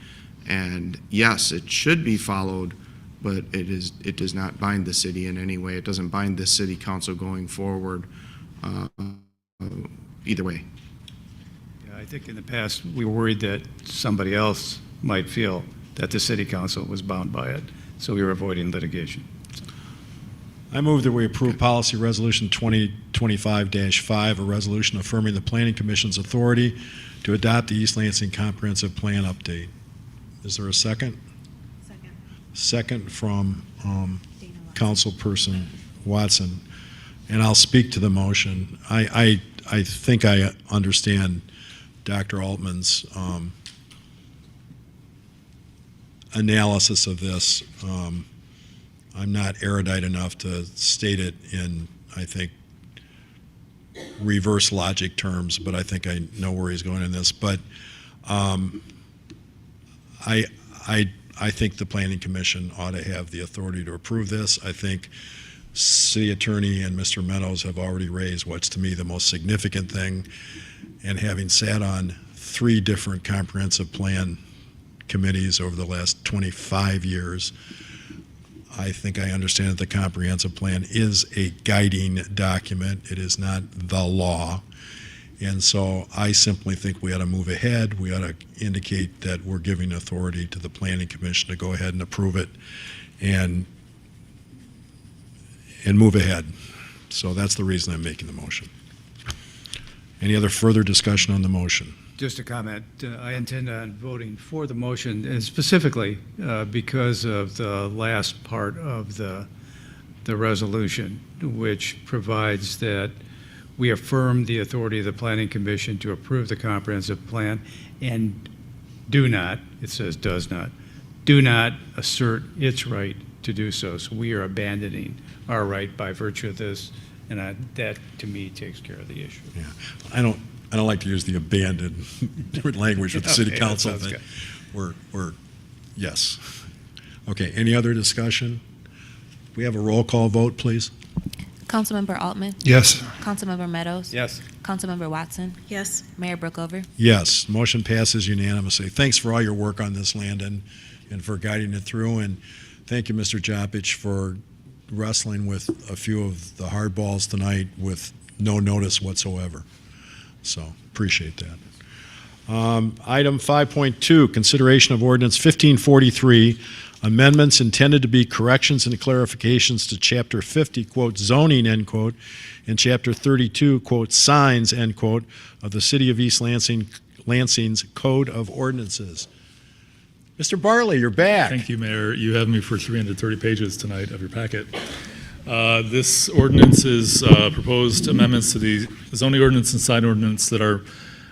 and yes, it should be followed, but it does not bind the city in any way. It doesn't bind the city council going forward either way. Yeah, I think in the past, we were worried that somebody else might feel that the city council was bound by it, so we were avoiding litigation. I move that we approve Policy Resolution 2025-5, a resolution affirming the Planning Commission's authority to adopt the East Lansing Comprehensive Plan update. Is there a second? Second. Second from Councilperson Watson. And I'll speak to the motion. I think I understand Dr. Altman's analysis of this. I'm not erudite enough to state it in, I think, reverse logic terms, but I think I know where he's going in this. But I think the Planning Commission ought to have the authority to approve this. I think City Attorney and Mr. Meadows have already raised what's to me the most significant thing. And having sat on 3 different comprehensive plan committees over the last 25 years, I think I understand that the comprehensive plan is a guiding document. It is not the law. And so I simply think we ought to move ahead. We ought to indicate that we're giving authority to the Planning Commission to go ahead and approve it and move ahead. So that's the reason I'm making the motion. Any other further discussion on the motion? Just a comment. I intend on voting for the motion, and specifically because of the last part of the resolution, which provides that we affirm the authority of the Planning Commission to approve the comprehensive plan and do not, it says does not, do not assert its right to do so. So we are abandoning our right by virtue of this, and that, to me, takes care of the issue. Yeah, I don't like to use the abandoned language with the city Okay, council, that sounds but we're, yes. Okay, any other discussion? We have a roll call vote, please. Councilmember Altman? Yes. Councilmember Meadows? Yes. Councilmember Watson? Yes. Mayor Brookover? Yes, motion passes unanimously. Thanks for all your work on this, Landon, and for guiding it through. And thank you, Mr. Jopich, for wrestling with a few of the hard balls tonight with no notice whatsoever. So appreciate that. Item 5.2, consideration of ordinance 1543, amendments intended to be corrections and clarifications to Chapter 50, quote, zoning, end quote, and Chapter 32, quote, signs, end quote, of the City of East Lansing's Code of Ordinances. Mr. Barley, you're back. Thank you, Mayor. You have me for 330 pages tonight of your packet. This ordinance is proposed amendments to the zoning ordinance and sign ordinance that are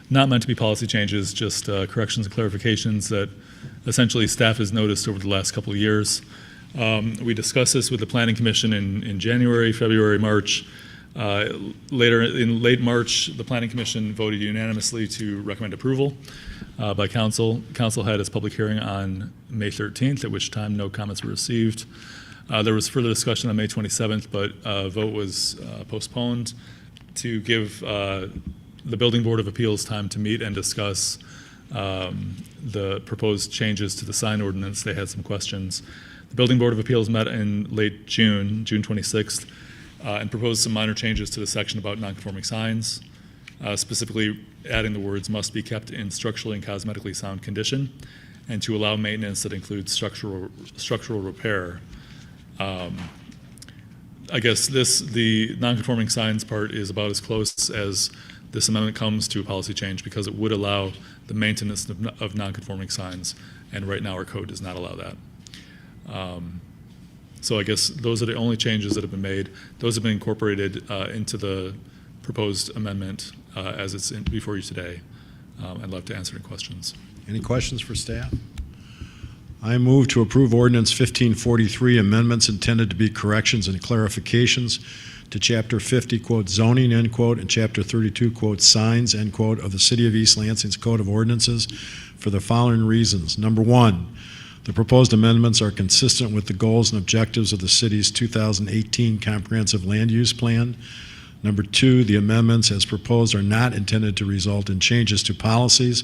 not meant to be policy changes, just corrections and clarifications that essentially staff has noticed over the last couple of years. We discussed this with the Planning Commission in January, February, March. Later, in late March, the Planning Commission voted unanimously to recommend approval by council. Council had its public hearing on May 13th, at which time no comments were received. There was further discussion on May 27th, but a vote was postponed to give the Building Board of Appeals time to meet and discuss the proposed changes to the sign ordinance. They had some questions. The Building Board of Appeals met in late June 26th, and proposed some minor changes to the section about nonconforming signs, specifically adding the words "must be kept in structurally and cosmetically sound condition," and to allow maintenance that includes structural repair. I guess the nonconforming signs part is about as close as this amendment comes to a policy change, because it would allow the maintenance of nonconforming signs, and right now our code does not allow that. So I guess those are the only changes that have been made. Those have been incorporated into the proposed amendment as it's before you today. I'd love to answer any questions. Any questions for staff? I move to approve ordinance 1543, amendments intended to be corrections and clarifications to Chapter 50, quote, zoning, end quote, and Chapter 32, quote, signs, end quote, of the City of East Lansing's Code of Ordinances for the following reasons. Number one, the proposed amendments are consistent with the goals and objectives of the city's 2018 Comprehensive Land Use Plan. Number two, the amendments as proposed are not intended to result in changes to policies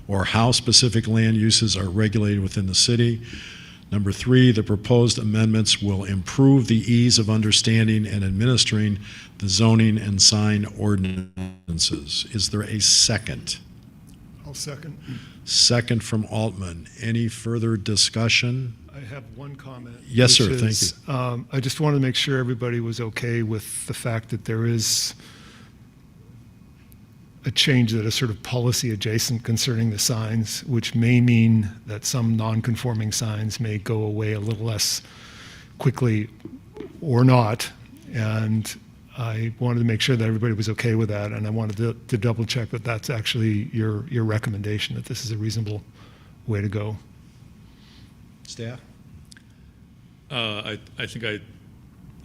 or how specific land uses are regulated within the city. Number three, the proposed amendments will improve the ease of understanding and administering the zoning and sign ordinances. Is there a second? I'll second. Second from Altman. Any further discussion? I have one comment. Yes, sir. which Thank is, I just wanted to make sure everybody was okay with the fact that there is a change that is sort of policy adjacent concerning the signs, which may mean that some non-conforming signs may go away a little less quickly or not. And I wanted to make sure that everybody was okay with that, and I wanted to double check that that's actually your recommendation, that this is a reasonable way to go. Staff? I think I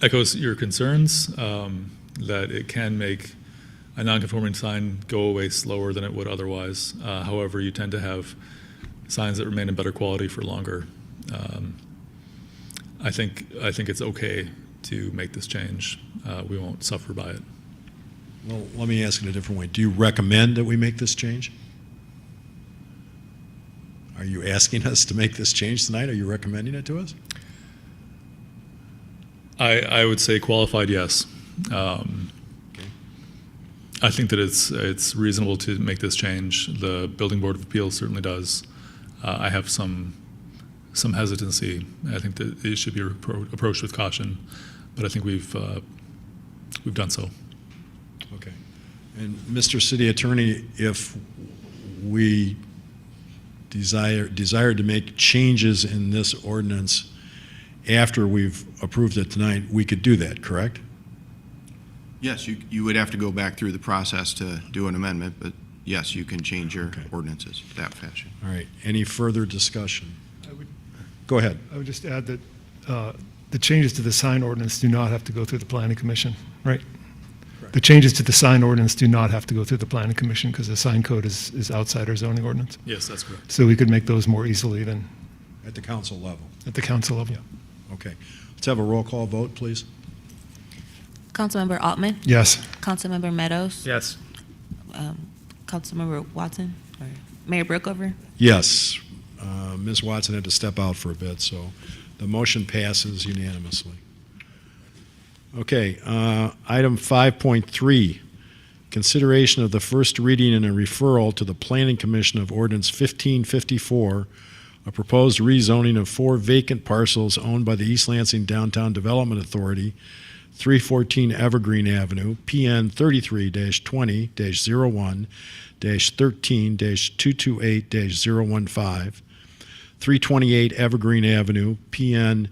echoes your concerns that it can make a non-conforming sign go away slower than it would otherwise. However, you tend to have signs that remain in better quality for longer. I think it's okay to make this change. We won't suffer by it. Well, let me ask it a different way. Do you recommend that we make this change? Are you asking us to make this change tonight? Are you recommending it to us? I would say qualified yes. I think that it's reasonable to make this change. The Building Board of Appeals certainly does. I have some hesitancy. I think that it should be approached with caution, but I think we've done so. Okay. And Mr. City Attorney, if we desired to make changes in this ordinance after we've approved it tonight, we could do that, correct? Yes, you would have to go back through the process to do an amendment, but yes, you can change your ordinances that fashion. All right. Any further discussion? Go ahead. I would just add that the changes to the sign ordinance do not have to go through the planning commission, right? Correct. The changes to the sign ordinance do not have to go through the planning commission because the sign code is outside our zoning ordinance. Yes, that's correct. So we could make those more easily than At the council level? at the council level. Okay. Let's have a roll call vote, please. Councilmember Altman? Yes. Councilmember Meadows? Yes. Councilmember Watson? Or Mayor Brookover? Yes. Ms. Watson had to step out for a bit, so the motion passes unanimously. Okay, item 5.3, consideration of the first reading and a referral to the Planning Commission of Ordinance 1554, a proposed rezoning of 4 vacant parcels owned by the East Lansing Downtown Development Authority, 314 Evergreen Avenue, PN 33-20-01-13-228-015, 328 Evergreen Avenue, PN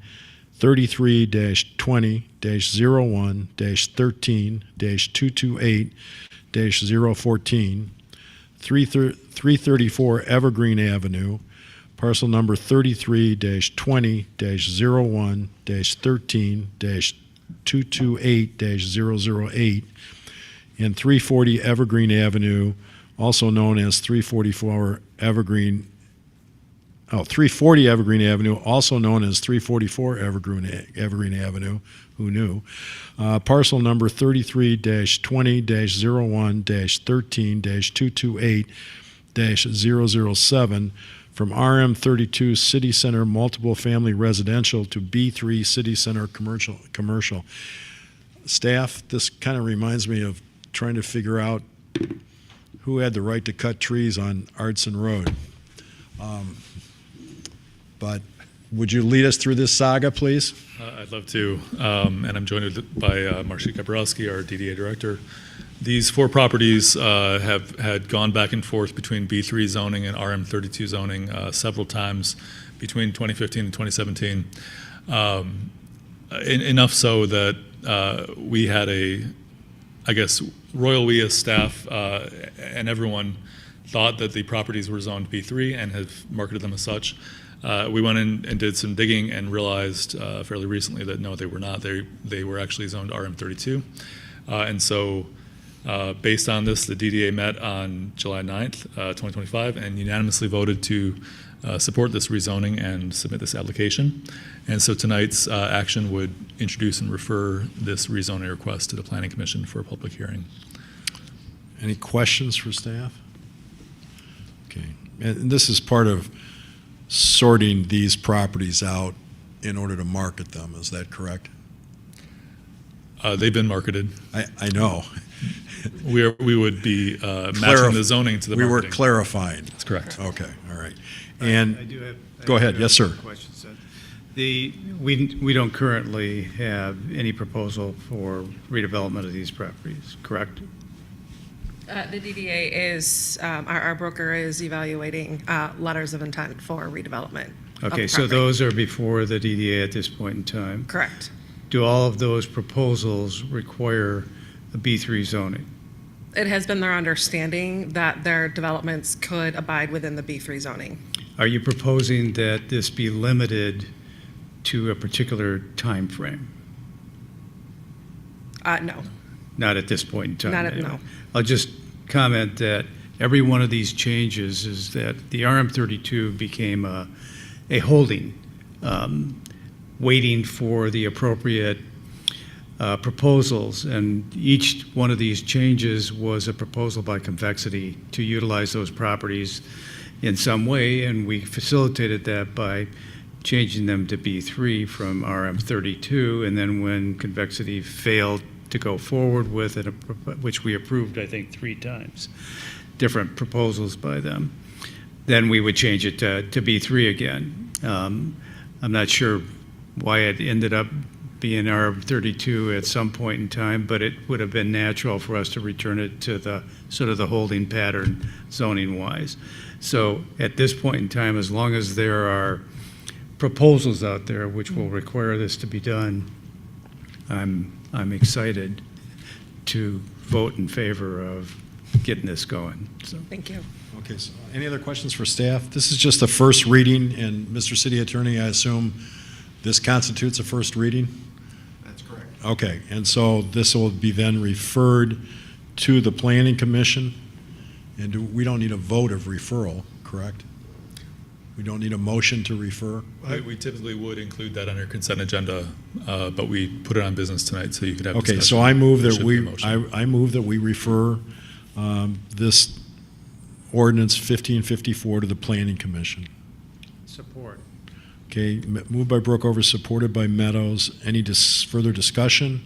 33-20-01-13-228-014, 334 Evergreen Avenue, parcel number 33-20-01-13-228-008, and 340 Evergreen Avenue, also known as 340 Evergreen Avenue, also known as 344 Evergreen Avenue, who knew? Parcel number 33-20-01-13-228-007 from RM32 City Center Multiple Family Residential to B3 City Center Commercial. Staff, this kind of reminds me of trying to figure out who had the right to cut trees on Ardson Road. But would you lead us through this saga, please? I'd love to, and I'm joined by Marcia Kaprowski, our DDA director. These 4 properties have had gone back and forth between B3 zoning and RM32 zoning several times between 2015 and 2017. Enough so that we had Royal We as staff and everyone thought that the properties were zoned B3 and have marketed them as such. We went in and did some digging and realized fairly recently that no, they were not. They were actually zoned RM32. And so based on this, the DDA met on July 9th, 2025, and unanimously voted to support this rezoning and submit this application. And so tonight's action would introduce and refer this rezoning request to the Planning Commission for a public hearing. Any questions for staff? Okay. And this is part of sorting these properties out in order to market them. Is that correct? They've been marketed. I know. We would be matching the zoning to the marketing. We were clarifying. That's correct. Okay, all right. And I do have go ahead. Yes, sir. Questions. We don't currently have any proposal for redevelopment of these properties, correct? The DDA is, our broker is evaluating letters of intent for redevelopment. of Okay, the so property. those are before the DDA at this point in time. Correct. Do all of those proposals require a B3 zoning? It has been their understanding that their developments could abide within the B3 zoning. Are you proposing that this be limited to a particular time frame? No. Not at this point in time. Not at- anyway. no. I'll just comment that every one of these changes is that the RM32 became a holding, waiting for the appropriate proposals. And each one of these changes was a proposal by Convexity to utilize those properties in some way, and we facilitated that by changing them to B3 from RM32. And then when Convexity failed to go forward with it, which we approved, I think, 3 times, different proposals by them, then we would change it to B3 again. I'm not sure why it ended up being RM32 at some point in time, but it would have been natural for us to return it to the sort of the holding pattern zoning-wise. So at this point in time, as long as there are proposals out there which will require this to be done, I'm excited to vote in favor of getting this going. So. Thank you. Okay, so any other questions for staff? This is just the first reading, and Mr. City Attorney, I assume this constitutes a first reading? That's correct. Okay, and so this will be then referred to the Planning Commission, and we don't need a vote of referral, correct? We don't need a motion to refer? We typically would include that on your consent agenda, but we put it on business tonight so you could have Okay, discussion. so I move There that should be a we, motion. I move that we refer this ordinance 1554 to the Planning Commission. Support. Okay, moved by Brookover, supported by Meadows. Any further discussion?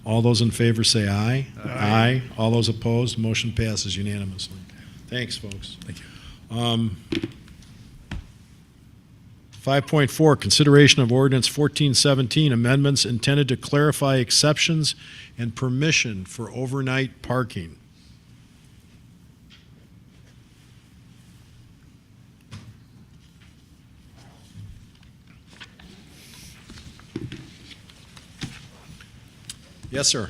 All those in favor say aye. Aye. All those opposed, motion passes unanimously. Thanks, folks. Thank you. 5.4, consideration of ordinance 1417, amendments intended to clarify exceptions and permission for overnight parking. Yes, sir.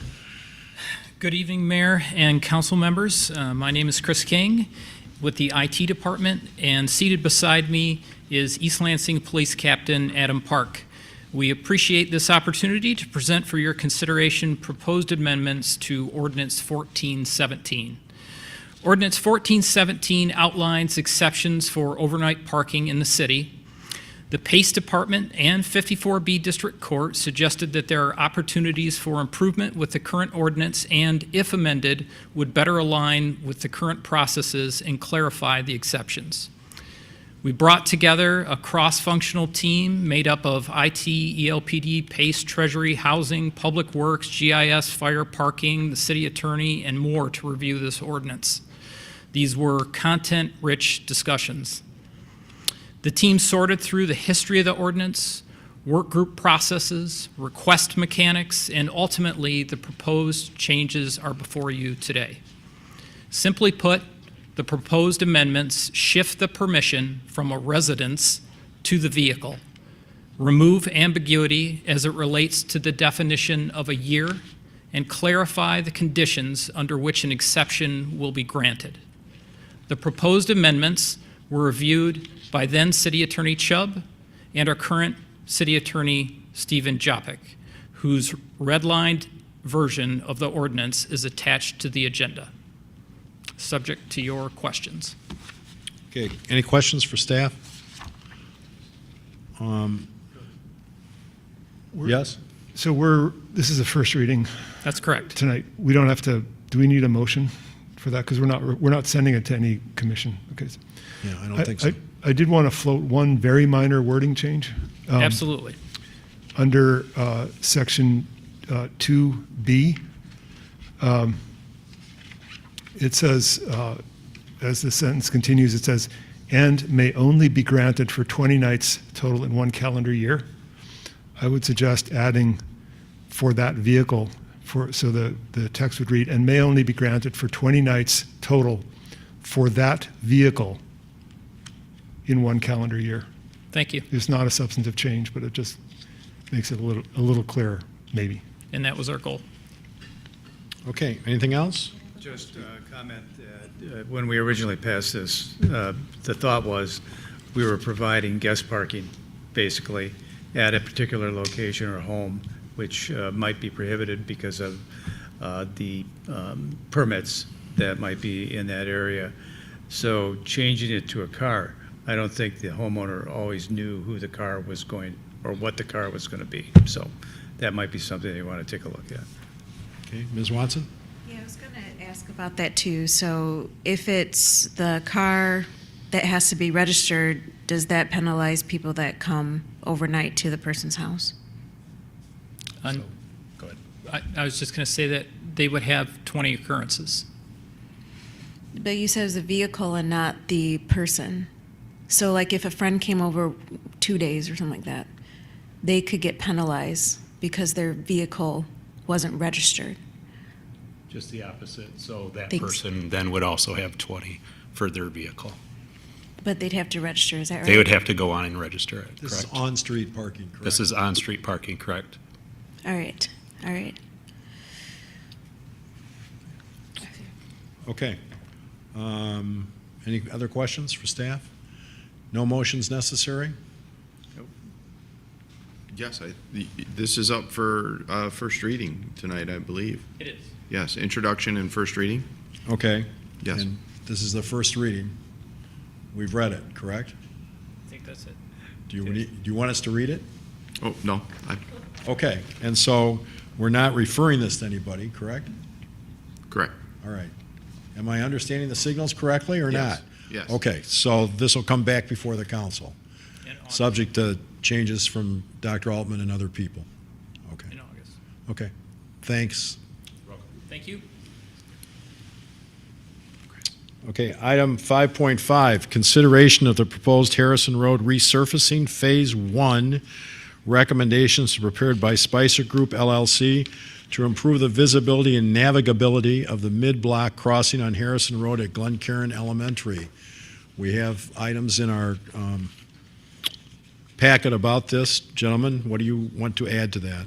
Good evening, Mayor and council members. My name is Chris King with the IT department, and seated beside me is East Lansing Police Captain Adam Park. We appreciate this opportunity to present for your consideration proposed amendments to Ordinance 1417. Ordinance 1417 outlines exceptions for overnight parking in the city. The Pace Department and 54B District Court suggested that there are opportunities for improvement with the current ordinance and, if amended, would better align with the current processes and clarify the exceptions. We brought together a cross-functional team made up of IT, ELPD, Pace, Treasury, Housing, Public Works, GIS, Fire, Parking, the City Attorney, and more to review this ordinance. These were content-rich discussions. The team sorted through the history of the ordinance, work group processes, request mechanics, and ultimately the proposed changes are before you today. Simply put, the proposed amendments shift the permission from a residence to the vehicle, remove ambiguity as it relates to the definition of a year, and clarify the conditions under which an exception will be granted. The proposed amendments were reviewed by then City Attorney Chubb and our current City Attorney Stephen Jopik, whose redlined version of the ordinance is attached to the agenda. Subject to your questions. Okay, any questions for staff? Yes? So this is a first reading. That's correct. Tonight. We don't have to, do we need a motion for that? Because we're not sending it to any commission. Okay. Yeah, I don't think so. I did want to float one very minor wording change. Absolutely. Under section 2B, it says, as the sentence continues, it says, and may only be granted for 20 nights total in one calendar year. I would suggest adding for that vehicle, so the text would read, and may only be granted for 20 nights total for that vehicle in one calendar year. Thank you. It's not a substantive change, but it just makes it a little clearer, maybe. And that was our goal. Okay, anything else? Just a comment that when we originally passed this, the thought was we were providing guest parking, basically, at a particular location or home, which might be prohibited because of the permits that might be in that area. So changing it to a car, I don't think the homeowner always knew who the car was going, or what the car was going to be. So that might be something you want to take a look at. Okay, Ms. Watson? Yeah, I was going to ask about that too. So if it's the car that has to be registered, does that penalize people that come overnight to the person's house? Go ahead. I was just going to say that they would have 20 occurrences. But you said it was a vehicle and not the person. So like if a friend came over 2 days or something like that, they could get penalized because their vehicle wasn't registered. Just the opposite. So that Thanks. person then would also have 20 for their vehicle. But they'd have to register, is that right? They would have to go on and register it, This is correct? on-street parking, correct? This is on-street parking, correct? All right, all right. Okay. Any other questions for staff? No motions necessary? Yes, this is up for first reading tonight, I believe. It is. Yes, introduction and first reading. Okay. Yes. And this is the first reading. We've read it, correct? I think that's it. Do you want us to read it? Oh, no. Okay, and so we're not referring this to anybody, correct? Correct. All right. Am I understanding the signals correctly or Yes. not? Yes. Okay, so this will come back before the council, subject to changes from Dr. Altman and other people. Okay. In August. Okay, thanks. Thank you. Okay, item 5.5, consideration of the proposed Harrison Road resurfacing Phase 1 recommendations prepared by Spicer Group LLC to improve the visibility and navigability of the mid-block crossing on Harrison Road at Glencairn Elementary. We have items in our packet about this. Gentlemen, what do you want to add to that?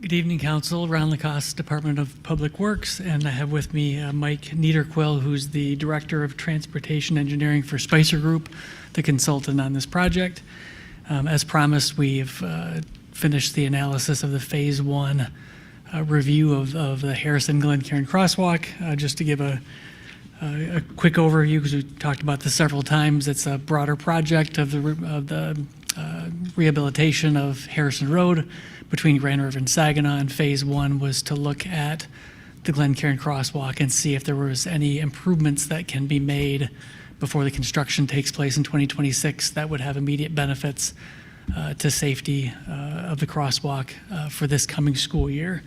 Good evening, Council. Ron Lacoste, Department of Public Works, and I have with me Mike Niederquill, who's the Director of Transportation Engineering for Spicer Group, the consultant on this project. As promised, we've finished the analysis of the Phase 1 review of the Harrison-Glencairn crosswalk. Just to give a quick overview, because we've talked about this several times, it's a broader project of the rehabilitation of Harrison Road between Grand River and Saginaw, and Phase 1 was to look at the Glencairn crosswalk and see if there was any improvements that can be made before the construction takes place in 2026 that would have immediate benefits to safety of the crosswalk for this coming school year.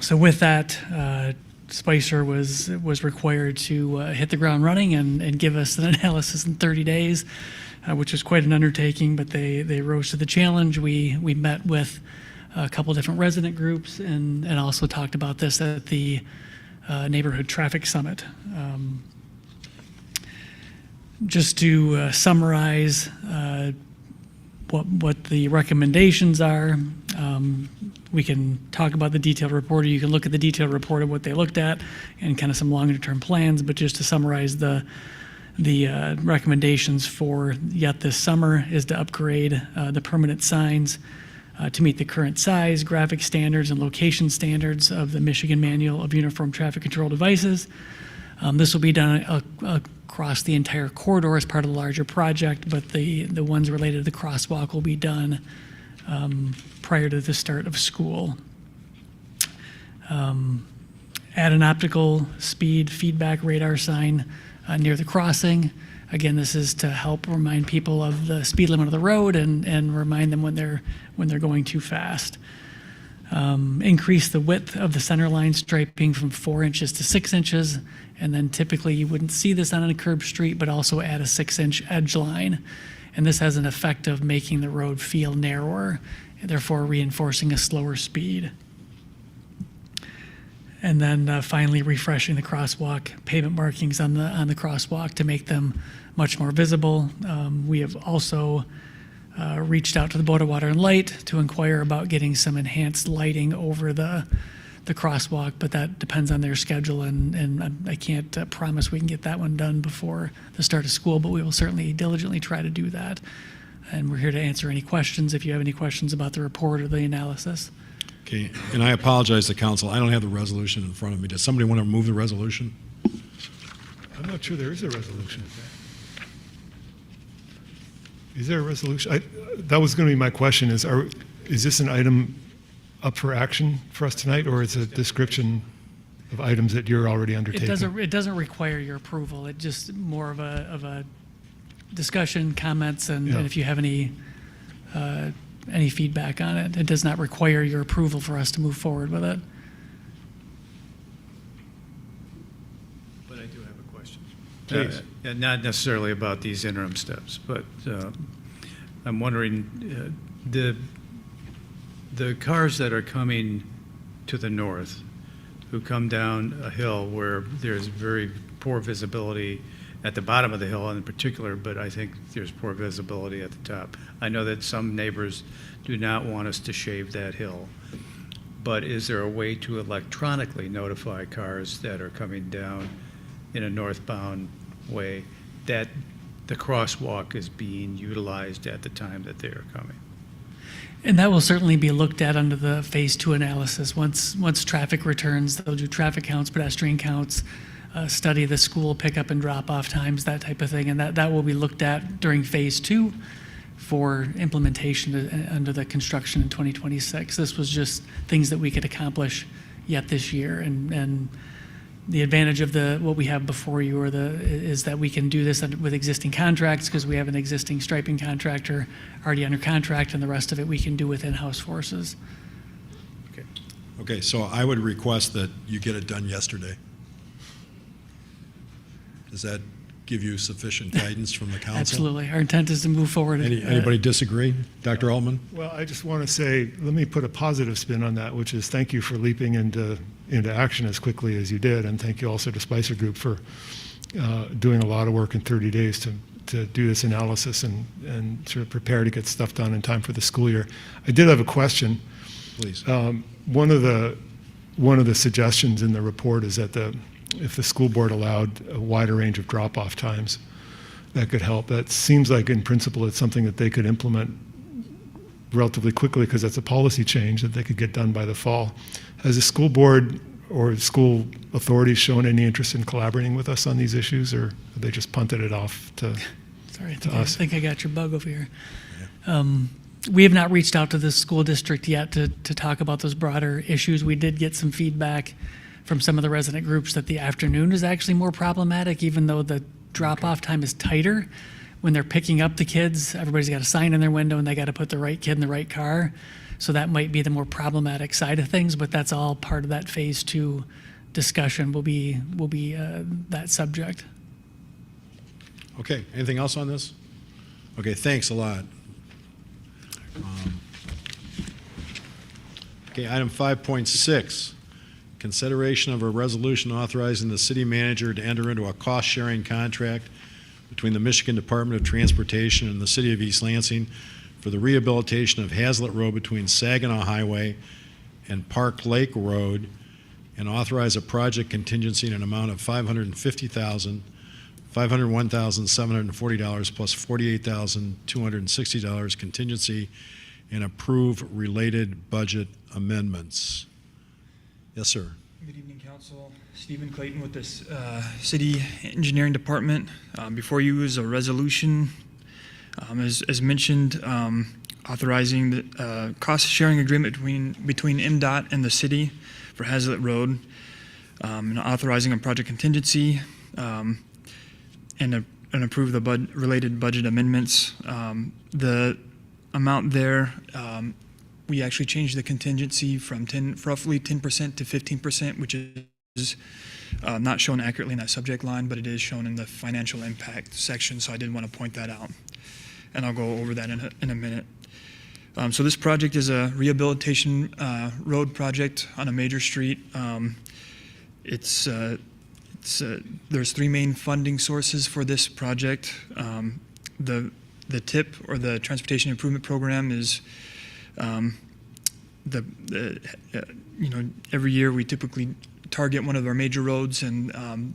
So with that, Spicer was required to hit the ground running and give us an analysis in 30 days. Which was quite an undertaking, but they rose to the challenge. We met with a couple different resident groups and also talked about this at the Neighborhood Traffic Summit. Just to summarize what the recommendations are, we can talk about the detailed report, or you can look at the detailed report of what they looked at and kind of some longer term plans, but just to summarize the recommendations for yet this summer is to upgrade the permanent signs to meet the current size, graphic standards, and location standards of the Michigan Manual of Uniform Traffic Control Devices. This will be done across the entire corridor as part of the larger project, but the ones related to the crosswalk will be done prior to the start of school. Add an optical speed feedback radar sign near the crossing. Again, this is to help remind people of the speed limit of the road and remind them when they're going too fast. Increase the width of the center line striping from 4 inches to 6 inches And then typically you wouldn't see this on a curb street, but also add a 6-inch edge line. And this has an effect of making the road feel narrower, therefore reinforcing a slower speed. And then finally refreshing the crosswalk pavement markings on the crosswalk to make them much more visible. We have also reached out to the Board of Water and Light to inquire about getting some enhanced lighting over the crosswalk, but that depends on their schedule, and I can't promise we can get that one done before the start of school, but we will certainly diligently try to do that. And we're here to answer any questions if you have any questions about the report or the analysis. Okay, and I apologize to council. I don't have the resolution in front of me. Does somebody want to move the resolution? I'm not sure there is a resolution. Is there a resolution? That was going to be my question, is this an item up for action for us tonight, or is it a description of items that you're already undertaking? It doesn't require your approval. It just more of a discussion, comments, and if you have any feedback on it. It does not require your approval for us to move forward with it. But I do have a question. Please. Not necessarily about these interim steps, but I'm wondering, the cars that are coming to the north, who come down a hill where there's very poor visibility at the bottom of the hill in particular, but I think there's poor visibility at the top. I know that some neighbors do not want us to shave that hill, but is there a way to electronically notify cars that are coming down in a northbound way that the crosswalk is being utilized at the time that they are coming? And that will certainly be looked at under the Phase 2 analysis. Once traffic returns, they'll do traffic counts, pedestrian counts, study the school pickup and drop-off times, that type of thing, and that will be looked at during Phase 2 for implementation under the construction in 2026. This was just things that we could accomplish yet this year, and the advantage of what we have before you is that we can do this with existing contracts because we have an existing striping contractor already under contract, and the rest of it we can do with in-house forces. Okay, so I would request that you get it done yesterday. Does that give you sufficient guidance from the council? Absolutely. Our intent is to move forward. Anybody disagree? Dr. Altman? Well, I just want to say, let me put a positive spin on that, which is thank you for leaping into action as quickly as you did, and thank you also to Spicer Group for doing a lot of work in 30 days to do this analysis and sort of prepare to get stuff done in time for the school year. I did have a question. Please. One of the suggestions in the report is that if the school board allowed a wider range of drop-off times, that could help. That seems like, in principle, it's something that they could implement relatively quickly because that's a policy change that they could get done by the fall. Has the school board or school authorities shown any interest in collaborating with us on these issues, or have they just punted it off to Sorry, us? I think I got your bug over here. We have not reached out to the school district yet to talk about those broader issues. We did get some feedback from some of the resident groups that the afternoon is actually more problematic, even though the drop-off time is tighter. When they're picking up the kids, everybody's got a sign in their window and they got to put the right kid in the right car. So that might be the more problematic side of things, but that's all part of that Phase 2 discussion will be that subject. Okay, anything else on this? Okay, thanks a lot. Okay, item 5.6, consideration of a resolution authorizing the city manager to enter into a cost-sharing contract between the Michigan Department of Transportation and the City of East Lansing for the rehabilitation of Hazlitt Road between Saginaw Highway and Park Lake Road, and authorize a project contingency in an amount of $501,740 plus $48,260 contingency, and approve related budget amendments. Yes, sir. Good evening, Council. Stephen Clayton with this City Engineering Department. Before you is a resolution, as mentioned, authorizing the cost-sharing agreement between MDOT and the city for Hazlitt Road, and authorizing a project contingency, and approve the related budget amendments. The amount there, we actually changed the contingency from roughly 10% to 15%, which is not shown accurately in that subject line, but it is shown in the financial impact section, so I did want to point that out. And I'll go over that in a minute. So this project is a rehabilitation road project on a major street. There's three main funding sources for this project. The TIP, or the Transportation Improvement Program, is every year we typically target one of our major roads, and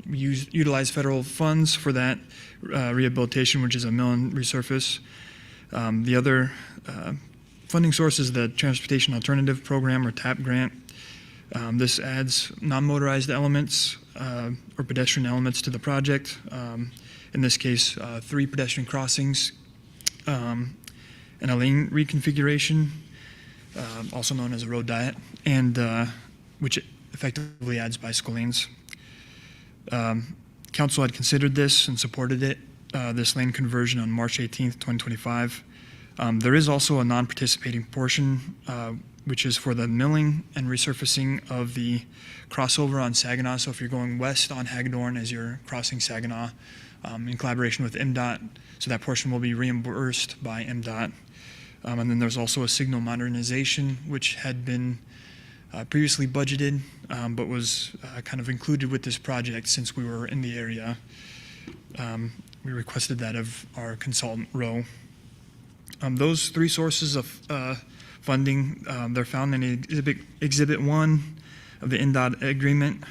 we utilize federal funds for that rehabilitation, which is a mill and resurface. The other funding source is the Transportation Alternative Program, or TAP grant. This adds non-motorized elements or pedestrian elements to the project. In this case, 3 pedestrian crossings and a lane reconfiguration, also known as a road diet, and which effectively adds bicycle lanes. Council had considered this and supported it, this lane conversion, on March 18th, 2025. There is also a non-participating portion, which is for the milling and resurfacing of the crossover on Saginaw. So if you're going west on Hagedorn as you're crossing Saginaw, in collaboration with MDOT, so that portion will be reimbursed by MDOT. And then there's also a signal modernization, which had been previously budgeted, but was kind of included with this project since we were in the area. We requested that of our consultant, Rowe. Those 3 sources of funding, they're found in Exhibit 1 of the NDOT agreement.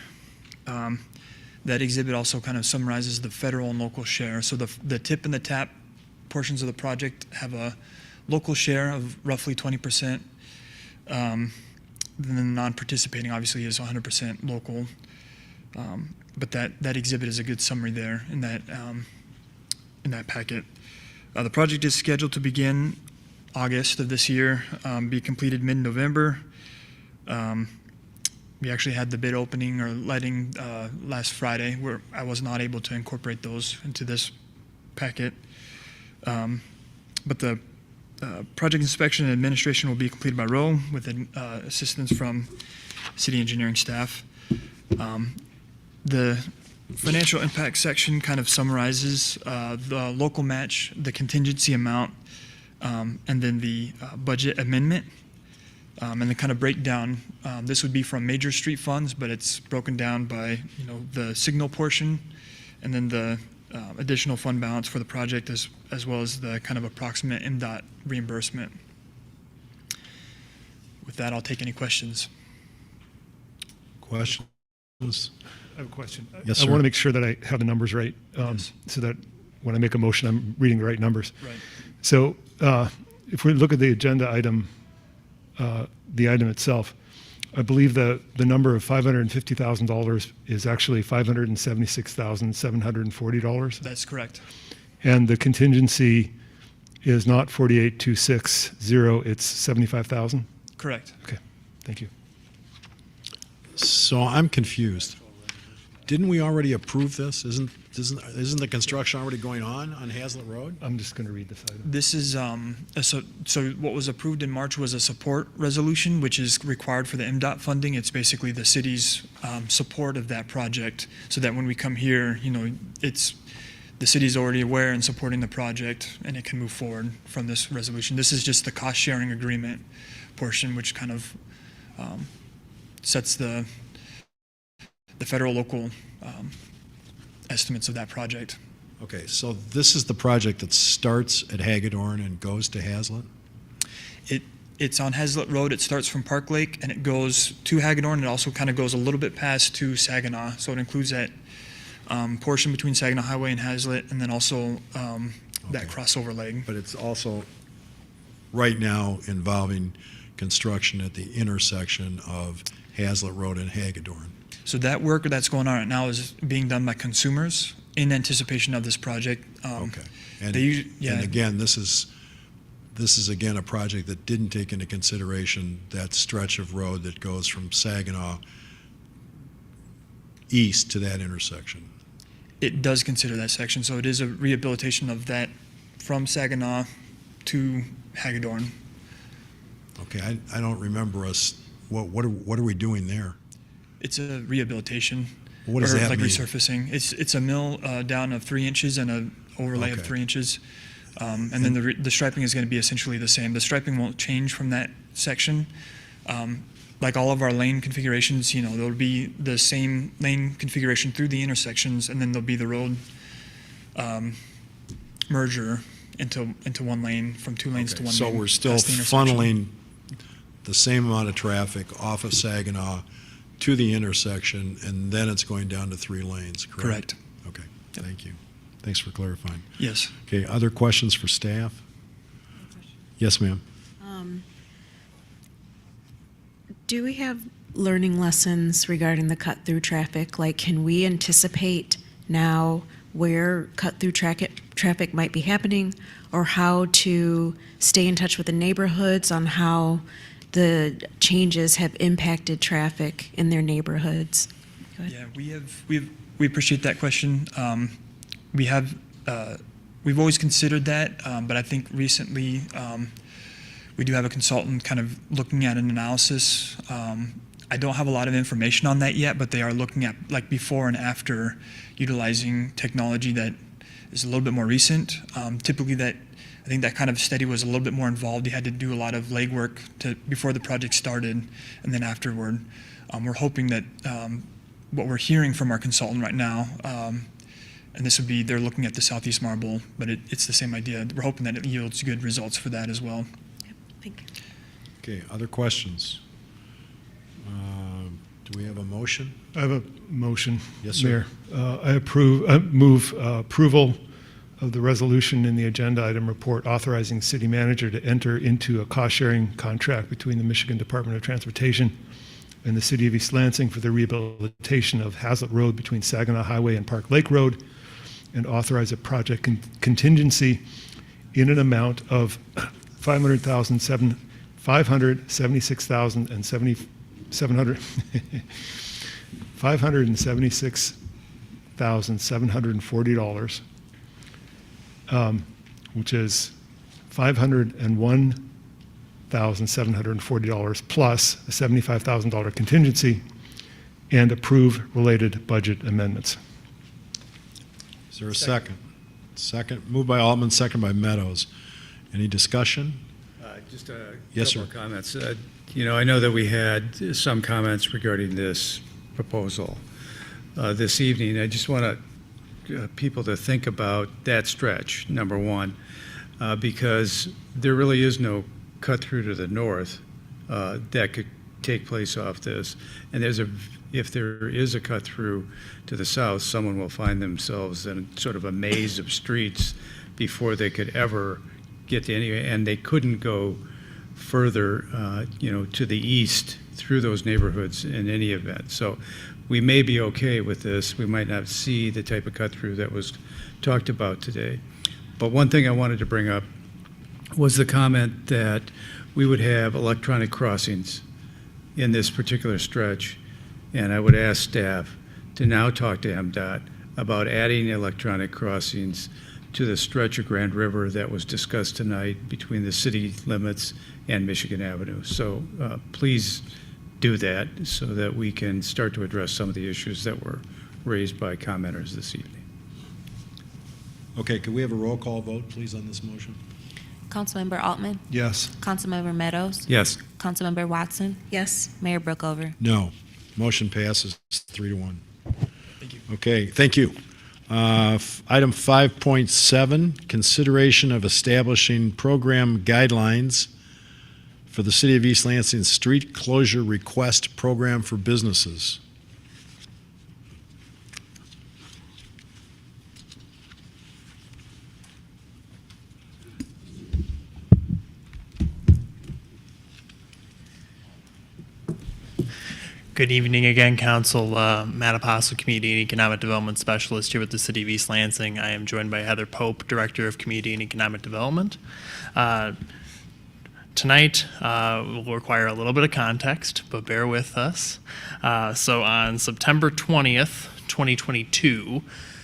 That exhibit also kind of summarizes the federal and local share. So the TIP and the TAP portions of the project have a local share of roughly 20%. Then the non-participating obviously is 100% local. But that exhibit is a good summary there in that packet. The project is scheduled to begin August of this year, be completed mid-November. We actually had the bid opening or letting last Friday, where I was not able to incorporate those into this packet. But the project inspection and administration will be completed by Rowe with assistance from city engineering staff. The financial impact section kind of summarizes the local match, the contingency amount, and then the budget amendment. And the kind of breakdown, this would be from major street funds, but it's broken down by the signal portion, and then the additional fund balance for the project, as well as the kind of approximate MDOT reimbursement. With that, I'll take any questions. Questions? I have a question. Yes, I sir. want to make sure that I have the numbers right, so that when I make a motion, I'm reading the right numbers. Right. So if we look at the agenda item, the item itself, I believe the number of $550,000 is actually $576,740. That's correct. And the contingency is not 48,260, it's 75,000? Correct. Okay, thank you. So I'm confused. Didn't we already approve this? Isn't the construction already going on Hazlitt Road? I'm just going to read this item. This is, so what was approved in March was a support resolution, which is required for the MDOT funding. It's basically the city's support of that project, so that when we come here, the city's already aware and supporting the project, and it can move forward from this resolution. This is just the cost-sharing agreement portion, which kind of sets the federal local estimates of that project. Okay, so this is the project that starts at Hagedorn and goes to Hazlitt? It's on Hazlitt Road. It starts from Park Lake and it goes to Hagedorn. It also kind of goes a little bit past to Saginaw. So it includes that portion between Saginaw Highway and Hazlitt, and then also that crossover leg. But it's also right now involving construction at the intersection of Hazlitt Road and Hagedorn. So that work that's going on right now is being done by consumers in anticipation of this project. Okay. And, yeah. and again, this is again a project that didn't take into consideration that stretch of road that goes from Saginaw east to that intersection. It does consider that section, so it is a rehabilitation of that from Saginaw to Hagedorn. Okay, I don't remember us. What are we doing there? It's a rehabilitation. What does or that like mean? resurfacing. It's a mill down of 3 inches and an overlay of Okay. 3 inches. And then the striping is going to be essentially the same. The striping won't change from that section. Like all of our lane configurations, there'll be the same lane configuration through the intersections, and then there'll be the road merger into one lane from 2 lanes to one So lane. we're still past the intersection. funneling the same amount of traffic off of Saginaw to the intersection, and then it's going down to 3 lanes, correct? Correct. Okay, thank you. Thanks for clarifying. Yes. Okay, other questions for staff? Yes, ma'am. Do we have learning lessons regarding the cut-through traffic? Like, can we anticipate now where cut-through traffic might be happening, or how to stay in touch with the neighborhoods on how the changes have impacted traffic in their neighborhoods? Go ahead. Yeah, we appreciate that question. We've always considered that, but I think recently we do have a consultant kind of looking at an analysis. I don't have a lot of information on that yet, but they are looking at like before and after utilizing technology that is a little bit more recent. Typically I think that kind of study was a little bit more involved. You had to do a lot of legwork before the project started, and then afterward. We're hoping that what we're hearing from our consultant right now, and this would be, they're looking at the Southeast Marble, but it's the same idea. We're hoping that it yields good results for that as well. Thank you. Okay, other questions? Do we have a motion? I have a motion. Yes, sir. Mayor. I move approval of the resolution in the agenda item report authorizing the city manager to enter into a cost-sharing contract between the Michigan Department of Transportation and the city of East Lansing for the rehabilitation of Hazlet Road between Saginaw Highway and Park Lake Road, and authorize a project contingency in an amount of $576,740, which is $501,740 plus a $75,000 contingency, and approve related budget amendments. Is there a second? Second, moved by Altman, second by Meadows. Any discussion? Just a Yes, couple sir. of comments. I know that we had some comments regarding this proposal this evening. I just want people to think about that stretch, number one, because there really is no cut through to the north that could take place off this. And if there is a cut through to the south, someone will find themselves in sort of a maze of streets before they could ever get to any, and they couldn't go further, to the east through those neighborhoods in any event. So we may be okay with this. We might not see the type of cut through that was talked about today. But one thing I wanted to bring up was the comment that we would have electronic crossings in this particular stretch. And I would ask staff to now talk to MDOT about adding electronic crossings to the stretch of Grand River that was discussed tonight between the city limits and Michigan Avenue. So please do that so that we can start to address some of the issues that were raised by commenters this evening. Okay, could we have a roll call vote, please, on this motion? Councilmember Altman? Yes. Councilmember Meadows? Yes. Councilmember Watson? Yes. Mayor Brookover? No. Motion passes 3-1. Thank you. Okay, thank you. Item 5.7, consideration of establishing program guidelines for the City of East Lansing Street Closure Request Program for Businesses. Good evening again, Council. Matt Apostle, Community and Economic Development Specialist here with the City of East Lansing. I am joined by Heather Pope, Director of Community and Economic Development. Tonight will require a little bit of context, but bear with us. So on September 20th, 2022,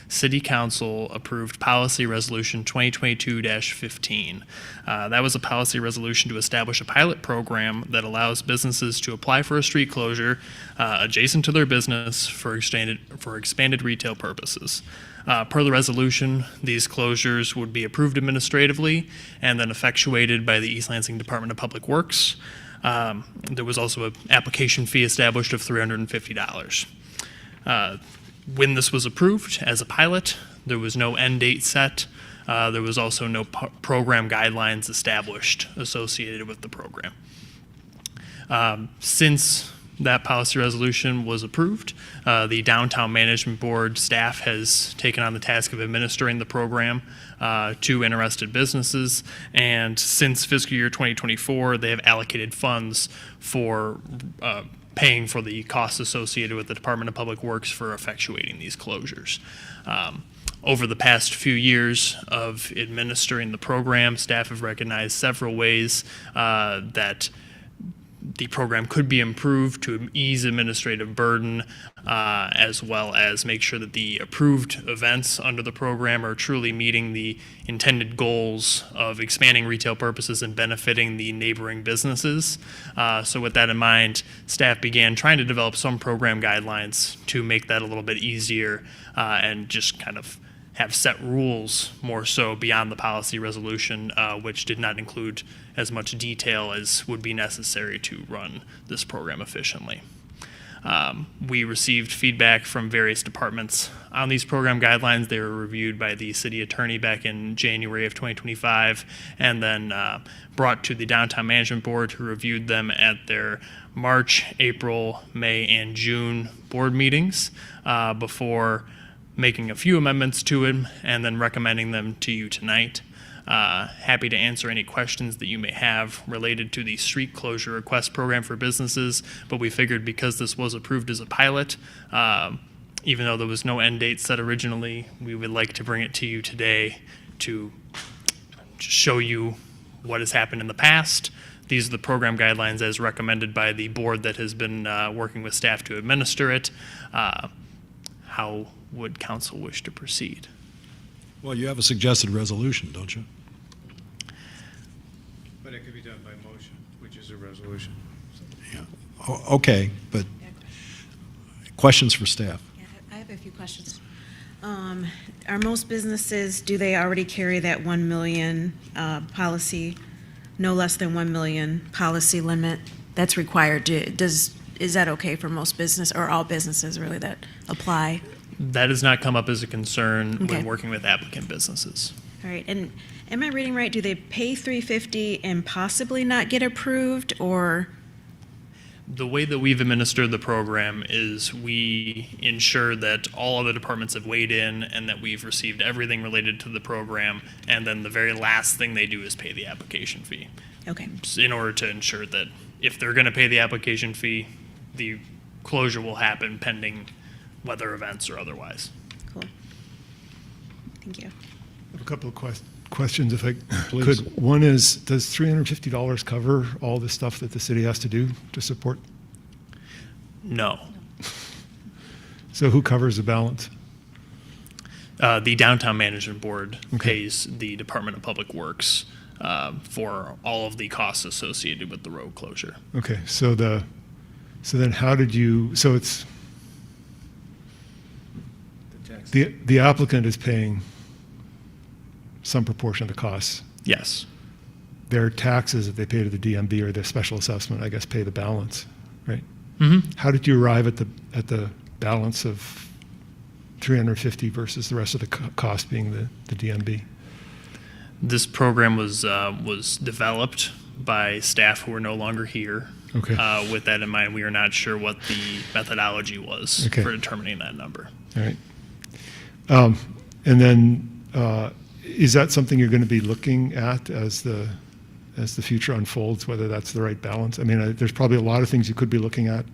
City Council approved Policy Resolution 2022-15. That was a policy resolution to establish a pilot program that allows businesses to apply for a street closure adjacent to their business for expanded retail purposes. Per the resolution, these closures would be approved administratively and then effectuated by the East Lansing Department of Public Works. There was also an application fee established of $350. When this was approved as a pilot, there was no end date set. There was also no program guidelines established associated with the program. Since that policy resolution was approved, the Downtown Management Board staff has taken on the task of administering the program to interested businesses, and since fiscal year 2024, they have allocated funds for paying for the costs associated with the Department of Public Works for effectuating these closures. Over the past few years of administering the program, staff have recognized several ways that the program could be improved to ease administrative burden, as well as make sure that the approved events under the program are truly meeting the intended goals of expanding retail purposes and benefiting the neighboring businesses. So with that in mind, staff began trying to develop some program guidelines to make that a little bit easier and just kind of have set rules more so beyond the policy resolution, which did not include as much detail as would be necessary to run this program efficiently. We received feedback from various departments on these program guidelines. They were reviewed by the city attorney back in January of 2025 and then brought to the Downtown Management Board, who reviewed them at their March, April, May, and June board meetings before making a few amendments to it and then recommending them to you tonight. Happy to answer any questions that you may have related to the street closure request program for businesses, but we figured because this was approved as a pilot, even though there was no end date set originally, we would like to bring it to you today to show you what has happened in the past. These are the program guidelines as recommended by the board that has been working with staff to administer it. How would council wish to proceed? Well, you have a suggested resolution, don't you? But it could be done by motion, which is a resolution. Okay, but questions for staff? Yeah, I have a few questions. Are most businesses, do they already carry that 1 million policy, no less than 1 million policy limit that's required? Is that okay for most business or all businesses really that apply? That has not come up as a concern Okay. when working with applicant businesses. All right, and am I reading right? Do they pay $350 and possibly not get approved, or? The way that we've administered the program is we ensure that all other departments have weighed in and that we've received everything related to the program, and then the very last thing they do is pay the application fee. Okay. In order to ensure that if they're going to pay the application fee, the closure will happen pending weather events or otherwise. Cool. Thank you. I have a couple of questions, if I Please. could. One is, does $350 cover all the stuff that the city has to do to support? No. So who covers the balance? The Downtown Management Board Okay. pays the Department of Public Works for all of the costs associated with the road closure. Okay, so then how did you, so it's, the applicant is paying some proportion of the costs. Yes. Their taxes that they pay to the DMV or their special assessment, I guess, pay the balance, right? Mm-hmm. How did you arrive at the balance of 350 versus the rest of the cost being the DMV? This program was developed by staff who are no longer here. Okay. With that in mind, we are not sure what the methodology was Okay. for determining that number. All right. And then, is that something you're going to be looking at as the future unfolds, whether that's the right balance? I mean, there's probably a lot of things you could be looking at,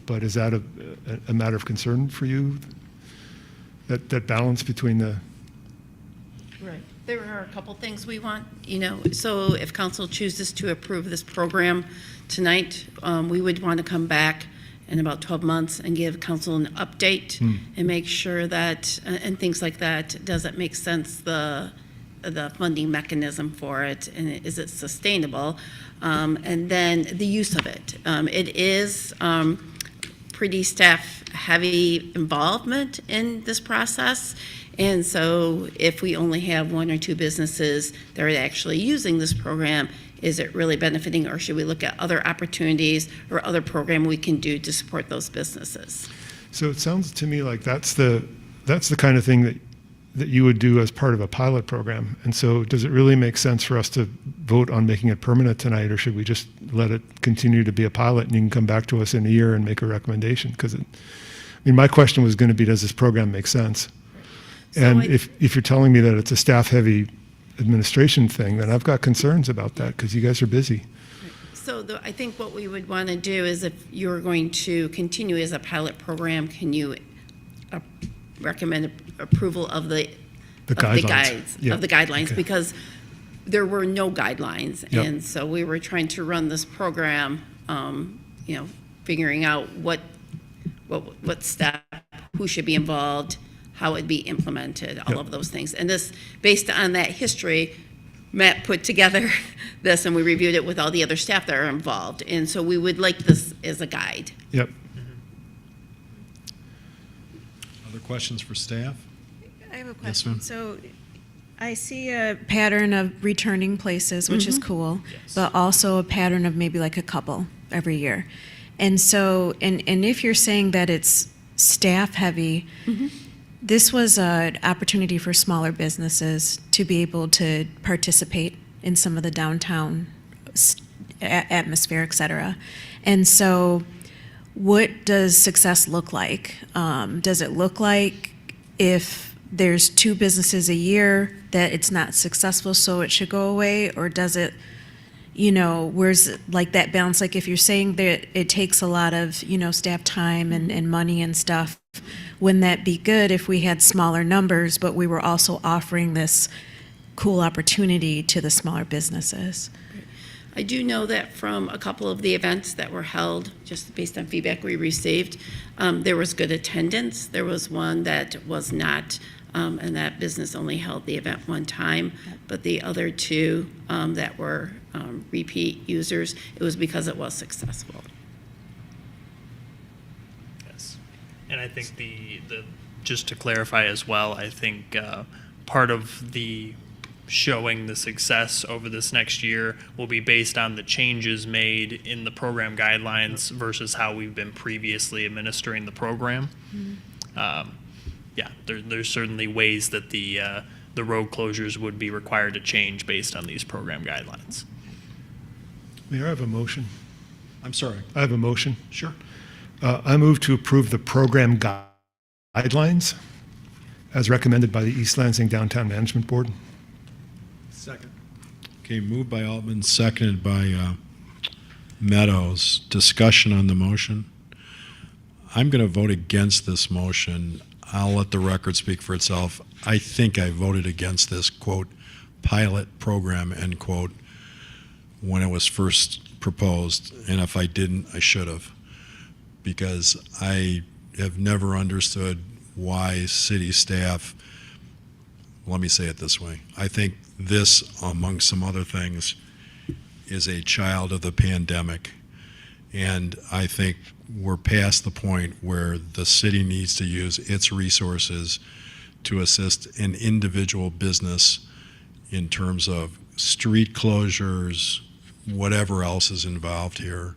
but is that a matter of concern for you, that balance between the? Right. There are a couple things we want, so if council chooses to approve this program tonight, we would want to come back in about 12 months and give council an update and make sure that, and things like that, does it make sense, the funding mechanism for it, and is it sustainable? And then the use of it. It is pretty staff-heavy involvement in this process. And so if we only have 1 or 2 businesses that are actually using this program, is it really benefiting, or should we look at other opportunities or other program we can do to support those businesses? So it sounds to me like that's the kind of thing that you would do as part of a pilot program. And so does it really make sense for us to vote on making it permanent tonight, or should we just let it continue to be a pilot and you can come back to us in a year and make a recommendation? Because my question was going to be, does this program make sense? And if you're telling me that it's a staff-heavy administration thing, then I've got concerns about that because you guys are busy. So I think what we would want to do is, if you're going to continue as a pilot program, can you recommend approval of the guides, Yeah. of the guidelines? Okay. Because there were no guidelines, Yep. and so we were trying to run this program, figuring out what step, who should be involved, how it'd be implemented, all of those things. And this, based on that history, Matt put together this, and we reviewed it with all the other staff that are involved. And so we would like this as a guide. Yep. Other questions for staff? I have a Yes, question. ma'am. So I see a pattern of returning places, which is cool, but also a pattern of maybe like a couple every year. And so, and if you're saying that it's staff heavy, this was an opportunity for smaller businesses to be able to participate in some of the downtown atmosphere, et cetera. And so what does success look like? Does it look like if there's 2 businesses a year that it's not successful, so it should go away? Or does it, where's like that balance? Like if you're saying that it takes a lot of, staff time and money and stuff, wouldn't that be good if we had smaller numbers, but we were also offering this cool opportunity to the smaller businesses? I do know that from a couple of the events that were held, just based on feedback we received, there was good attendance. There was one that was not, and that business only held the event one time, but the other 2 that were repeat users, it was because it was successful. Yes. And I think just to clarify as well, I think part of the showing the success over this next year will be based on the changes made in the program guidelines versus how we've been previously administering the program. There's certainly ways that the road closures would be required to change based on these program guidelines. Mayor, I have a motion. I'm sorry. I have a motion. Sure. I move to approve the program guidelines as recommended by the East Lansing Downtown Management Board. Second. Okay, moved by Altman, seconded by Meadows. Discussion on the motion. I'm going to vote against this motion. I'll let the record speak for itself. I think I voted against this, quote, pilot program, end quote, when it was first proposed. And if I didn't, I should have. Because I have never understood why city staff, let me say it this way, I think this, among some other things, is a child of the pandemic. And I think we're past the point where the city needs to use its resources to assist an individual business in terms of street closures, whatever else is involved here.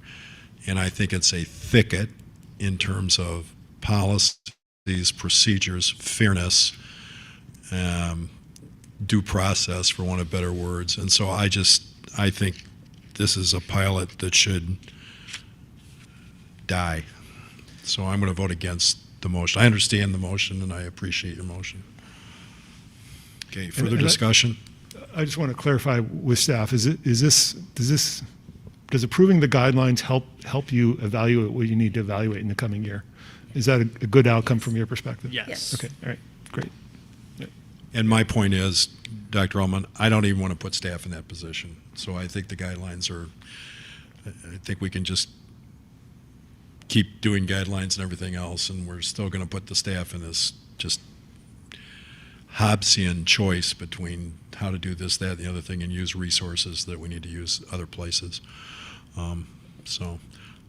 And I think it's a thicket in terms of policies, procedures, fairness, due process, for want of better words. And so I think this is a pilot that should die. So I'm going to vote against the motion. I understand the motion and I appreciate your motion. Okay, further discussion? I just want to clarify with staff, does approving the guidelines help you evaluate what you need to evaluate in the coming year? Is that a good outcome from your perspective? Yes. Okay, all right, great. And my point is, Dr. Ullman, I don't even want to put staff in that position. So I think the guidelines are, I think we can just keep doing guidelines and everything else, and we're still going to put the staff in this just Hobbesian choice between how to do this, that, and the other thing, and use resources that we need to use other places.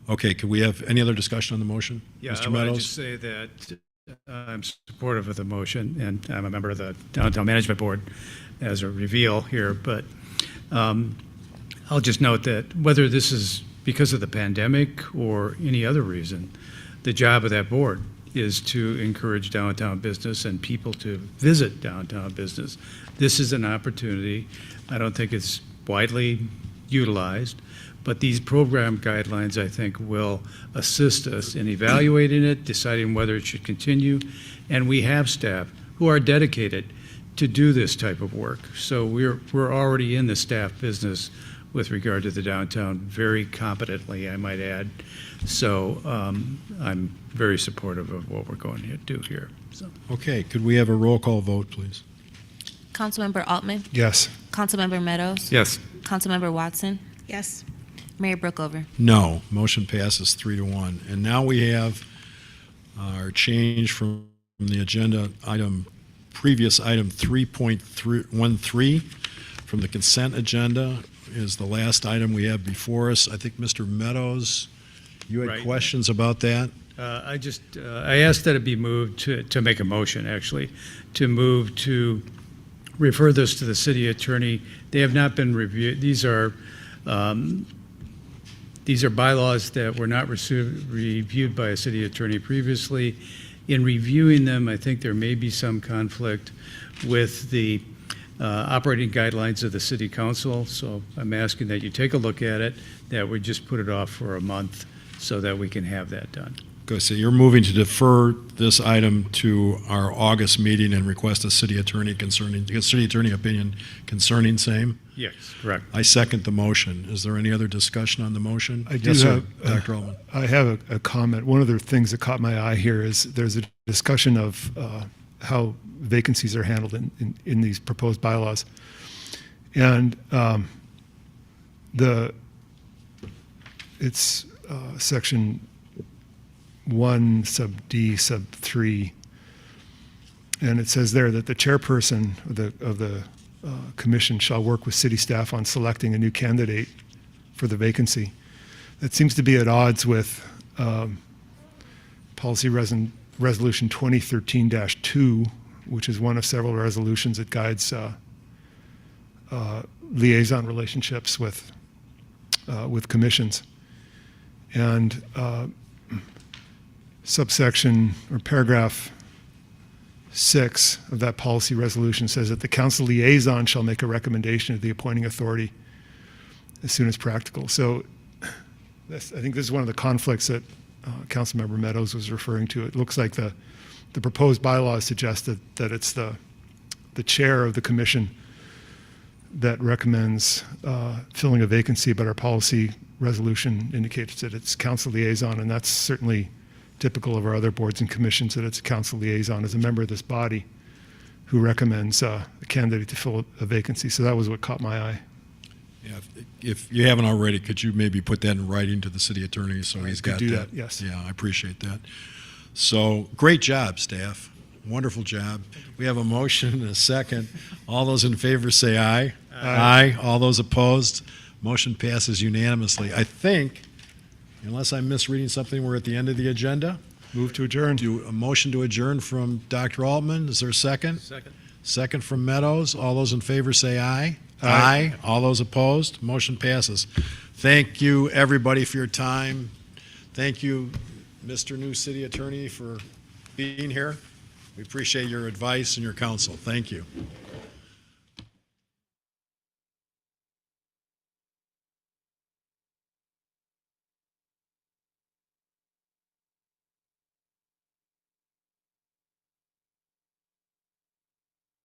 Okay, could we have any other discussion on the motion? Yeah, Mr. I want to Meadows? just say that I'm supportive of the motion, and I'm a member of the Downtown Management Board as a reveal here, but I'll just note that whether this is because of the pandemic or any other reason, the job of that board is to encourage downtown business and people to visit downtown business. This is an opportunity. I don't think it's widely utilized, but these program guidelines, I think, will assist us in evaluating it, deciding whether it should continue, and we have staff who are dedicated to do this type of work. So we're already in the staff business with regard to the downtown very competently, I might add. So I'm very supportive of what we're going to do here. So. Okay, could we have a roll call vote, please? Councilmember Altman? Yes. Councilmember Meadows? Yes. Councilmember Watson? Yes. Mayor Brookover? No. Motion passes 3-1. And now we have our change from the agenda item, previous item 3.13 from the consent agenda is the last item we have before us. I think, Mr. Meadows, you had Right. questions about that? I asked that it be moved to make a motion, actually, to move to refer this to the city attorney. They have not been reviewed. These are bylaws that were not reviewed by a city attorney previously. In reviewing them, I think there may be some conflict with the operating guidelines of the city council. So I'm asking that you take a look at it, that we just put it off for a month so that we can have that done. Go. So you're moving to defer this item to our August meeting and request a city attorney opinion concerning same? Yes, correct. I second the motion. Is there any other discussion on the motion? I do Yes, sir, have, Dr. Altman. I have a comment. One of the things that caught my eye here is there's a discussion of how vacancies are handled in these proposed bylaws. And it's section 1 sub D sub 3, and it says there that the chairperson of the commission shall work with city staff on selecting a new candidate for the vacancy. That seems to be at odds with policy resolution 2013-2, which is one of several resolutions that guides liaison relationships with commissions. And subsection or paragraph 6 of that policy resolution says that the council liaison shall make a recommendation to the appointing authority as soon as practical. So I think this is one of the conflicts that Councilmember Meadows was referring to. It looks like the proposed bylaws suggest that it's the chair of the commission that recommends filling a vacancy, but our policy resolution indicates that it's council liaison, and that's certainly typical of our other boards and commissions, that it's a council liaison as a member of this body who recommends a candidate to fill a vacancy. So that was what caught my eye. Yeah, if you haven't already, could you maybe put that in writing to the city attorney so he's got do that? that, yes. Yeah, I appreciate that. So, great job, staff. Wonderful job. We have a motion and a second. All those in favor say aye. Aye. All those opposed? Motion passes unanimously. I think, unless I'm misreading something, we're at the end of the agenda. Move to adjourn. A motion to adjourn from Dr. Altman. Is there a second? Second. Second from Meadows. All those in favor say aye. Aye. All those opposed? Motion passes. Thank you, everybody, for your time. Thank you, Mr. New City Attorney, for being here. We appreciate your advice and your counsel. Thank you.